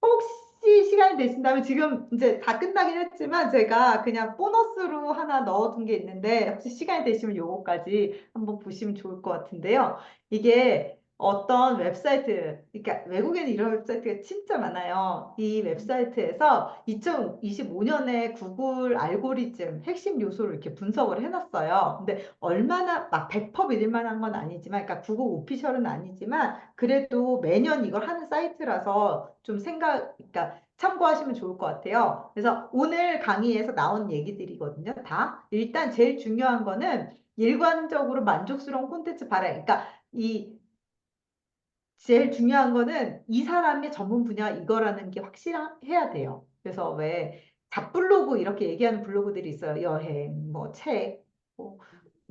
혹시 시간이 되신다면 지금 이제 다 끝나긴 했지만 제가 그냥 보너스로 하나 넣어둔 게 있는데 혹시 시간이 되시면 요거까지 한번 보시면 좋을 것 같은데요. 이게 어떤 웹사이트, 그러니까 외국에는 이런 웹사이트가 진짜 많아요. 이 웹사이트에서 2025년에 구글 알고리즘 핵심 요소를 이렇게 분석을 해놨어요. 근데 얼마나 막 100% 믿을 만한 건 아니지만, 그러니까 구글 오피셜은 아니지만 그래도 매년 이걸 하는 사이트라서 좀 그러니까 참고하시면 좋을 것 같아요. 그래서 오늘 강의에서 나온 얘기들이거든요. 다. 일단 제일 중요한 거는 일관적으로 만족스러운 콘텐츠 발행. 그러니까 이 제일 중요한 거는 이 사람의 전문 분야가 이거라는 게 확실해야 돼요. 그래서 왜 잡블로그 이렇게 얘기하는 블로그들이 있어요. 여행, 뭐 책, 뭐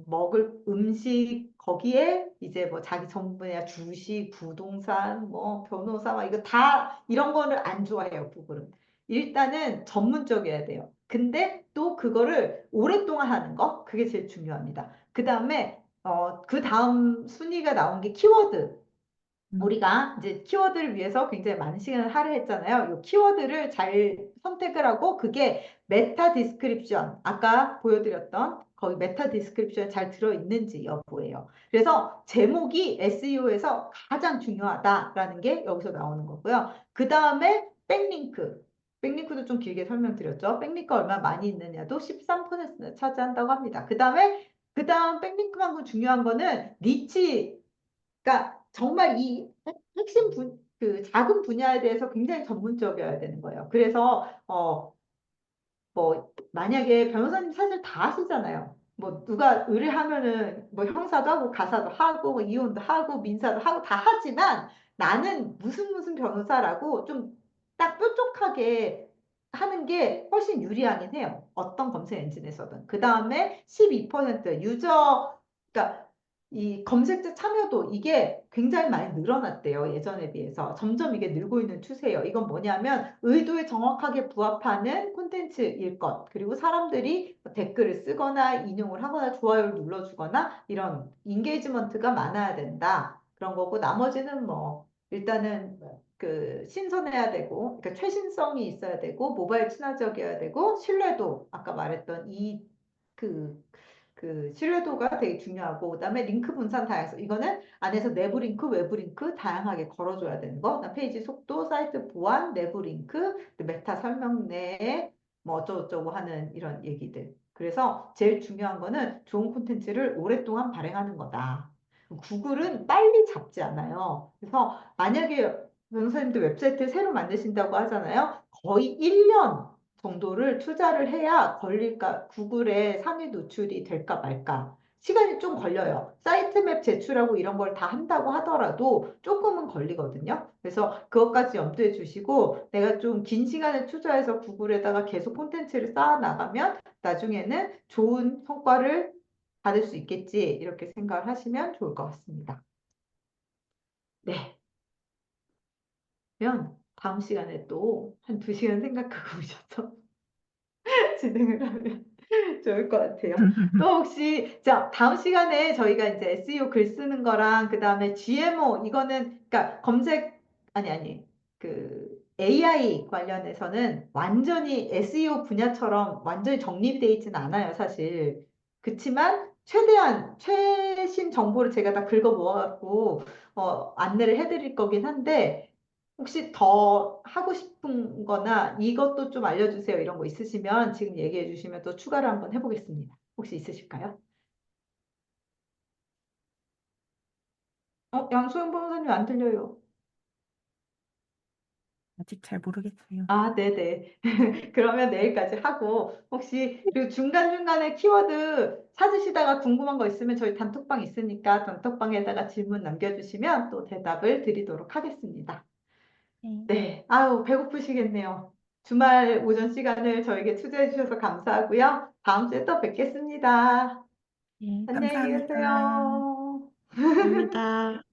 먹을 음식 거기에 이제 뭐 자기 전문 분야 주식, 부동산, 뭐 변호사 막 이거 다 이런 거를 안 좋아해요, 구글은. 일단은 전문적이어야 돼요. 근데 또 그거를 오랫동안 하는 거 그게 제일 중요합니다. 그다음에 그 다음 순위가 나온 게 키워드. 우리가 이제 키워드를 위해서 굉장히 많은 시간을 할애했잖아요. 이 키워드를 잘 선택을 하고 그게 메타 디스크립션 아까 보여드렸던 거기 메타 디스크립션에 잘 들어있는지 여부예요. 그래서 제목이 SEO에서 가장 중요하다라는 게 여기서 나오는 거고요. 그 다음에 백링크. 백링크도 좀 길게 설명드렸죠. 백링크가 얼마나 많이 있느냐도 13%나 차지한다고 합니다. 그 다음 백링크만큼 중요한 거는 니치 그러니까 정말 이 핵심 그 작은 분야에 대해서 굉장히 전문적이어야 되는 거예요. 그래서 뭐 만약에 변호사님 사실 다 하시잖아요. 뭐 누가 의뢰하면은 뭐 형사도 하고 가사도 하고 뭐 이혼도 하고 민사도 하고 다 하지만 나는 무슨 변호사라고 좀 딱 뾰족하게 하는 게 훨씬 유리하긴 해요. 어떤 검색 엔진에서든. 그 다음에 12% 유저, 그러니까 이 검색자 참여도 이게 굉장히 많이 늘어났대요. 예전에 비해서. 점점 이게 늘고 있는 추세예요. 이건 뭐냐면 의도에 정확하게 부합하는 콘텐츠일 것. 그리고 사람들이 댓글을 쓰거나 인용을 하거나 좋아요를 눌러주거나 이런 인게이지먼트가 많아야 된다. 그런 거고 나머지는 뭐 일단은 그 신선해야 되고 그러니까 최신성이 있어야 되고 모바일 친화적이어야 되고 신뢰도 아까 말했던 그 신뢰도가 되게 중요하고 그다음에 링크 분산 다양성 이거는 안에서 내부 링크 외부 링크 다양하게 걸어줘야 되는 거 그다음 페이지 속도 사이트 보안 내부 링크 메타 설명 내에 뭐 어쩌고저쩌고 하는 이런 얘기들 그래서 제일 중요한 거는 좋은 콘텐츠를 오랫동안 발행하는 거다 구글은 빨리 잡지 않아요 그래서 만약에 변호사님도 웹사이트 새로 만드신다고 하잖아요 거의 1년 정도를 투자를 해야 걸릴까, 구글에 상위 노출이 될까 말까. 시간이 좀 걸려요. 사이트맵 제출하고 이런 걸 다 한다고 하더라도 조금은 걸리거든요. 그래서 그것까지 염두에 두시고 내가 좀 긴 시간을 투자해서 구글에다가 계속 콘텐츠를 쌓아 나가면 나중에는 좋은 성과를 받을 수 있겠지. 이렇게 생각을 하시면 좋을 것 같습니다. 네. 그러면 다음 시간에 또 한 2시간 생각하고 오셔서 진행을 하면 좋을 것 같아요. 또 혹시 자 다음 시간에 저희가 이제 SEO 글 쓰는 거랑 그 다음에 GMO 이거는 그러니까 검색 아니 그 AI 관련해서는 완전히 SEO 분야처럼 완전히 정립되어 있지는 않아요, 사실. 그치만 최대한 최신 정보를 제가 다 긁어 모아갖고 안내를 해드릴 거긴 한데 혹시 더 하고 싶은 거나 이것도 좀 알려주세요. 이런 거 있으시면 지금 얘기해 주시면 또 추가로 한번 해보겠습니다. 혹시 있으실까요? 양소영 변호사님 안 들려요. 아직 잘 모르겠어요. 아, 네네. 그러면 내일까지 하고 혹시 그리고 중간중간에 키워드 찾으시다가 궁금한 거 있으면 저희 단톡방 있으니까 단톡방에다가 질문 남겨주시면 또 대답을 드리도록 하겠습니다. 네. 네, 아유, 배고프시겠네요. 주말 오전 시간을 저에게 투자해 주셔서 감사하고요. 다음 주에 또 뵙겠습니다. 네, 안녕히 감사합니다. 계세요. 감사합니다.